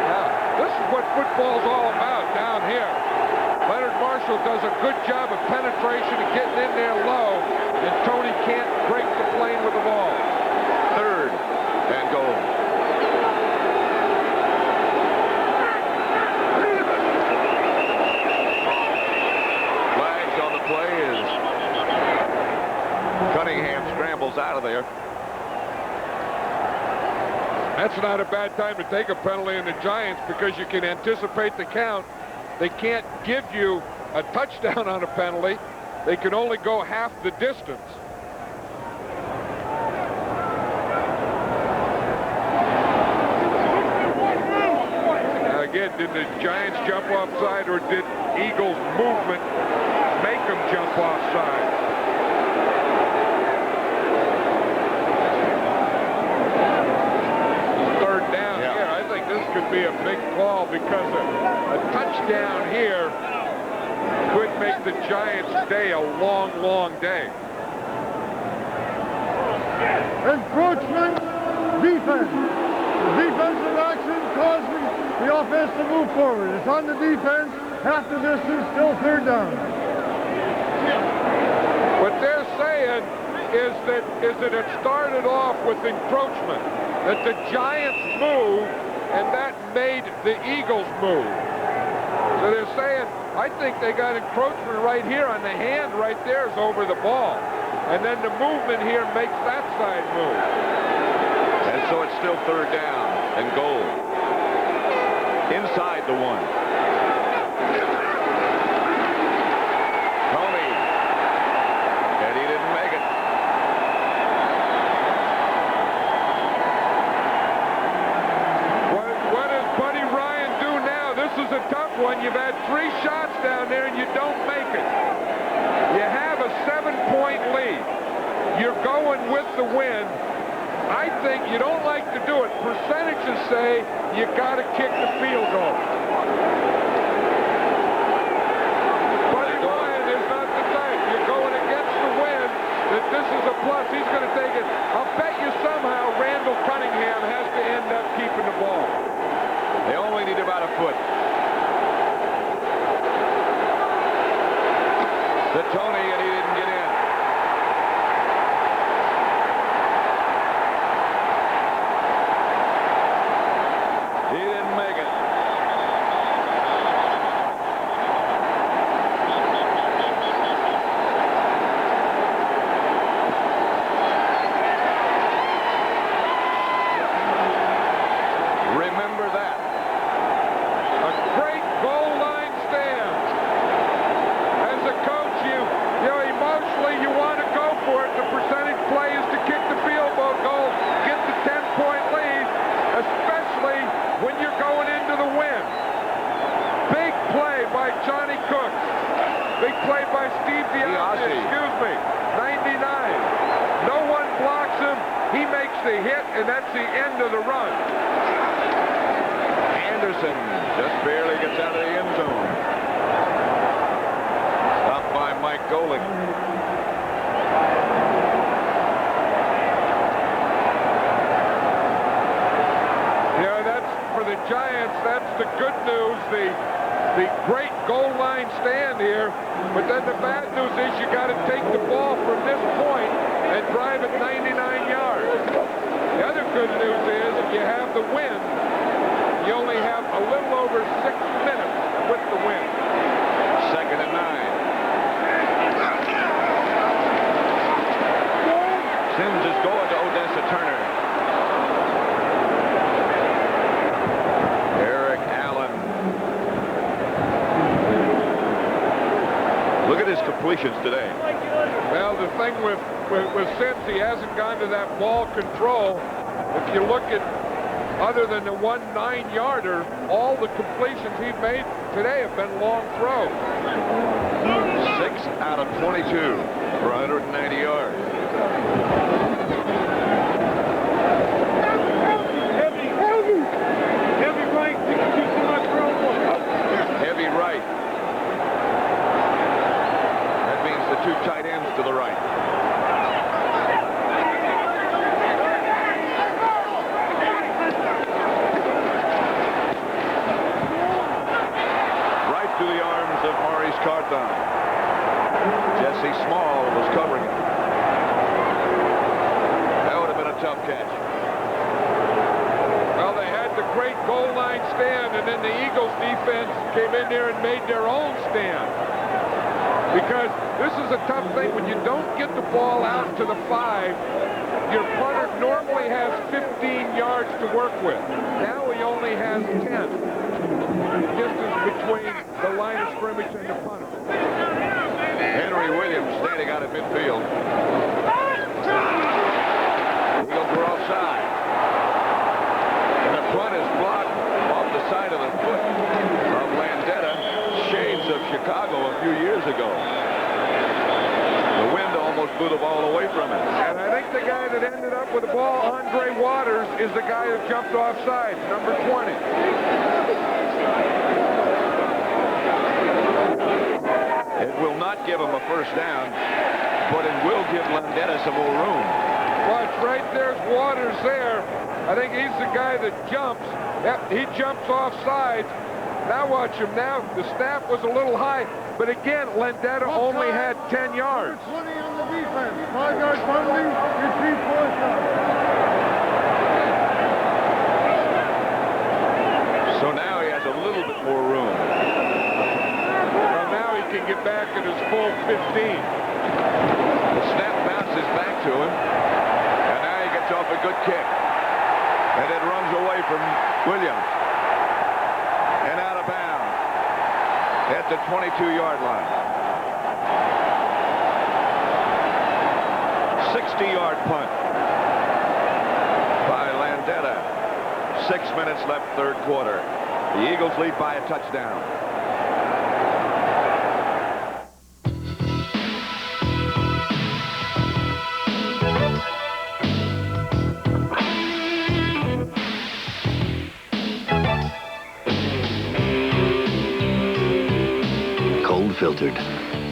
Yeah, this is what football's all about down here. Leonard Marshall does a good job of penetration and getting in there low, and Tony can't break the plane with the ball. 3rd and goal. Flags on the play as Cunningham scrambles out of there. That's not a bad time to take a penalty in the Giants because you can anticipate the count. They can't give you a touchdown on a penalty. They can only go half the distance. Now again, did the Giants jump offside, or did Eagles' movement make them jump offside? Third down here. I think this could be a big call because a touchdown here could make the Giants' day a long, long day. Encroachment, defense. The defensive action causing the offense to move forward. It's on the defense, half the distance, still 3rd down. What they're saying is that it started off with encroachment, that the Giants moved, and that made the Eagles move. So they're saying, I think they got encroachment right here on the hand right there is over the ball. And then the movement here makes that side move. And so it's still 3rd down and goal. Inside the 1. Tony. And he didn't make it. What does Buddy Ryan do now? This is a tough one. You've had 3 shots down there and you don't make it. You have a 7-point lead. You're going with the wind. I think you don't like to do it. Percentages say you got to kick the field goal. Buddy Ryan is not the type. You're going against the wind. That this is a plus. He's going to take it. I'll bet you somehow Randall Cunningham has to end up keeping Johnny Cook. Big play by Steve DiOssi. Excuse me. 99. No one blocks him. He makes the hit, and that's the end of the run. Anderson just barely gets out of the end zone. Stopped by Mike Golick. For the Giants, that's the good news, the great goal line stand here. But then the bad news is you got to take the ball from this point and drive it 99 yards. The other good news is if you have the win, you only have a little over 6 minutes with the win. 2nd and 9. Sims is going to Odessa Turner. Look at his completions today. Well, the thing with Sims, he hasn't gone to that ball control. If you look at, other than the 1 9-yarder, all the completions he's made today have been long throws. 6 out of 22 for 190 yards. Heavy right. Heavy right. The 2 tight ends to the right. Right to the arms of Maurice Carthon. Jesse Small was covering it. That would have been a tough catch. Well, they had the great goal line stand, and then the Eagles defense came in there and made their own stand. Because this is a tough thing. When you don't get the ball out to the 5, your punter normally has 15 yards to work with. Now he only has 10. The distance between the line of scrimmage and the punter. Henry Williams standing out at midfield. Eagles were offside. And the punt is blocked off the side of the foot of Landetta. Shades of Chicago a few years ago. The wind almost blew the ball away from him. And I think the guy that ended up with the ball, Andre Waters, is the guy that jumped offside, number 20. It will not give him a first down, but it will give Landetta some more room. Watch, right there's Waters there. I think he's the guy that jumps. Yep, he jumps offside. Now watch him. Now the snap was a little high, but again, Landetta only had 10 yards. 20 on the defense. 5-yard penalty. Retrieve 4th down. So now he has a little bit more room. Well, now he can get back at his full 15. The snap bounces back to him, and now he gets off a good kick, and it runs away from Williams. And out of bounds at the 22-yard line. 60-yard punt by Landetta. 6 minutes left, 3rd quarter. The Eagles lead by a touchdown. Filtered,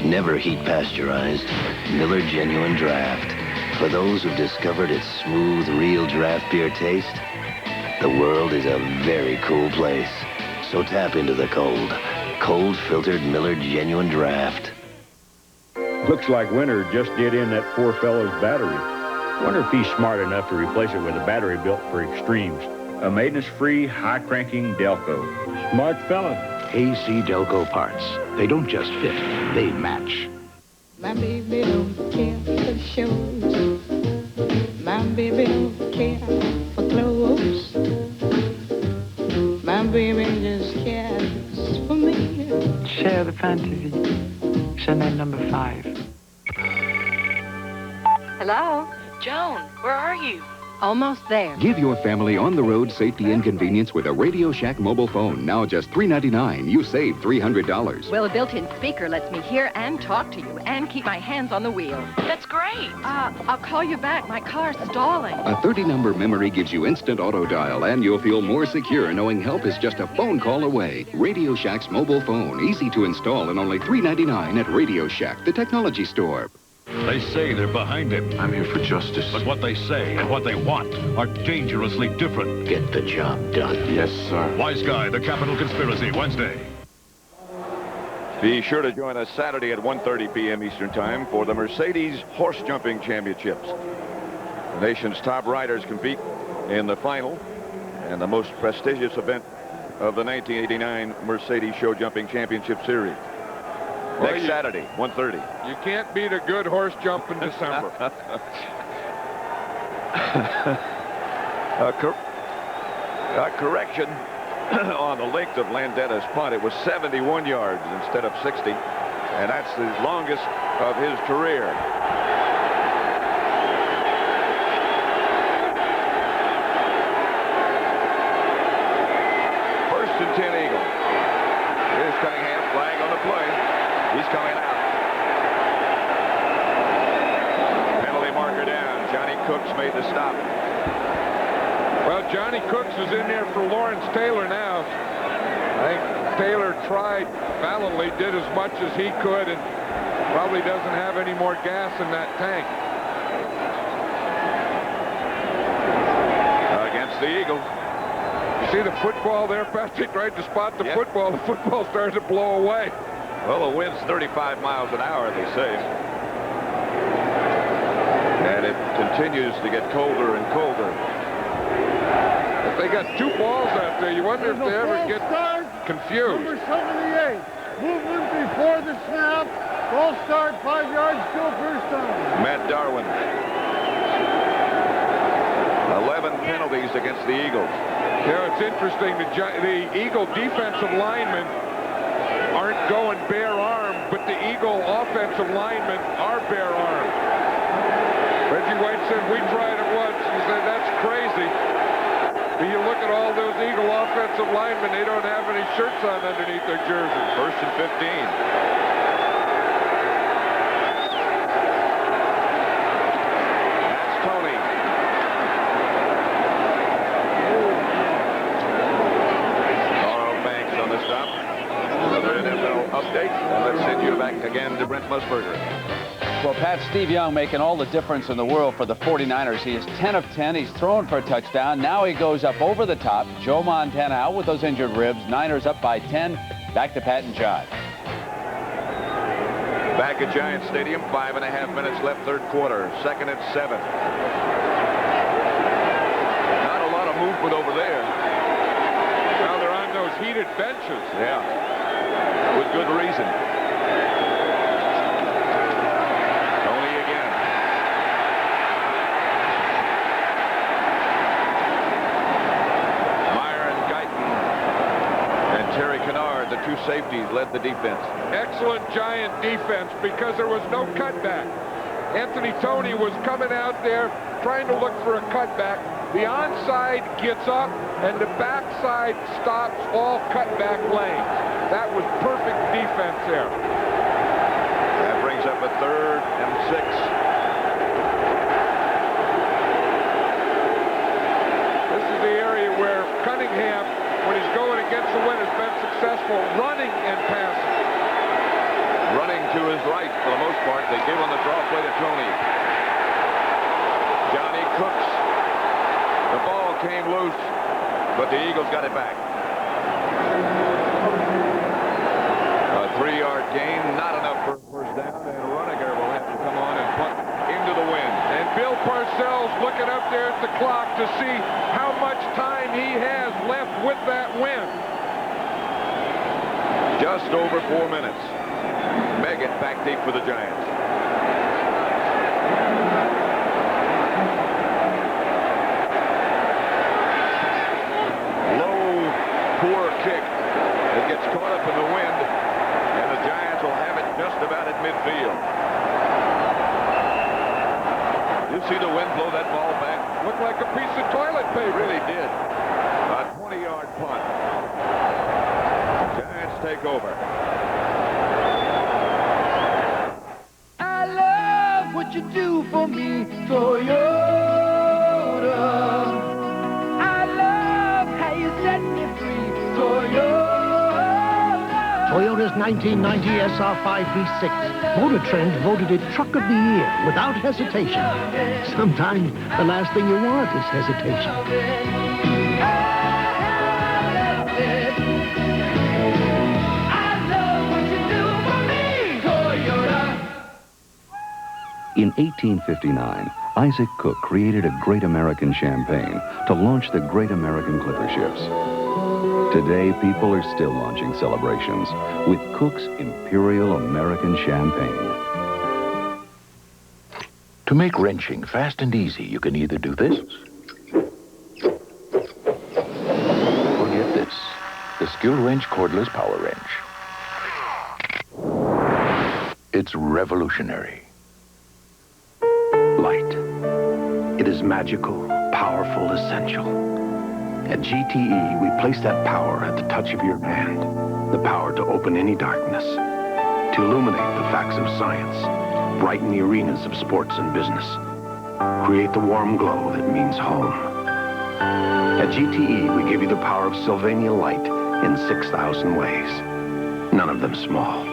never heat pasteurized, Miller Genuine Draft. For those who've discovered its smooth, real draft beer taste, the world is a very cool place. So tap into the cold. Cold filtered Miller Genuine Draft. Looks like Winter just did in that poor fellow's battery. Wonder if he's smart enough to replace it with a battery built for extremes. A maintenance-free, high-cranking Delco. Smart fella. AC Delco parts. They don't just fit, they match. My baby don't care for shows. My baby don't care for clothes. My baby just cares for me. Share the fantasy. Chanel number 5. Hello? Joan, where are you? Almost there. Give your family on-the-road safety and convenience with a Radio Shack mobile phone. Now just $399. You save $300. Well, a built-in speaker lets me hear and talk to you and keep my hands on the wheel. That's great. I'll call you back. My car's stalling. A 30-number memory gives you instant auto dial, and you'll feel more secure knowing help is just a phone call away. Radio Shack's mobile phone. Easy to install and only $399 at Radio Shack, the technology store. They say they're behind him. I'm here for justice. But what they say and what they want are dangerously different. Get the job done. Yes, sir. Wise Guy, The Capital Conspiracy, Wednesday. Be sure to join us Saturday at 1:30 p.m. Eastern Time for the Mercedes Horse Jumping Championships. The nation's top riders compete in the final and the most prestigious event of the 1989 Mercedes Show Jumping Championship Series. Well, Next Saturday, 1:30. You can't beat a good horse jump in December. Correction on the length of Landetta's punt. It was 71 yards instead of 60, and that's the longest of his career. First and 10 Eagle. Here's Cunningham, flag on the play. He's coming out. Penalty marker down. Johnny Cooks made the stop. Well, Johnny Cooks is in there for Lawrence Taylor now. I think Taylor tried valiantly, did as much as he could, and probably doesn't have any more gas in that tank. Against the Eagles. You see the football there, Patrick? Tried to spot the football. The football started to blow away. Well, the wind's 35 miles an hour, they say. And it continues to get colder and colder. If they got two balls out there, you wonder if they ever get confused. Number 78. Movement before the snap. Ball start, 5 yards, still first down. Matt Darwin. 11 penalties against the Eagles. You know, it's interesting. The Eagle defensive linemen aren't going bare arm, but the Eagle offensive linemen are bare arm. Reggie White said, we tried it once. He said, that's crazy. But you look at all those Eagle offensive linemen, they don't have any shirts on underneath their jerseys. First and 15. That's Tony. Carl Banks on the stop. Another NFL update. And let's send you back again to Brent Musburger. Well, Pat, Steve Young making all the difference in the world for the 49ers. He is 10 of 10. He's thrown for a touchdown. Now he goes up over the top. Joe Montana out with those injured ribs. Niners up by 10. Back to Pat and John. Back at Giant Stadium, 5.5 minutes left, third quarter. Second and 7. Not a lot of movement over there. Well, they're on those heated benches. Yeah, with good reason. The two safeties led the defense. Excellent Giant defense because there was no cutback. Anthony Toney was coming out there trying to look for a cutback. The onside gets up and the backside stops all cutback lanes. That was perfect defense there. That brings up a 3rd and 6. This is the area where Cunningham, when he's going against the wind, has been successful running and passing. Running to his right for the most part. They give on the draw play to Toney. Johnny Cooks. The ball came loose, but the Eagles got it back. A 3-yard gain, not enough for first down, and Runniger will have to come on and punt into the wind. And Bill Parcells looking up there at the clock to see how much time he has left with that win. Just over 4 minutes. Meggett back deep for the Giants. Low, poor kick. It gets caught up in the wind, and the Giants will have it just about at midfield. You see the wind blow that ball back? Looked like a piece of toilet paper. Really did. A 20-yard punt. Giants take over. I love what you do for me, Toyota. I love how you set me free, Toyota. Toyota's 1990 SR5 V6. Motor Trend voted it Truck of the Year without hesitation. Sometimes the last thing you want is hesitation. In 1859, Isaac Cook created a great American champagne to launch the great American clipper ships. Today, people are still launching celebrations with Cook's Imperial American Champagne. To make wrenching fast and easy, you can either do this or get this, the Skill Wrench Cordless Power Wrench. It's revolutionary. Light. It is magical, powerful, essential. At GTE, we place that power at the touch of your hand. The power to open any darkness, to illuminate the facts of science, brighten the arenas of sports and business, create the warm glow that means home. At GTE, we give you the power of Sylvania light in 6,000 ways, none of them small.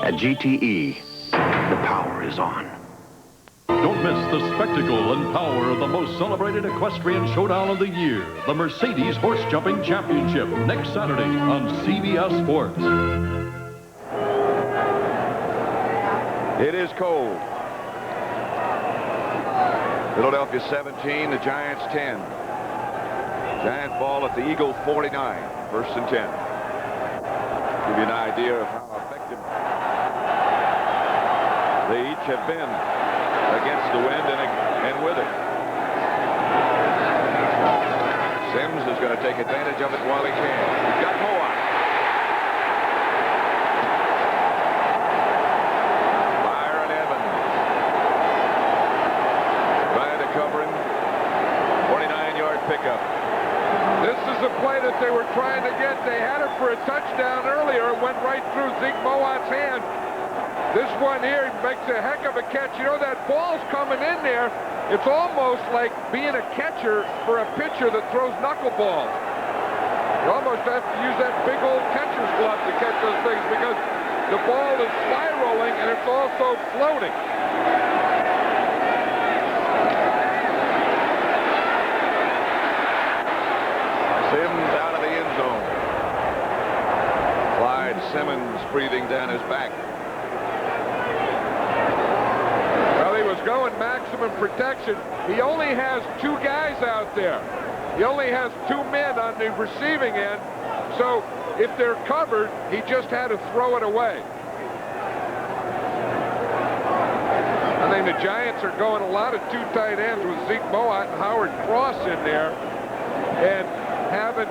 At GTE, the power is on. Don't miss the spectacle and power of the most celebrated equestrian showdown of the year, the Mercedes Horse Jumping Championship, next Saturday on CBS Sports. It is cold. Philadelphia 17, the Giants 10. Giant ball at the Eagle 49, 1st and 10. Give you an idea of how effective they each have been against the wind and with it. Sims is going to take advantage of it while he can. He's got Moat. Byron Evans trying to cover him. 49-yard pickup. This is a play that they were trying to get. They had it for a touchdown earlier. It went right through Zeke Moat's hand. This one here makes a heck of a catch. You know, that ball's coming in there. It's almost like being a catcher for a pitcher that throws knuckleballs. You almost have to use that big old catcher's glove to catch those things because the ball is spiraling and it's also floating. Sims out of the end zone. Clyde Simmons breathing down his back. Going maximum protection. He only has 2 guys out there. He only has 2 men on the receiving end. So if they're covered, he just had to throw it away. I think the Giants are going a lot of 2 tight ends with Zeke Moat and Howard Cross in there, and having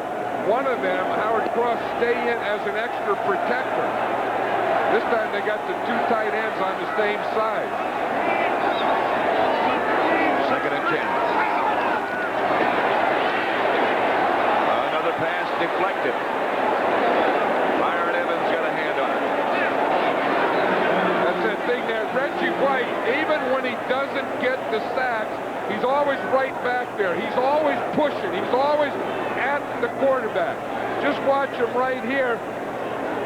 one of them, Howard Cross, stay in as an extra protector. This time they got the 2 tight ends on the same side. 2nd and 10. Another pass deflected. Byron Evans got a hand on it. That's that thing there. Reggie White, even when he doesn't get the sacks, he's always right back there. He's always pushing. He's always at the quarterback. Just watch him right here.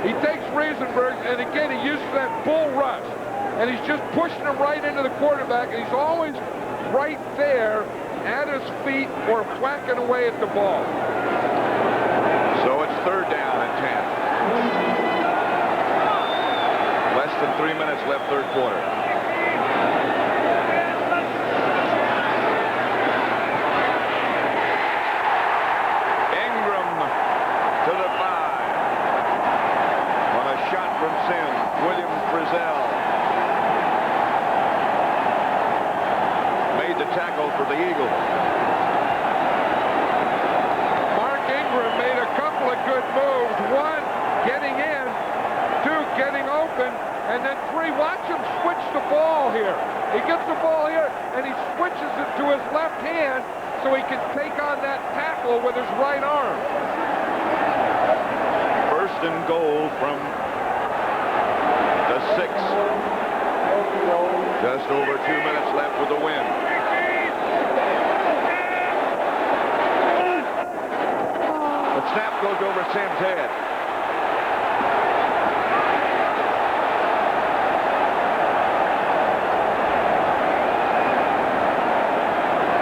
He takes Izenberg, and again, he uses that bull rush. And he's just pushing him right into the quarterback, and he's always right there at his feet or whacking away at the ball. So it's 3rd down and 10. Less than 3 minutes left, 3rd quarter. Ingram to the 5. On a shot from Sims, William Frizzell made the tackle for the Eagles. Mark Ingram made a couple of good moves. 1, getting in. 2, getting open. And then 3, watch him switch the ball here. He gets the ball here, and he switches it to his left hand, so he can take on that tackle with his right arm. First and goal from the 6. Just over 2 minutes left with the win. The snap goes over Sim's head.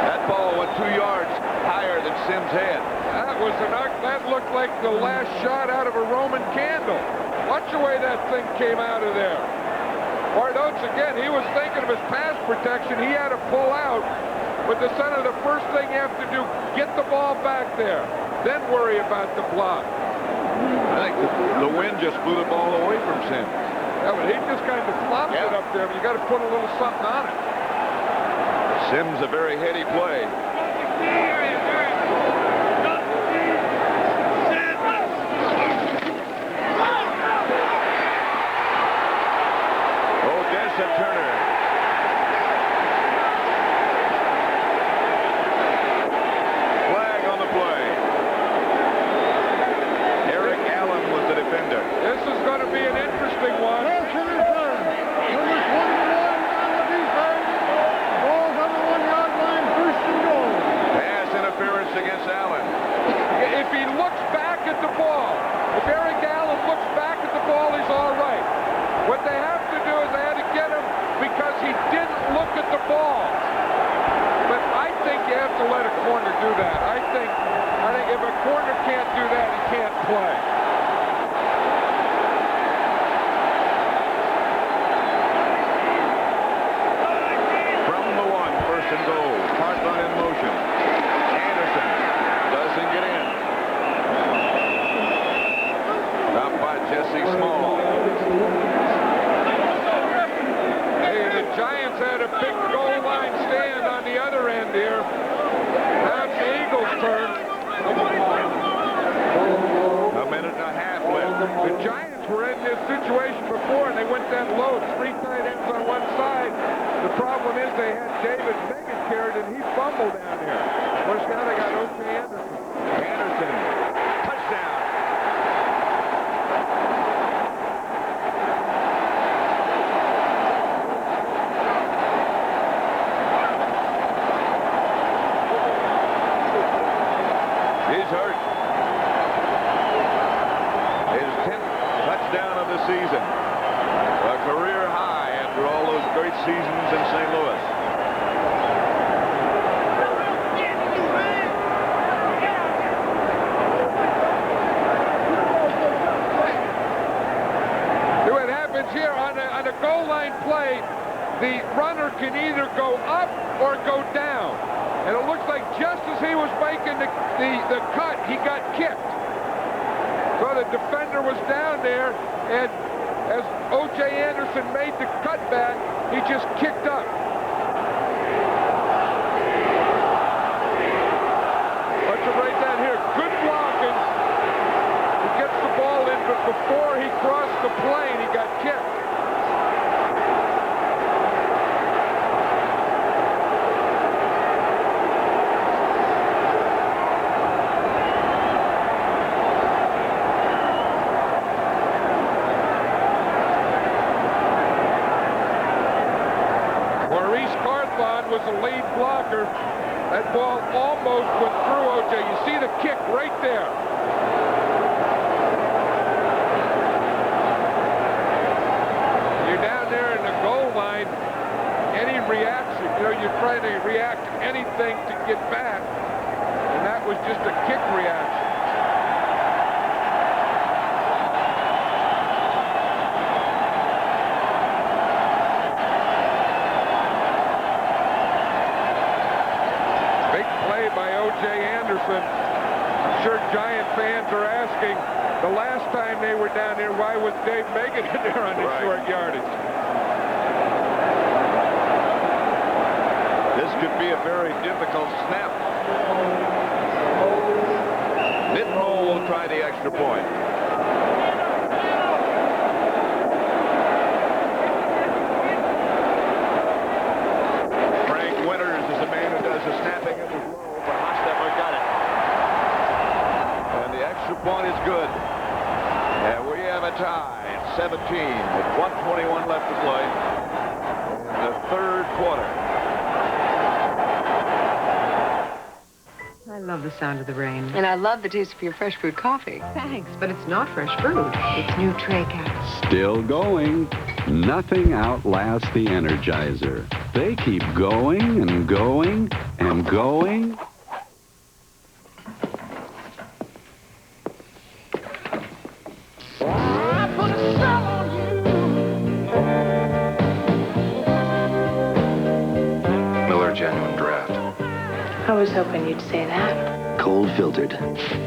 That ball went 2 yards higher than Sim's head. That looked like the last shot out of a Roman candle. Watch the way that thing came out of there. Bart Oates, again, he was thinking of his pass protection. He had to pull out. But the center, the first thing you have to do, get the ball back there. Then worry about the block. I think the wind just blew the ball away from Sims. Yeah, but he just kind of flopped it up there. But you got to put a little something on it. Sims, a very heady play. Turner. Flag on the play. Eric Allen was the defender. This is going to be an interesting one. Number 21 on the defense. Ball's on the 1-yard line, first and goal. Pass interference against Allen. If he looks back at the ball, if Eric Allen looks back at the ball, he's all right. What they have to do is they had to get him because he didn't look at the ball. But I think you have to let a corner do that. I think if a corner can't do that, he can't play. From the 1, first and goal. Cartland in motion. Anderson doesn't get in. Stopped by Jesse Small. Giants had a big goal line stand on the other end here. Now it's the Eagles' turn. A minute and a half left. The Giants were in this situation before, and they went that low. 3 tight ends on one side. The problem is they had David Megan carried, and he fumbled down here. Well, now they got O.J. Anderson. Anderson. Touchdown. He's hurt. His 10th touchdown of the season. A career high after all those great seasons in St. Louis. See what happens here on a goal line play, the runner can either go up or go down. And it looks like just as he was making the cut, he got kicked. So the defender was down there, and as O.J. Anderson made the cut back, he just kicked up. Let's write that here. Good blocking. He gets the ball in, but before he crossed the plane, he got kicked. Was a lead blocker. That ball almost went through O.J. You see the kick right there. You're down there in the goal line. Any reaction, you're trying to react to anything to get back. And that was just a kick reaction. I'm sure Giant fans are asking, the last time they were down here, why was Dave Megan in there on the short yardage? This could be a very difficult snap. Nittmole will try the extra point. Frank Winters is the man who does the snapping at the low. point is good. And we have a tie at 17 with 1:21 left to play in the third quarter. I love the sound of the rain. And I love the taste of your fresh brewed coffee. Thanks, but it's not fresh brewed. It's new Tray Caps. Still going. Nothing outlasts the Energizer. They keep going and going and going. Miller Genuine Draft. I was hoping you'd say that. Cold filtered,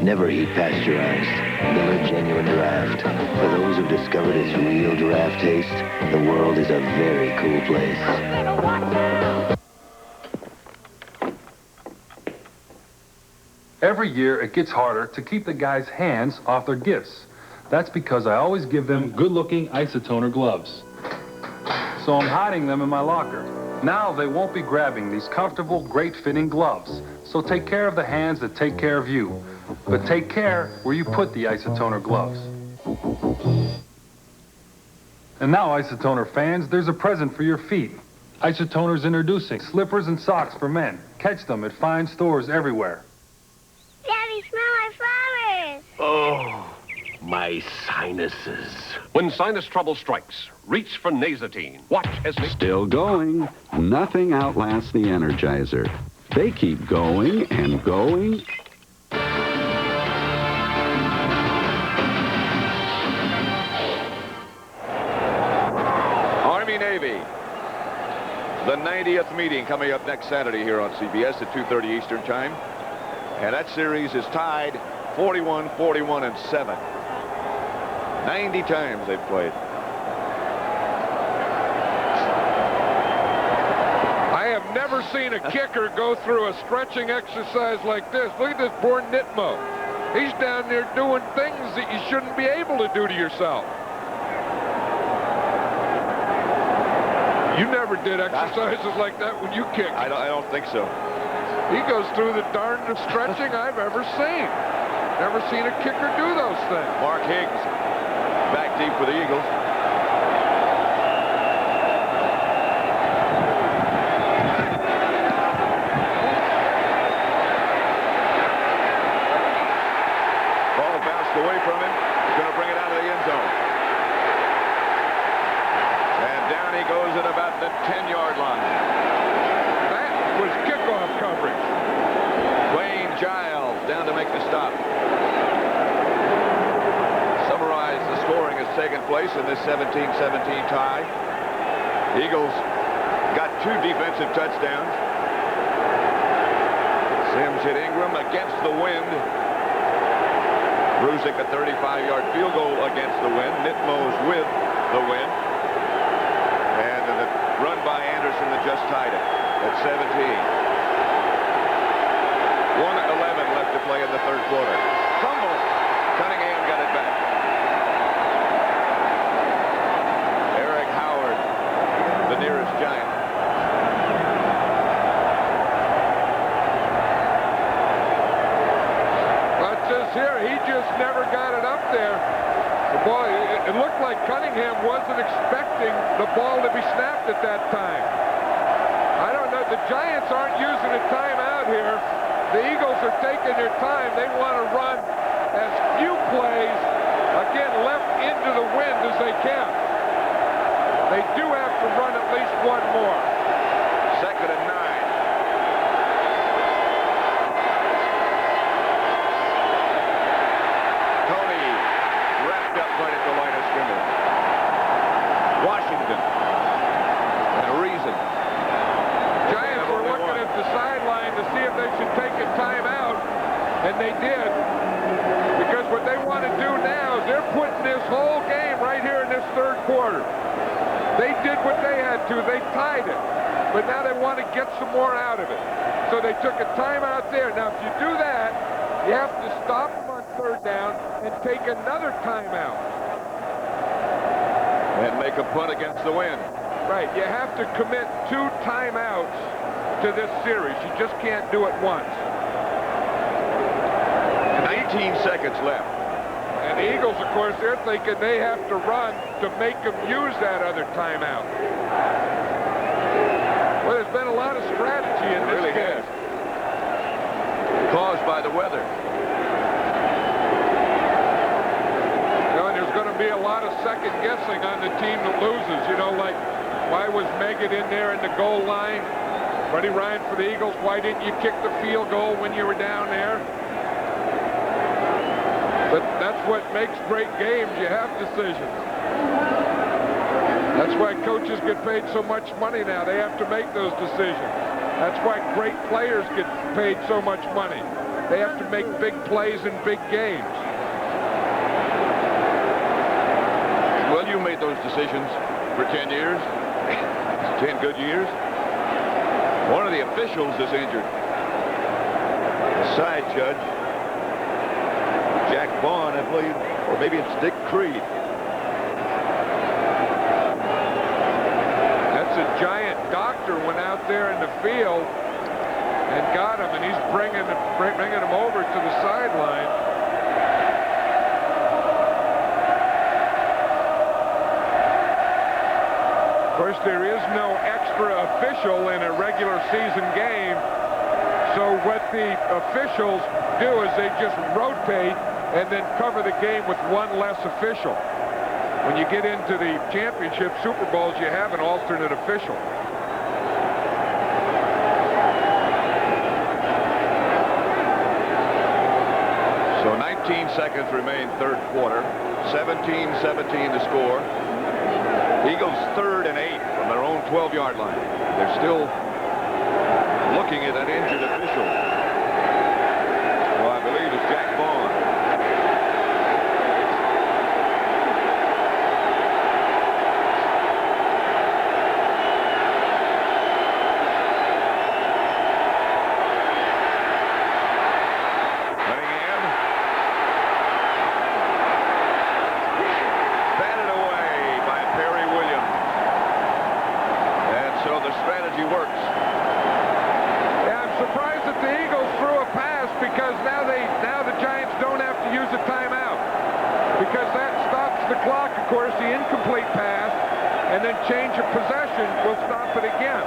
never heat pasteurized. Miller Genuine Draft. For those who've discovered its real draft taste, the world is a very cool place. Every year, it gets harder to keep the guys' hands off their gifts. That's because I always give them good-looking isotoner gloves. So I'm hiding them in my locker. Now they won't be grabbing these comfortable, great-fitting gloves. So take care of the hands that take care of you. But take care where you put the isotoner gloves. And now, Isotoner fans, there's a present for your feet. Isotoner's introducing slippers and socks for men. Catch them at fine stores everywhere. Daddy, smell my flowers. Oh, my sinuses. When sinus trouble strikes, reach for Nasatine. Watch as they... Still going. Nothing outlasts the Energizer. They keep going and going. Army-Navy. The 90th meeting coming up next Saturday here on CBS at 2:30 Eastern Time. And that series is tied 41, 41, and 7. 90 times they've played. I have never seen a kicker go through a stretching exercise like this. Look at this poor Nitmo. He's down there doing things that you shouldn't be able to do to yourself. You never did exercises like that when you kicked. I don't think so. He goes through the darndest stretching I've ever seen. Never seen a kicker do those things. Mark Higgs back deep for the Eagles. Ball bounced away from him. He's going to bring it out of the end zone. And down he goes at about the 10-yard line. That was kickoff coverage. Wayne Giles down to make the stop. Summarize the scoring has taken place in this 17-17 tie. Eagles got 2 defensive touchdowns. Sims hit Ingram against the wind. Brusick a 35-yard field goal against the wind. Nitmo's with the wind. And the run by Anderson that just tied it at 17. 1:11 left to play in the third quarter. Fumble. Cunningham got it back. Eric Howard, the nearest Giant. But just here, he just never got it up there. The ball, it looked like Cunningham wasn't expecting the ball to be snapped at that time. I don't know. The Giants aren't using a timeout here. The Eagles are taking their time. They want to run as few plays, again, left into the wind as they can. They do have to run at least one more. 2nd and 9. Tony wrapped up right at the line of scrimmage. Washington and Reason. Giants were looking at the sideline to see if they should take a timeout, and they did. Because what they want to do now is they're putting this whole game right here in this third quarter. They did what they had to. They tied it. But now they want to get some more out of it. So they took a timeout there. Now, if you do that, you have to stop them on 3rd down and take another timeout. And make a punt against the wind. Right. You have to commit 2 timeouts to this series. You just can't do it once. 19 seconds left. And the Eagles, of course, they're thinking they have to run to make them use that other timeout. Well, there's been a lot of strategy in this game. Caused by the weather. And there's going to be a lot of second guessing on the team that loses. You know, like, why was Meggett in there in the goal line? Freddie Ryan for the Eagles, why didn't you kick the field goal when you were down there? But that's what makes great games. You have decisions. That's why coaches get paid so much money now. They have to make those decisions. That's why great players get paid so much money. They have to make big plays in big games. Well, you made those decisions for 10 years. 10 good years. One of the officials is injured. The side judge, Jack Vaughn, I believe, or maybe it's Dick Creed. That's a giant doctor went out there in the field and got him, and he's bringing him over to the sideline. Of course, there is no extra official in a regular season game, so what the officials do is they just rotate and then cover the game with one less official. When you get into the championship Super Bowls, you have an alternate official. So 19 seconds remain, third quarter. 17-17 the score. Eagles 3rd and 8 from their own 12-yard line. They're still looking at an injured official. Well, I believe it's Jack Vaughn. Change of possession will stop it again.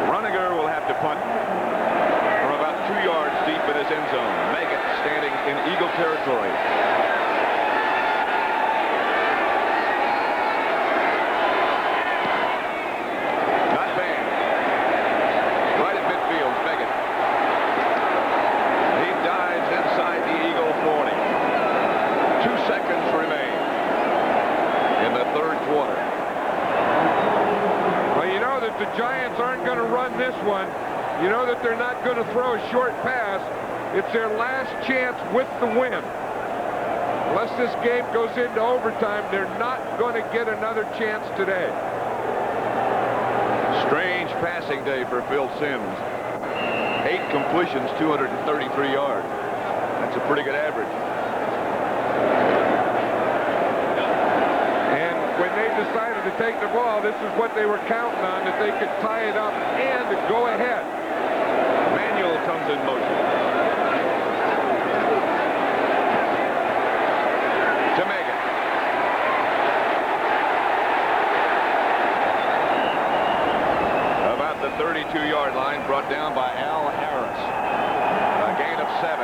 Runninger will have to punt from about 2 yards deep in his end zone. Meggett standing in Eagle territory. Not bad. Right at midfield, Meggett. He dives inside the Eagle 40. 2 seconds remain in the third quarter. Well, you know that the Giants aren't going to run this one. You know that they're not going to throw a short pass. It's their last chance with the win. Unless this game goes into overtime, they're not going to get another chance today. Strange passing day for Phil Simms. 8 completions, 233 yards. That's a pretty good average. When they decided to take the ball, this is what they were counting on, that they could tie it up and go ahead. Manuel comes in motion. To Meggett. About the 32-yard line, brought down by Al Harris. A gain of 7.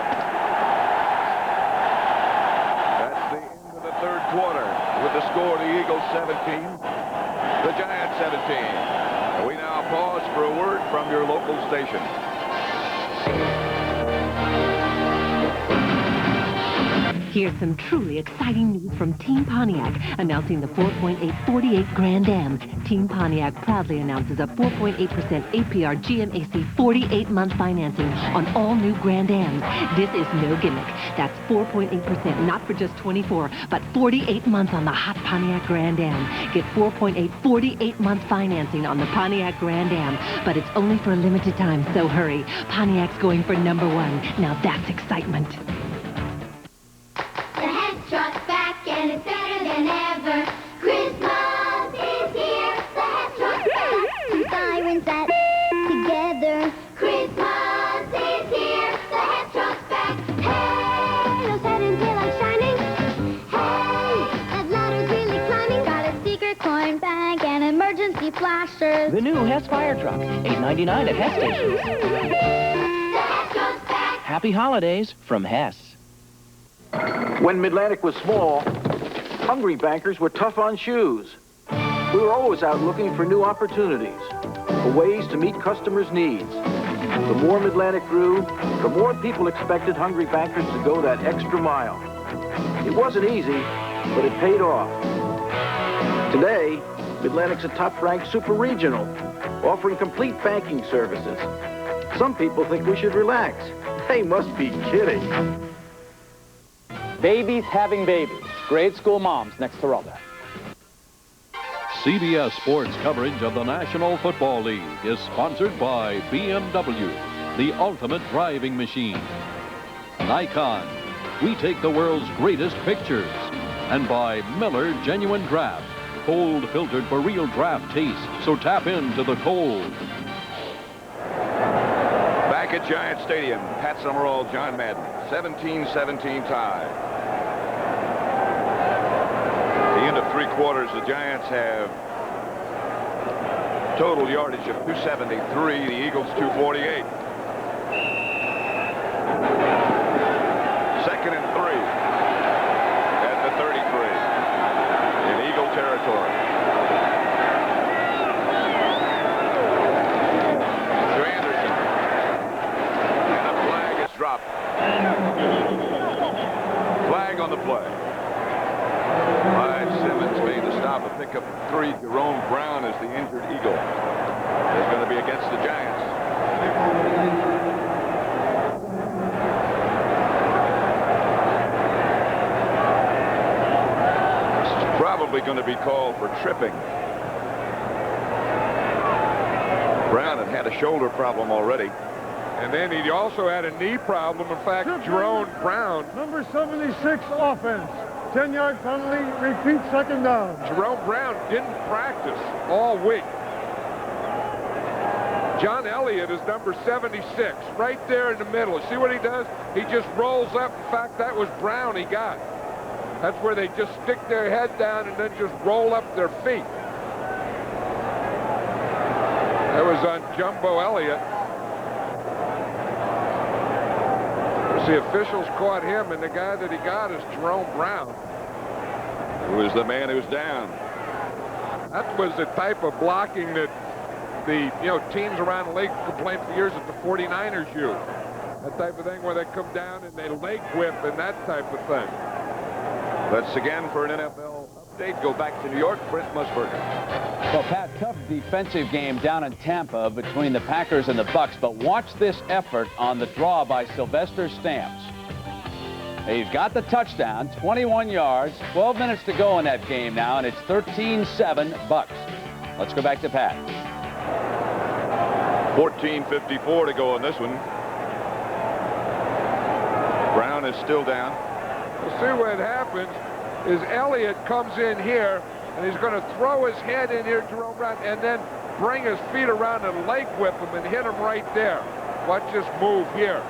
That's the end of the third quarter. With the score, the Eagles 17, the Giants 17. And we now pause for a word from your local station. Here's some truly exciting news from Team Pontiac announcing the 4.848 Grand Am. Team Pontiac proudly announces a 4.8% APR GMAC 48-month financing on all new Grand Ams. This is no gimmick. That's 4.8%, not for just 24, but 48 months on the hot Pontiac Grand Am. Get 4.8 48-month financing on the Pontiac Grand Am, but it's only for a limited time, so hurry. Pontiac's going for #1. Now that's excitement. Truck's back and it's better than ever. Christmas is here. The head truck's back. Two sirens that together. Christmas is here. The head truck's back. Hey! The new Hess fire truck, $8.99 at Hess stations. Happy holidays from Hess. When Mid-Atlantic was small, hungry bankers were tough on shoes. We were always out looking for new opportunities, for ways to meet customers' needs. The more Mid-Atlantic grew, the more people expected hungry bankers to go that extra mile. It wasn't easy, but it paid off. Today, Mid-Atlantic's a top-ranked super regional, offering complete banking services. Some people think we should relax. They must be kidding. Babies having babies. Grade school moms next to Rhoda. CBS Sports coverage of the National Football League is sponsored by BMW, the ultimate driving machine. Nikon, we take the world's greatest pictures. And by Miller Genuine Draft, cold filtered for real draft taste, so tap into the cold. Back at Giant Stadium, Pat Summerall, John Madden, 17-17 tie. At the end of 3 quarters, the Giants have total yardage of 273, the Eagles 248. 2nd and 3 at the 33 in Eagle territory. To Anderson. And a flag is dropped. Flag on the play. Clyde Simmons made the stop, a pickup of 3. Jerome Brown is the injured Eagle. Is going to be against the Giants. Probably going to be called for tripping. Brown had a shoulder problem already. And then he also had a knee problem. In fact, Jerome Brown. Number 76 offense. 10-yard penalty, repeat 2nd down. Jerome Brown didn't practice all week. John Elliott is number 76, right there in the middle. See what he does? He just rolls up. In fact, that was Brown he got. That's where they just stick their head down and then just roll up their feet. That was on Jumbo Elliott. The officials caught him, and the guy that he got is Jerome Brown. Who is the man who's down? That was the type of blocking that the teams around the league complained for years that the 49ers use. That type of thing where they come down and they leg whip and that type of thing. Let's again for an NFL update go back to New York. Brent Musburger. Well, Pat, tough defensive game down in Tampa between the Packers and the Bucks, but watch this effort on the draw by Sylvester Stamps. He's got the touchdown, 21 yards, 12 minutes to go in that game now, and it's 13-7 Bucks. Let's go back to Pat. 14:54 to go on this one. Brown is still down. We'll see what happens is Elliott comes in here, and he's going to throw his head in here, Jerome Brown, and then bring his feet around and leg whip him and hit him right there. Watch this move here.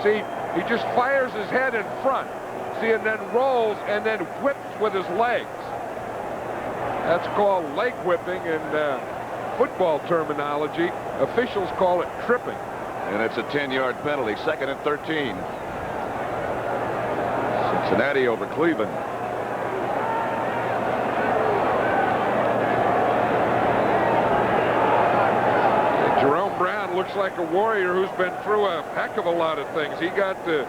See, he just fires his head in front. See, and then rolls and then whips with his legs. That's called leg whipping in football terminology. Officials call it tripping. And it's a 10-yard penalty. 2nd and 13. Cincinnati over Cleveland. Jerome Brown looks like a warrior who's been through a heck of a lot of things. He got the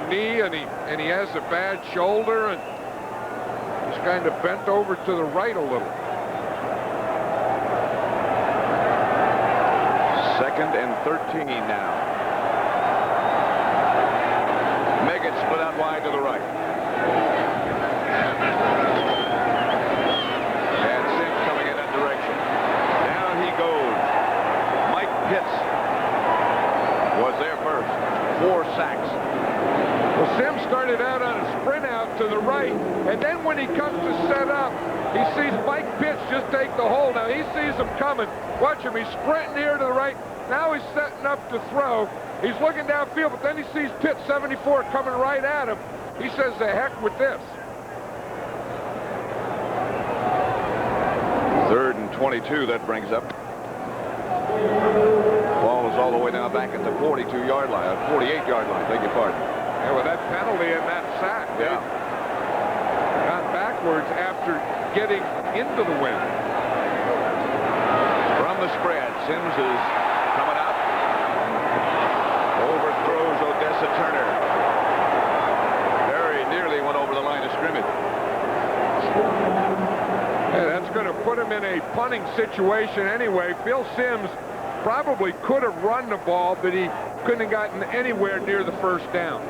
knee, and he has a bad shoulder, and he's kind of bent over to the right a little. 2nd and 13 now. Meggett split out wide to the right. And Sims coming in that direction. Down he goes. Mike Pitts was there first. 4 sacks. Well, Sims started out on a sprint out to the right, and then when he comes to set up, he sees Mike Pitts just take the hole. Now he sees him coming. Watch him. He's sprinting here to the right. Now he's setting up to throw. He's looking downfield, but then he sees Pitts 74 coming right at him. He says, "The heck with this." 3rd and 22, that brings up. Ball is all the way now back at the 42-yard line, 48-yard line, beg your pardon. Yeah, with that penalty and that sack, yeah, got backwards after getting into the wind. From the spread, Sims is coming up. Overthrows Odessa Turner. Very nearly went over the line of scrimmage. Yeah, that's going to put him in a punting situation anyway. Phil Sims probably could have run the ball, but he couldn't have gotten anywhere near the first down.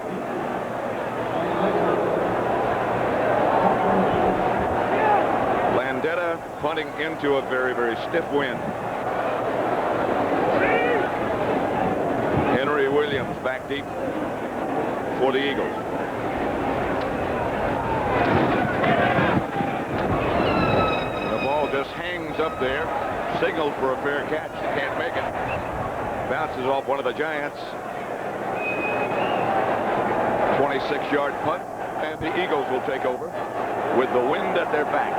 Landetta punting into a very, very stiff wind. Henry Williams back deep for the Eagles. The ball just hangs up there. Signaled for a fair catch. He can't make it. Bounces off one of the Giants. 26-yard punt. And the Eagles will take over with the wind at their back.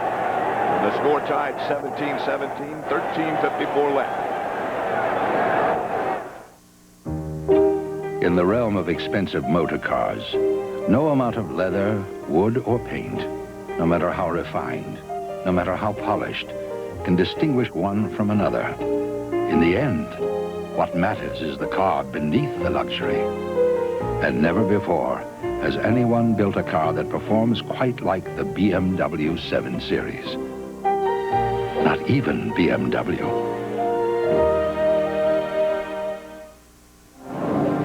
The score tied 17-17, 13:54 left. In the realm of expensive motor cars, no amount of leather, wood, or paint, no matter how refined, no matter how polished, can distinguish one from another. In the end, what matters is the car beneath the luxury. And never before has anyone built a car that performs quite like the BMW 7 Series. Not even BMW.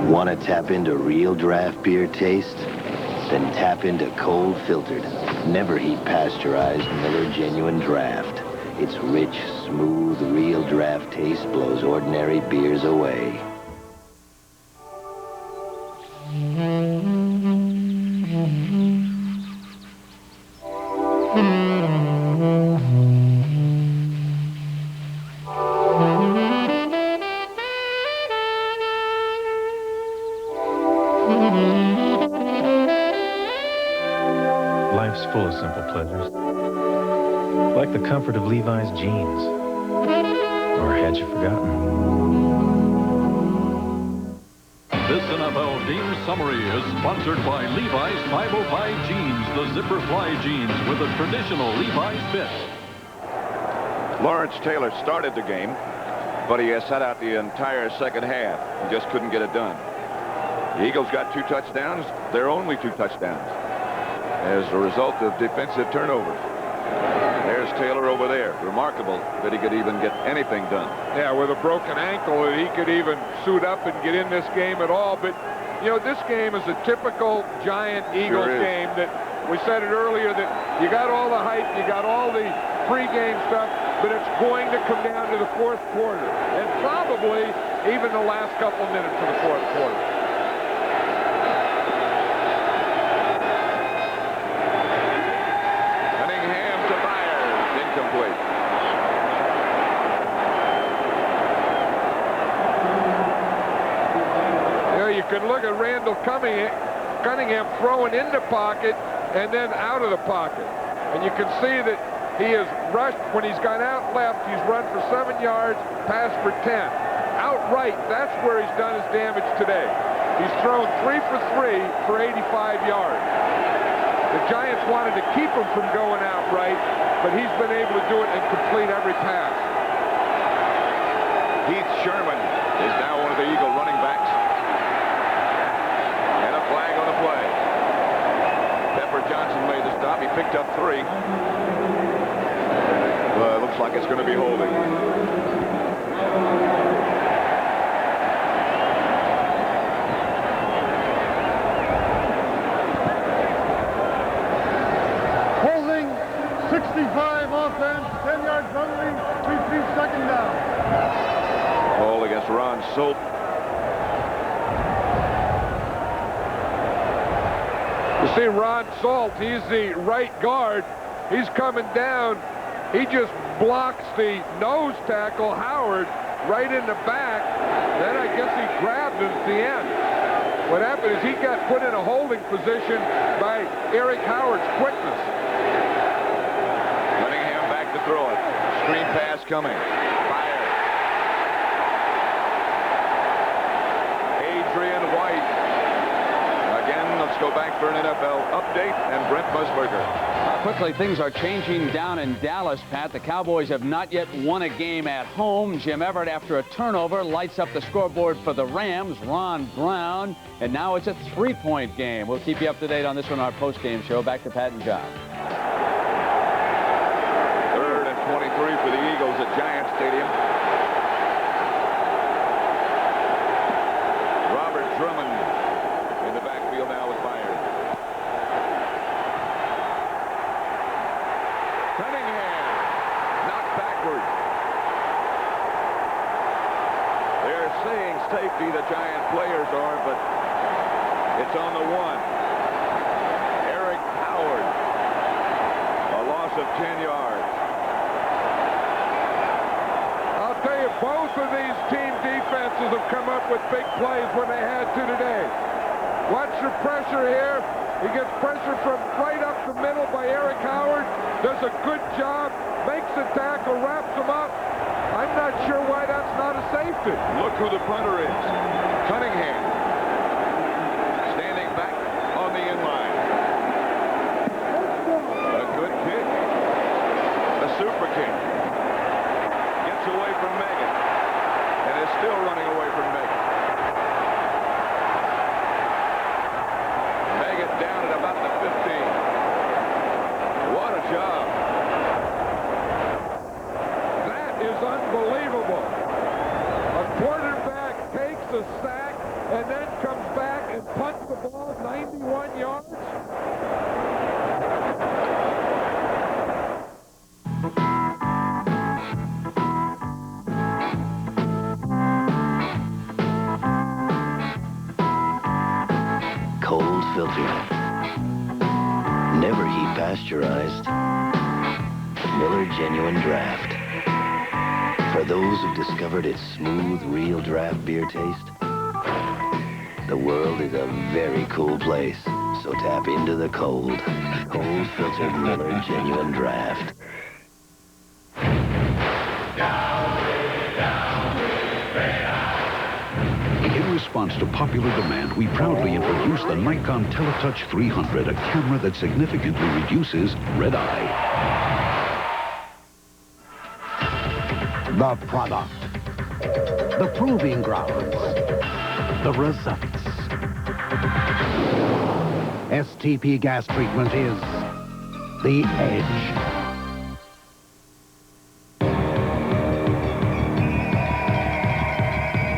Want to tap into real draft beer taste? Then tap into cold filtered, never heat pasteurized Miller Genuine Draft. Its rich, smooth, real draft taste blows ordinary beers away. Life's full of simple pleasures, like the comfort of Levi's jeans. Or had you forgotten? This NFL game summary is sponsored by Levi's 505 jeans, the zipper fly jeans with a traditional Levi's fit. Lawrence Taylor started the game, but he has sat out the entire second half and just couldn't get it done. The Eagles got 2 touchdowns, their only 2 touchdowns, as a result of defensive turnovers. There's Taylor over there. Remarkable that he could even get anything done. Yeah, with a broken ankle, he could even suit up and get in this game at all. But, you know, this game is a typical Giant-Eagles game that we said it earlier that you got all the hype, you got all the pregame stuff, but it's going to come down to the fourth quarter and probably even the last couple minutes of the fourth quarter. You can look at Randall Cunningham throwing in the pocket and then out of the pocket. And you can see that he has rushed. When he's gone out left, he's run for 7 yards, passed for 10. Out right, that's where he's done his damage today. He's thrown 3 for 3 for 85 yards. The Giants wanted to keep him from going out right, but he's been able to do it and complete every pass. Heath Sherman is now one of the Eagle running backs. And a flag on the play. Pepper Johnson made the stop. He picked up 3. Well, it looks like it's going to be holding. Holding, 65 offense, 10-yard penalty, 3 feet, second down. Ball against Ron Soap. You see Ron Salt, he's the right guard. He's coming down. He just blocks the nose tackle, Howard, right in the back. Then I guess he grabbed him at the end. What happened is he got put in a holding position by Eric Howard's quickness. Cunningham back to throw it. Screen pass coming. Fire. back for an NFL update, and Brent Musburger. Quickly, things are changing down in Dallas, Pat. The Cowboys have not yet won a game at home. Jim Everett, after a turnover, lights up the scoreboard for the Rams. Ron Brown, and now it's a 3-point game. We'll keep you up to date on this one, our post-game show. Back to Pat and John. 3rd and 23 for the Eagles at Giant Stadium. Robert Drummond in the backfield now with Byard. Cunningham knocked backward. They're saying safety, the Giant players are, but it's on the 1. Eric Howard, a loss of 10 yards. I'll tell you, both of these team defenses have come up with big plays when they had to today. Watch the pressure here. He gets pressure from right up the middle by Eric Howard. Does a good job, makes the tackle, wraps him up. I'm not sure why that's not a safety. Look who the punter is. Cunningham. Standing back on the inline. A good kick. A super kick. Gets away from Megan. And is still running away from Megan. Megan down at about the 15. What a job. That is unbelievable. A quarterback takes a sack and then comes back and punts the ball 91 yards. Cold filtered. Never heat pasteurized. Miller Genuine Draft. For those who've discovered its smooth, real draft beer taste, the world is a very cool place. So tap into the cold. Cold filtered Miller Genuine Draft. In response to popular demand, we proudly introduce the Nikon Teletouch 300, a camera that significantly reduces red eye. The product. The proving grounds. The results. STP gas treatment is the edge.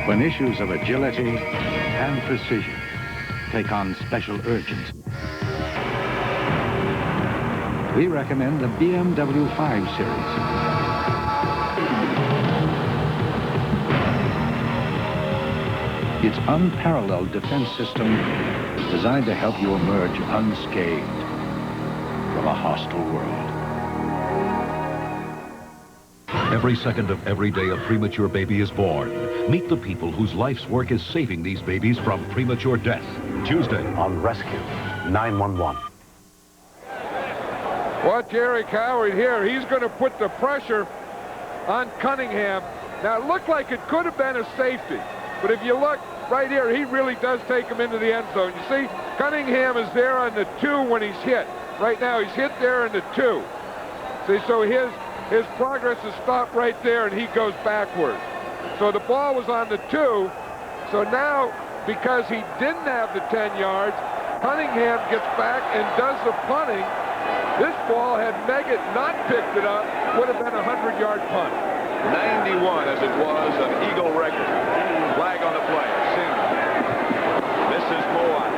When issues of agility and precision take on special urgency, we recommend the BMW 5 Series. Its unparalleled defense system is designed to help you emerge unscathed from a hostile world. Every second of every day a premature baby is born. Meet the people whose life's work is saving these babies from premature death. Tuesday on Rescue 911. Watch Eric Howard here. He's going to put the pressure on Cunningham. Now, it looked like it could have been a safety. But if you look right here, he really does take him into the end zone. You see, Cunningham is there on the 2 when he's hit. Right now, he's hit there in the 2. See, so his progress is stopped right there, and he goes backward. So the ball was on the 2. So now, because he didn't have the 10 yards, Cunningham gets back and does the punting. This ball, had Meggett not picked it up, would have been a 100-yard punt. 91 as it was, an Eagle record. Flag on the play. Simmons. This is Moat.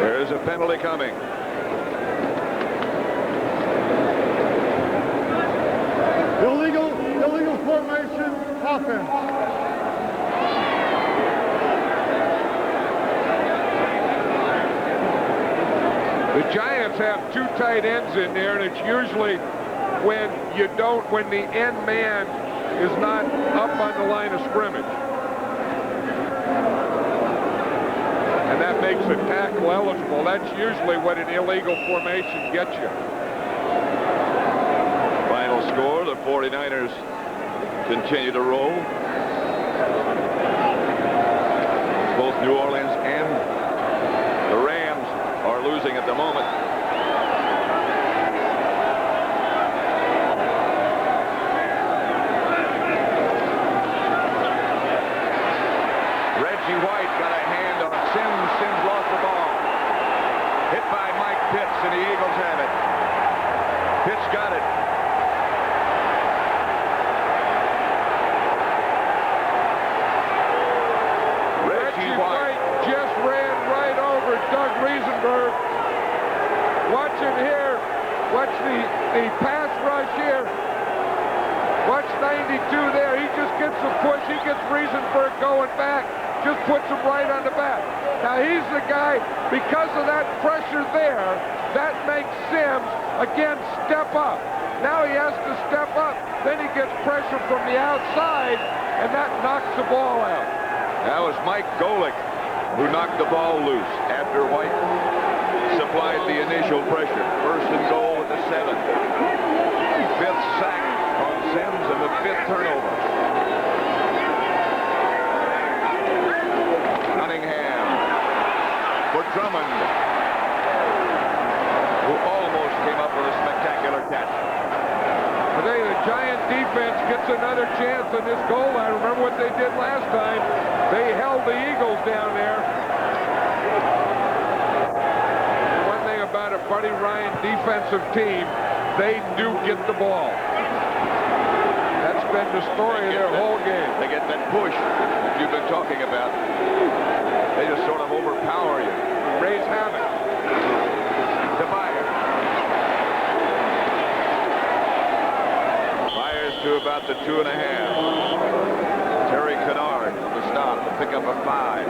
There's a penalty coming. Illegal formation offense. The Giants have 2 tight ends in there, and it's usually when the end man is not up on the line of scrimmage. And that makes a tackle eligible. That's usually what an illegal formation gets you. Final score, the 49ers continue to roll. Both New Orleans and the Rams are losing at the moment. Reggie White got a hand on Sims. Sims lost the ball. Hit by Mike Pitts, and the Eagles have it. Pitts got it. Reggie White just ran right over Doug Izenberg. Watch him here. Watch the pass rush here. Watch 92 there. He just gets the push. He gets Izenberg going back. Just puts him right on the back. Now he's the guy, because of that pressure there, that makes Sims, again, step up. Now he has to step up. Then he gets pressure from the outside, and that knocks the ball out. That was Mike Golick who knocked the ball loose after White supplied the initial pressure. First and goal at the 7. 5th sack on Sims and the 5th turnover. Cunningham for Drummond, who almost came up with a spectacular catch. I tell you, the Giant defense gets another chance in this goal line. Remember what they did last time? They held the Eagles down there. One thing about a Buddy Ryan defensive team, they do get the ball. That's been the story of their whole game. They get that push that you've been talking about. They just sort of overpower you. Raise havoc. To about the 2.5. Terry Kennard on the stop to pick up a 5.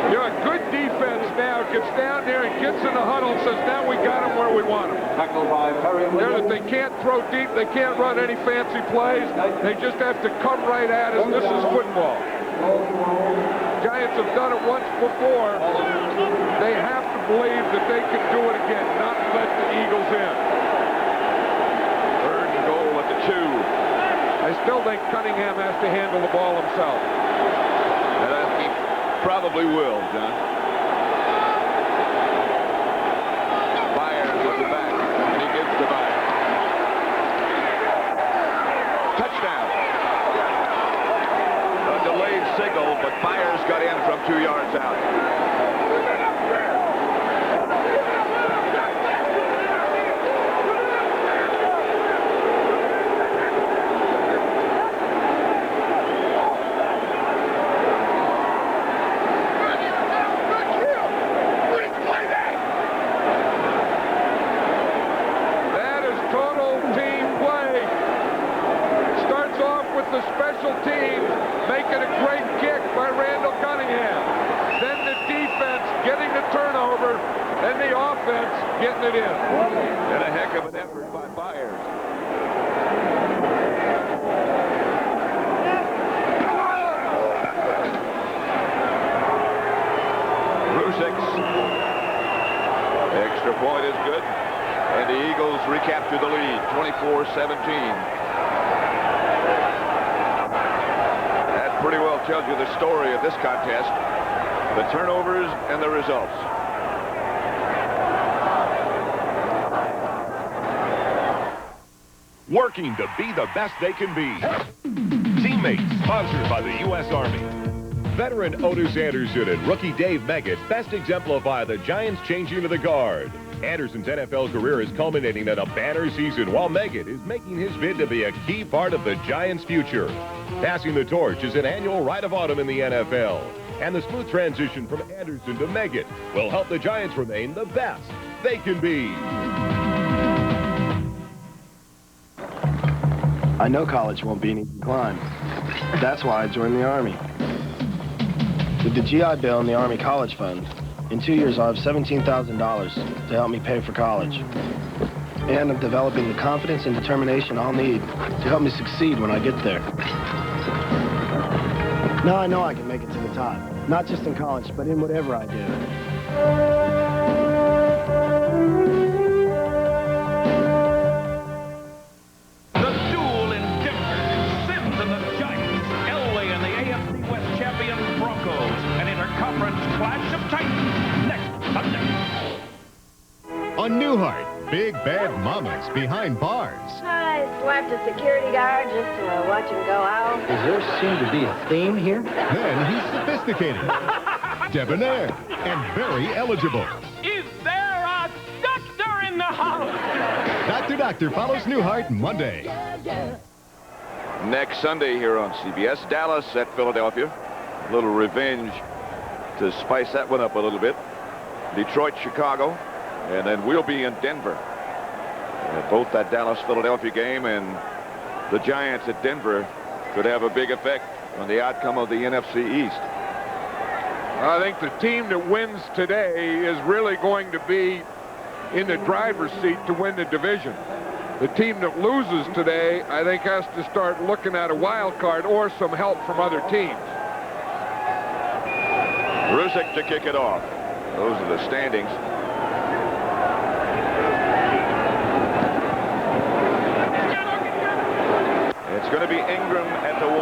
You know, a good defense now gets down there and gets in the huddle and says, now we got them where we want them. Tackled by Perry. They can't throw deep. They can't run any fancy plays. They just have to come right at us. This is football. Giants have done it once before. They have to believe that they can do it again, not let the Eagles in. 2. I still think Cunningham has to handle the ball himself. And I think he probably will, John. Byers with the back, and he gives to Byers. Touchdown. A delayed signal, but Byers got in from 2 yards out. The special teams making a great kick by Randall Cunningham. Then the defense getting the turnover, and the offense getting it in. And a heck of an effort by Byers. Rusix. Extra point is good. And the Eagles recapture the lead, 24-17. Pretty well tells you the story of this contest, the turnovers and the results. Working to be the best they can be. Teammates, sponsored by the U.S. Army. Veteran Otis Anderson and rookie Dave Meggett best exemplify the Giants changing to the guard. Anderson's NFL career is culminating in a banner season, while Meggett is making his bid to be a key part of the Giants' future. Passing the torch is an annual rite of autumn in the NFL, and the smooth transition from Anderson to Meggett will help the Giants remain the best they can be. I know college won't be an easy climb. That's why I joined the Army. With the GI Bill and the Army College Fund, in 2 years I'll have $17,000 to help me pay for college. And I'm developing the confidence and determination I'll need to help me succeed when I get there. Now I know I can make it to the top, not just in college, but in whatever I do. The duel in Denver bad mamas behind bars. I slapped a security guard just to watch him go out. Does there seem to be a theme here? Then he's sophisticated, debonair, and very eligible. Is there a doctor in the house? Doctor follows Newhart Monday. Next Sunday here on CBS, Dallas at Philadelphia. A little revenge to spice that one up a little bit. Detroit, Chicago, and then we'll be in Denver. Both that Dallas-Philadelphia game and the Giants at Denver could have a big effect on the outcome of the NFC East. I think the team that wins today is really going to be in the driver's seat to win the division. The team that loses today, I think, has to start looking at a wild card or some help from other teams. Rusick to kick it off. Those are the standings. It's going to be Ingram at the 1.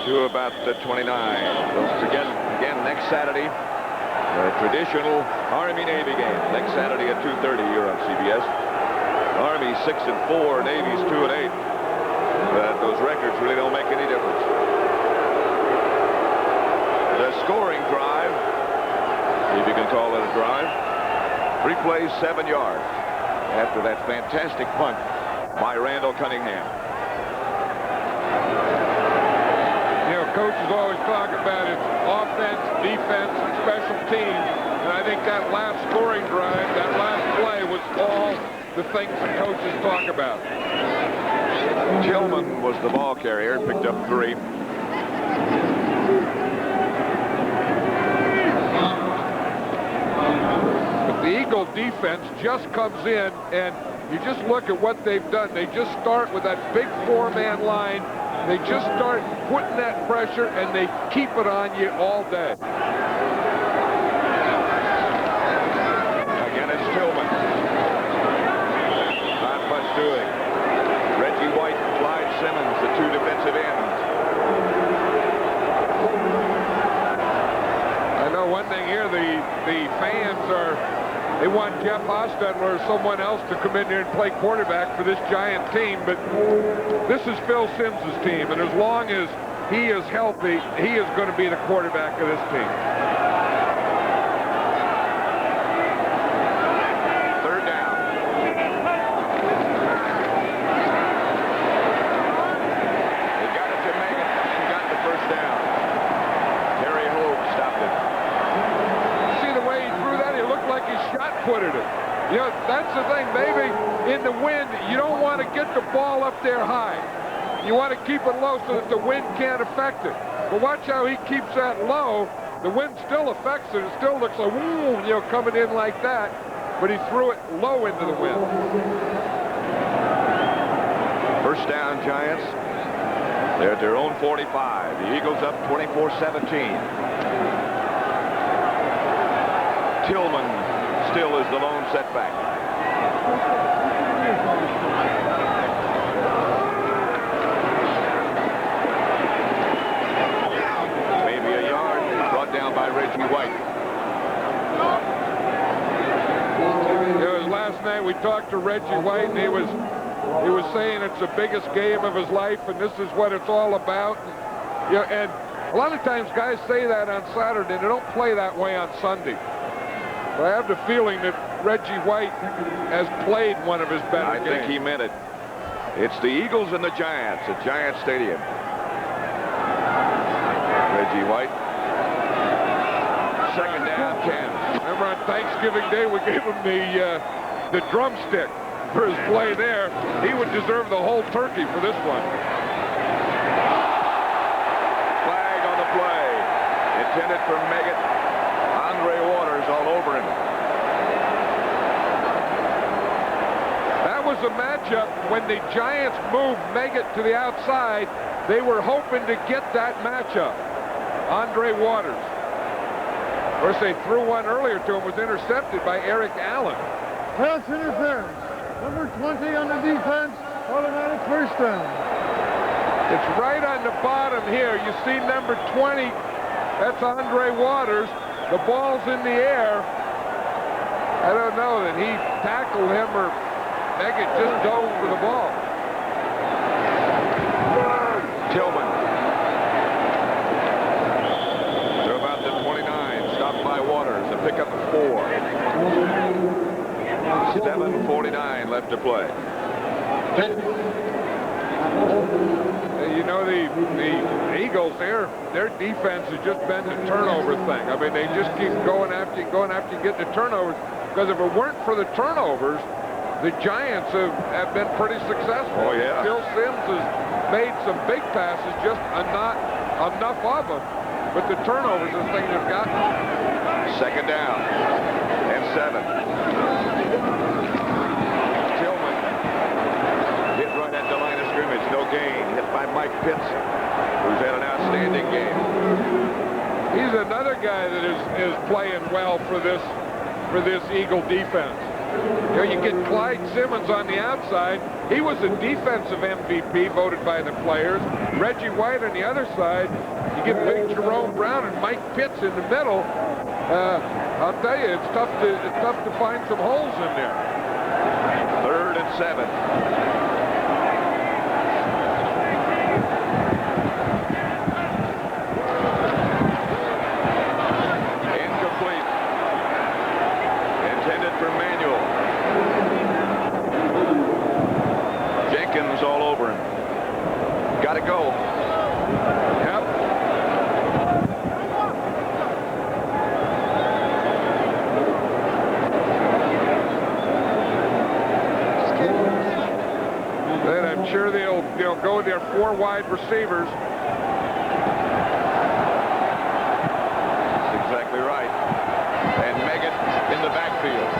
To about the 29. Don't forget, again, next Saturday, a traditional Army-Navy game. Next Saturday at 2:30 here on CBS. Army 6-4, Navy's 2-8. But those records really don't make any difference. The scoring drive, if you can call it a drive, 3 plays, 7 yards after that fantastic punt by Randall Cunningham. You know, coaches always talk about it, offense, defense, and special teams. And I think that last scoring drive, that last play was all the things the coaches talk about. Tillman was the ball carrier, picked up 3. But the Eagle defense just comes in, and you just look at what they've done. They just start with that big 4-man line. They just start putting that pressure, and they keep it on you all day. Again, it's Tillman. Not much doing. Reggie White and Clyde Simmons, the 2 defensive ends. I know one thing here, the fans they want Jeff Hostetler or someone else to come in there and play quarterback for this Giant team, but this is Phil Simms' team, and as long as he is healthy, he is going to be the quarterback of this team. 3rd down. They got it to Megan and got the 1st down. Terry Hogue stopped it. See the way he threw that? He looked like he shot-putted it. You know, that's the thing. Maybe in the wind, you don't want to get the ball up there high. You want to keep it low so that the wind can't affect it. But watch how he keeps that low. The wind still affects it. It still looks like, woo, you know, coming in like that. But he threw it low into the wind. 1st down, Giants. They're at their own 45. The Eagles up 24-17. Tillman still is the lone setback. Maybe a yard brought down by Reggie White. Last night we talked to Reggie White, and he was saying it's the biggest game of his life, and this is what it's all about. And, you know, and a lot of times guys say that on Saturday, and they don't play that way on Sunday. But I have the feeling that Reggie White has played one of his better games. I think he meant it. It's the Eagles and the Giants at Giant Stadium. Reggie White. 2nd down, 10. Remember on Thanksgiving Day, we gave him the drumstick for his play there. He would deserve the whole turkey for this one. Flag on the play. Intended for Meggett. Andre Waters all over him. That was a matchup when the Giants moved Meggett to the outside. They were hoping to get that matchup. Andre Waters. Of course, they threw one earlier to him, was intercepted by Eric Allen. Pass interference. Number 20 on the defense. Automatic 1st down. It's right on the bottom here. You see number 20. That's Andre Waters. the ball's in the air. I don't know that he tackled him or Meggett just dove for the ball. Tillman. To about the 29. Stopped by Waters. A pickup of 4. 7:49 left to play. You know, the Eagles, their defense has just been the turnover thing. I mean, they just keep going after you, getting the turnovers. Because if it weren't for the turnovers, the Giants have been pretty successful. Oh, yeah. Bill Sims has made some big passes, just not enough of them. But the turnovers is the thing they've got. Second down and 7. Tillman hit right at the line of scrimmage. No gain. Hit by Mike Pitts, who's had an outstanding game. He's another guy that is playing well for this Eagle defense. You know, you get Clyde Simmons on the outside. He was a defensive MVP voted by the players. Reggie White on the other side. You get big Jerome Brown and Mike Pitts in the middle. I'll tell you, it's tough to find some holes in there. 3rd and 7. All over him. Got to go. Yep. Then I'm sure they'll go with their 4 wide receivers. That's exactly right. And Meggett in the backfield.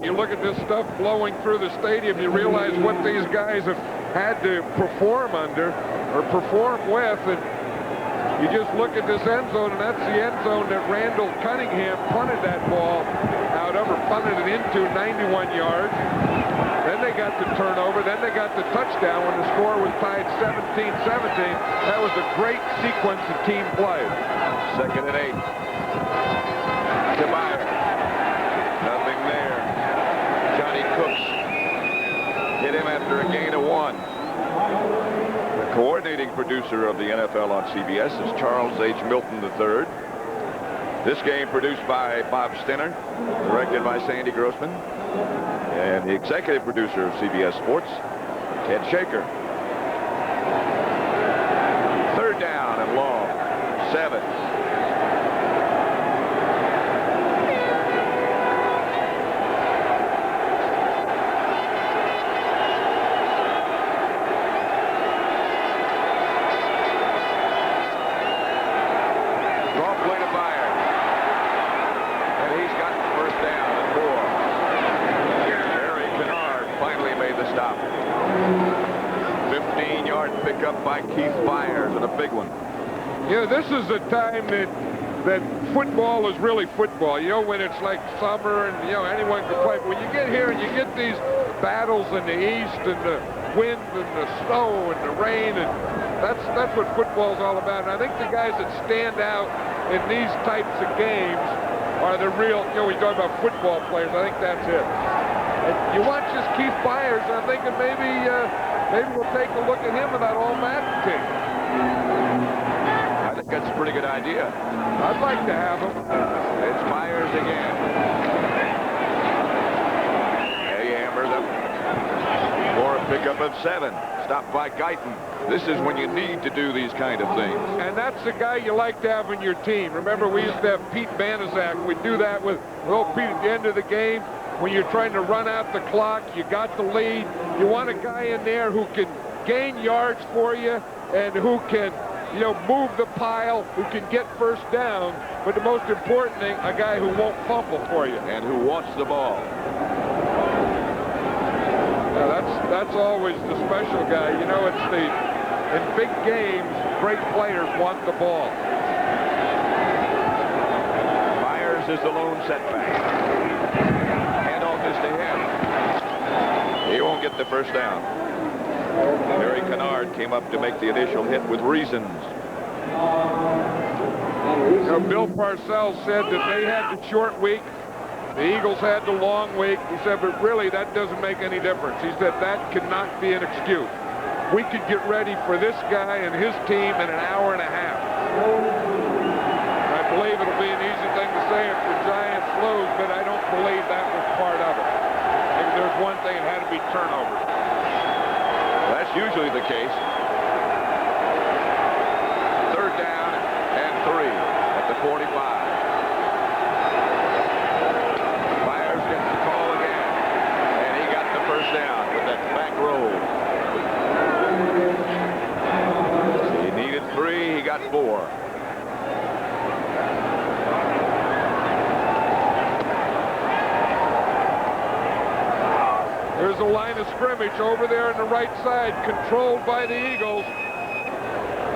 You look at this stuff blowing through the stadium, you realize what these guys have had to perform under or perform with, and you just look at this end zone, and that's the end zone that Randall Cunningham punted that ball out of, or punted it into 91 yards. Then they got the turnover, then they got the touchdown when the score was tied 17-17. That was a great sequence of team play. 2nd and 8. Tobias. Nothing there. Johnny Cooks hit him after a gain of 1. The coordinating producer of the NFL on CBS is Charles H. Milton III. This game produced by Bob Stinner, directed by Sandy Grossman, and the executive producer of CBS Sports, Ted Shaker. 3rd down and long. 7. By Keith Byers, and a big one. Yeah, this is a time that football is really football. You know, when it's like summer and, you know, anyone can play. But when you get here and you get these battles in the east and the wind and the snow and the rain, and that's what football's all about. And I think the guys that stand out in these types of games are the real, you know, we talk about football players. I think that's it. And you watch this Keith Byers, and I'm thinking maybe we'll take a look at him in that all-Madden team. I think that's a pretty good idea. I'd like to have him. It's Byers again. He hammers up for a pickup of 7. Stopped by Guyton. This is when you need to do these kind of things. And that's the guy you like to have on your team. Remember, we used to have Pete Banaszak. We'd do that with Pete at the end of the game. When you're trying to run out the clock, you got the lead. You want a guy in there who can gain yards for you and who can, you know, move the pile, who can get first down. But the most important thing, a guy who won't fumble for you. And who wants the ball. Yeah, that's always the special guy. You know, it's in big games, great players want the ball. Byers is the lone setback. Handoff is to him. He won't get the first down. Barry Kennard came up to make the initial hit with reasons. You know, Bill Parcells said that they had the short week. The Eagles had the long week. He said, but really, that doesn't make any difference. He said, that cannot be an excuse. We could get ready for this guy and his team in an hour and a half. I believe it'll be an easy thing to say if the Giants lose, but I don't believe that was part of it. If there's one thing, it had to be turnovers. Well, that's usually the case. 3rd down and 3 at the 45. Down with that back roll. He needed 3, he got 4. There's a line of scrimmage over there on the right side, controlled by the Eagles.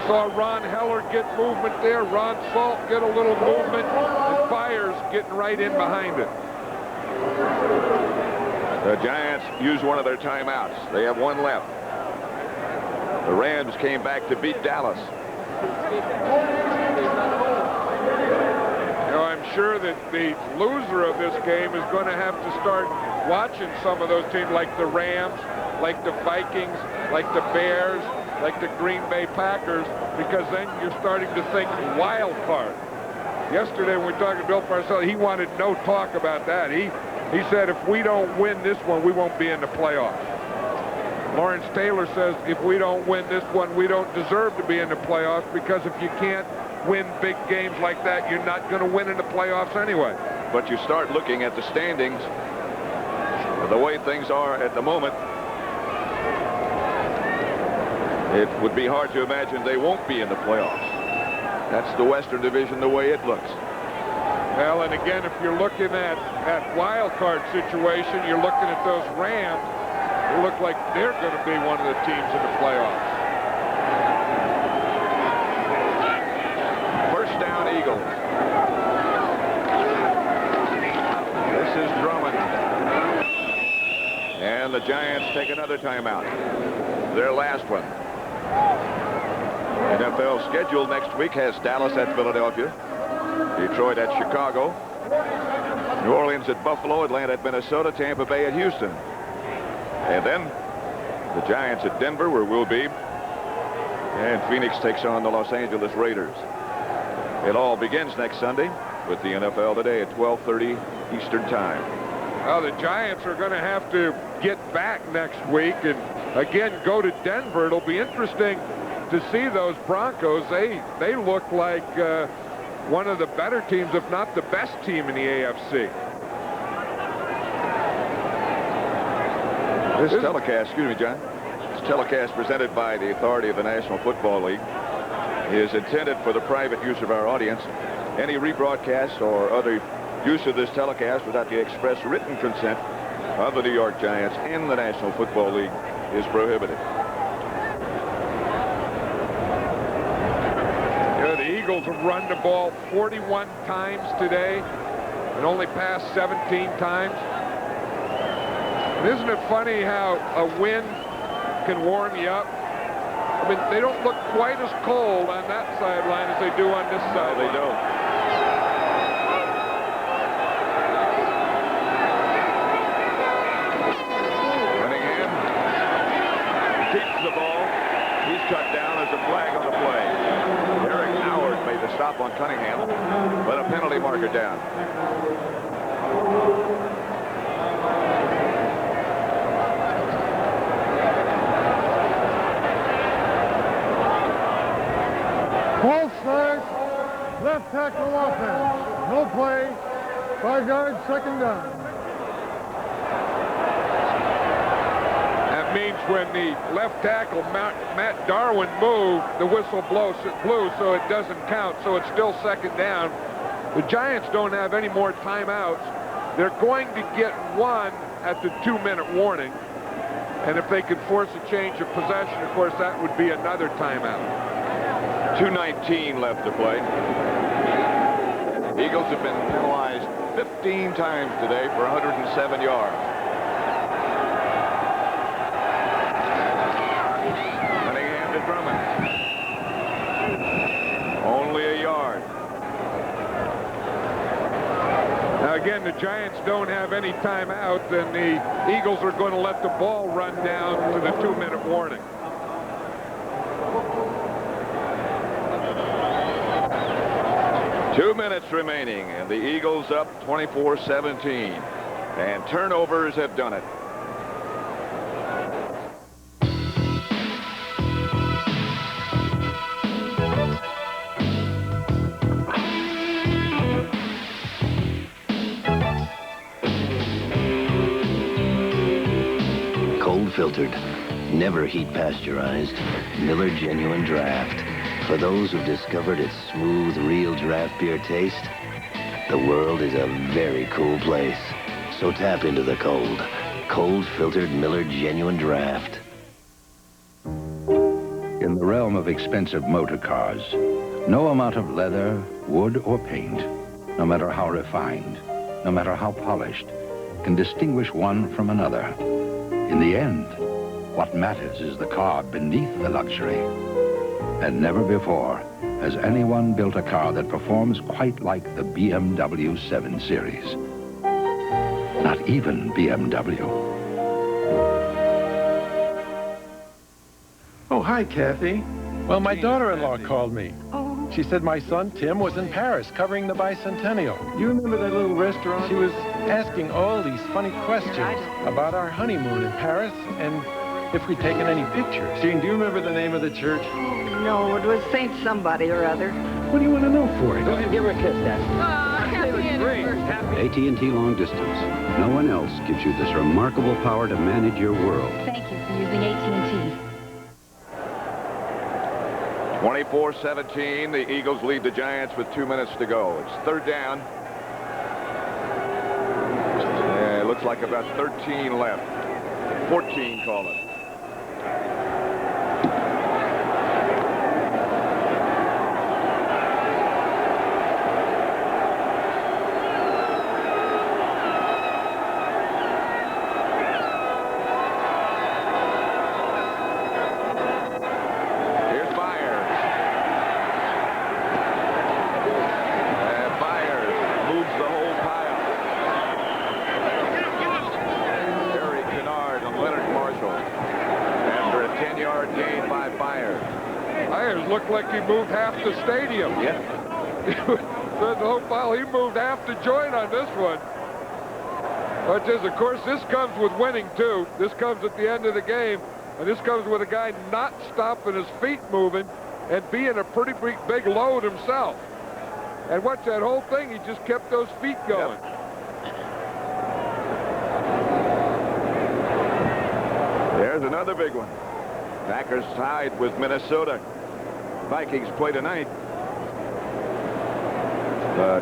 Saw Ron Heller get movement there, Ron Salt get a little movement, and Byers getting right in behind it. The Giants use one of their timeouts. They have 1 left. The Rams came back to beat Dallas. You know, I'm sure that the loser of this game is going to have to start watching some of those teams like the Rams, like the Vikings, like the Bears, like the Green Bay Packers, because then you're starting to think wild card. Yesterday when we talked to Bill Parcells, he wanted no talk about that. He said, if we don't win this one, we won't be in the playoffs. Lawrence Taylor says, if we don't win this one, we don't deserve to be in the playoffs, because if you can't win big games like that, you're not going to win in the playoffs anyway. But you start looking at the standings, the way things are at the moment, it would be hard to imagine they won't be in the playoffs. That's the Western Division the way it looks. Well, and again, if you're looking at that wild card situation, you're looking at those Rams. They look like they're going to be one of the teams in the playoffs. First down, Eagles. This is Drummond. And the Giants take another timeout. Their last one. NFL schedule next week has Dallas at Philadelphia, Detroit at Chicago, New Orleans at Buffalo, Atlanta at Minnesota, Tampa Bay at Houston. And then the Giants at Denver, where we'll be. And Phoenix takes on the Los Angeles Raiders. It all begins next Sunday with the NFL Today at 12:30 Eastern Time. Well, the Giants are going to have to get back next week and, again, go to Denver. It'll be interesting to see those Broncos. They look like one of the better teams, if not the best team in the AFC. This telecast, excuse me, John, this telecast presented by the authority of the National Football League is intended for the private use of our audience. Any rebroadcast or other use of this telecast without the express written consent of the New York Giants and the National Football League is prohibited. The Eagles have run the ball 41 times today and only passed 17 times. And isn't it funny how a wind can warm you up? I mean, they don't look quite as cold on that sideline as they do on this sideline. No, they don't. stop on Cunningham, but a penalty marker down. False start, left tackle offense. No play, 5 yards, second down. That means when the left tackle, Matt Darwin, moved, the whistle blew, so it doesn't count, so it's still second down. The Giants don't have any more timeouts. They're going to get one at the 2-minute warning, and if they could force a change of possession, of course, that would be another timeout. 2:19 left to play. Eagles have been penalized 15 times today for 107 yards. Cunningham to Drummond. Only a yard. Now again, the Giants don't have any timeout, and the Eagles are going to let the ball run down to the 2-minute warning. Two minutes remaining, and the Eagles up 24-17. And turnovers have done it. Cold filtered, never heat pasteurized, Miller Genuine Draft. For those who've discovered its smooth, real draft beer taste, the world is a very cool place. So tap into the cold. Cold-filtered Miller Genuine Draft. In the realm of expensive motor cars, no amount of leather, wood, or paint, no matter how refined, no matter how polished, can distinguish one from another. In the end, what matters is the car beneath the luxury. And never before has anyone built a car that performs quite like the BMW 7 Series. Not even BMW. Oh, hi, Kathy. Well, my daughter-in-law called me. She said my son, Tim, was in Paris covering the bicentennial. You remember that little restaurant? She was asking all these funny questions about our honeymoon in Paris and if we'd taken any pictures. Jean, do you remember the name of the church? No, it was Saint somebody or other. What do you want to know for it? Go ahead and give her a kiss, Dad. AT&T Long Distance. No one else gives you this remarkable power to manage your world. Thank you for using AT&T. 24-17, the Eagles lead the Giants with 2 minutes to go. It's third down. Yeah, it looks like about 13 left. 14, call it. Looked like he moved half the stadium. Yeah. Well, he moved half the joint on this one. But of course, this comes with winning, too. This comes at the end of the game, and this comes with a guy not stopping his feet moving and being a pretty big load himself. And what's that whole thing? He just kept those feet going. Yep. There's another big one. Packers tied with Minnesota. Vikings play tonight. But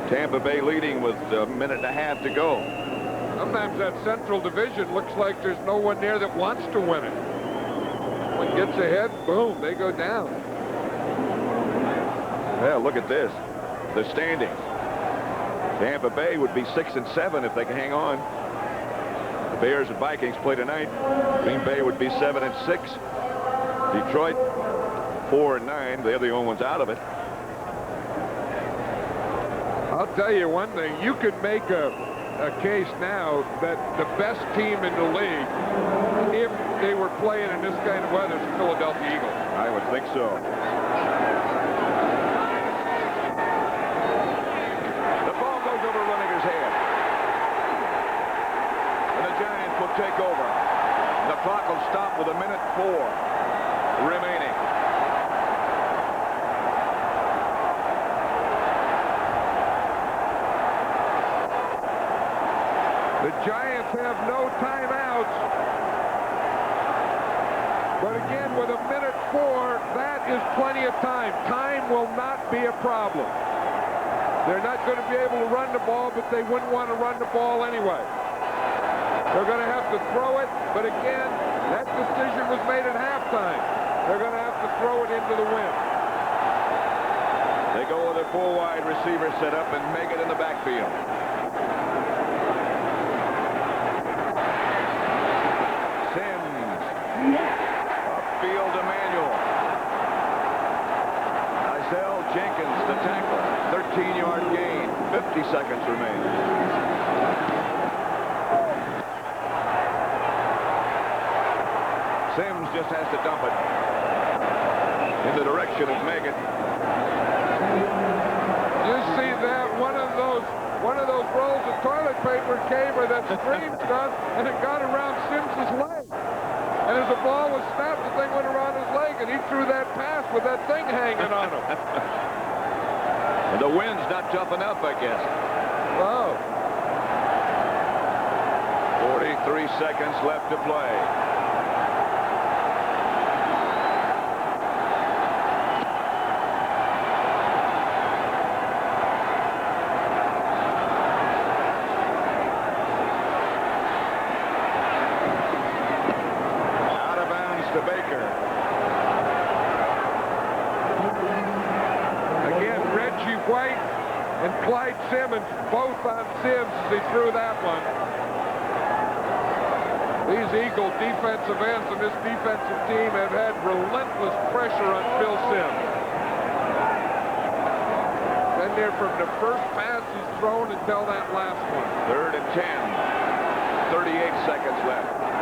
Tampa Bay leading with a minute and a half to go. Sometimes that Central Division looks like there's no one there that wants to win it. When it gets ahead, boom, they go down. Well, look at this. The standings. Tampa Bay would be 6-7 if they can hang on. The Bears and Vikings play tonight. Green Bay would be 7-6. Detroit 4-9. They're the only ones out of it. I'll tell you one thing. You could make a case now that the best team in the league, if they were playing in this kind of weather, is the Philadelphia Eagles. I would think so. will take over. The clock will stop with 1:04 remaining. The Giants have no timeouts. But again, with 1:04, that is plenty of time. Time will not be a problem. They're not going to be able to run the ball, but they wouldn't want to run the ball anyway. They're going to have to throw it, but again, that decision was made at halftime. They're going to have to throw it into the wind. They go with a full wide receiver set up and make it in the backfield. Sims. Upfield to Manuel. Jenkins, the tackler. 13-yard gain. 50 seconds remain. Sims just has to dump it in the direction of Meggett. You see that? One of those rolls of toilet paper came or that screen stuff, and it got around Sims's leg. And as the ball was snapped, the thing went around his leg, and he threw that pass with that thing hanging on him. And the wind's not tough enough, I guess. Oh. 43 seconds left to play. To Baker. Again, Reggie White and Clyde Simmons both on Sims as he threw that one. These Eagle defensive ends and this defensive team have had relentless pressure on Phil Sims. Been there from the first pass he's thrown until that last one. 3rd and 10. 38 seconds left.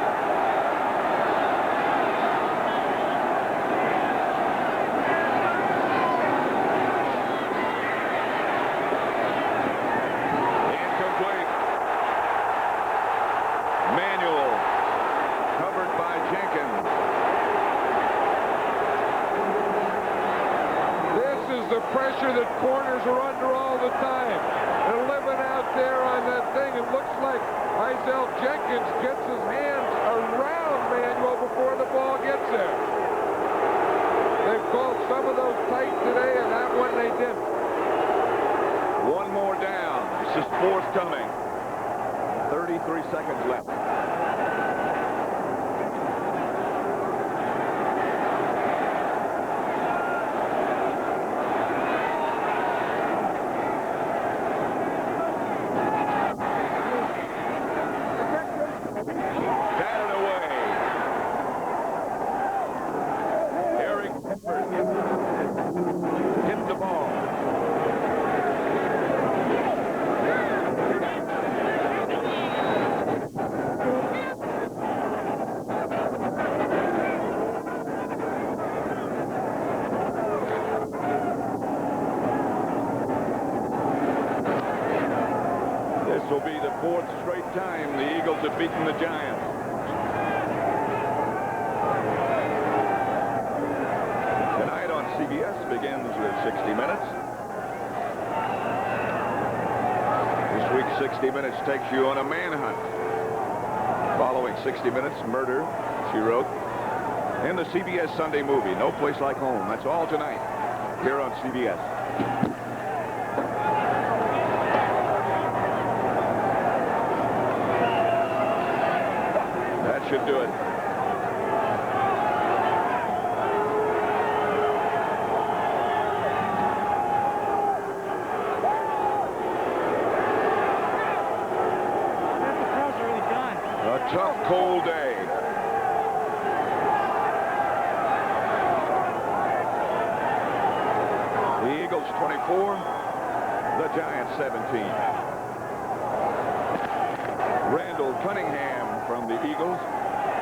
Pressure that corners are under all the time. They're living out there on that thing. It looks like Isel Jenkins gets his hands around Manuel before the ball gets there. They've called some of those tight today, and that one they didn't. One more down. This is forthcoming. 33 seconds left. This will be the 4th straight time the Eagles have beaten the Giants. Tonight on CBS begins with 60 Minutes. This week's 60 Minutes takes you on a manhunt. Following 60 Minutes, murder, she wrote, in the CBS Sunday movie, No Place Like Home. That's all tonight here on CBS. Should do it. A tough, cold day. The Eagles 24, the Giants 17. Randall Cunningham from the Eagles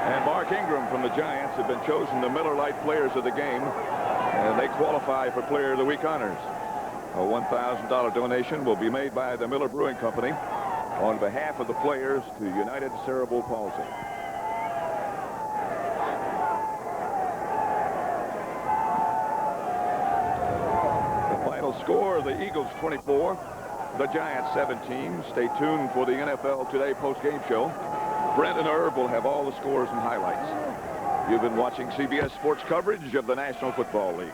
and Mark Ingram from the Giants have been chosen the Miller Lite Players of the Game, and they qualify for Player of the Week honors. A $1,000 donation will be made by the Miller Brewing Company on behalf of the players to United Cerebral Palsy. The final score, the Eagles 24, the Giants 17. Stay tuned for the NFL Today post-game show. Brent and Herb will have all the scores and highlights. You've been watching CBS Sports coverage of the National Football League.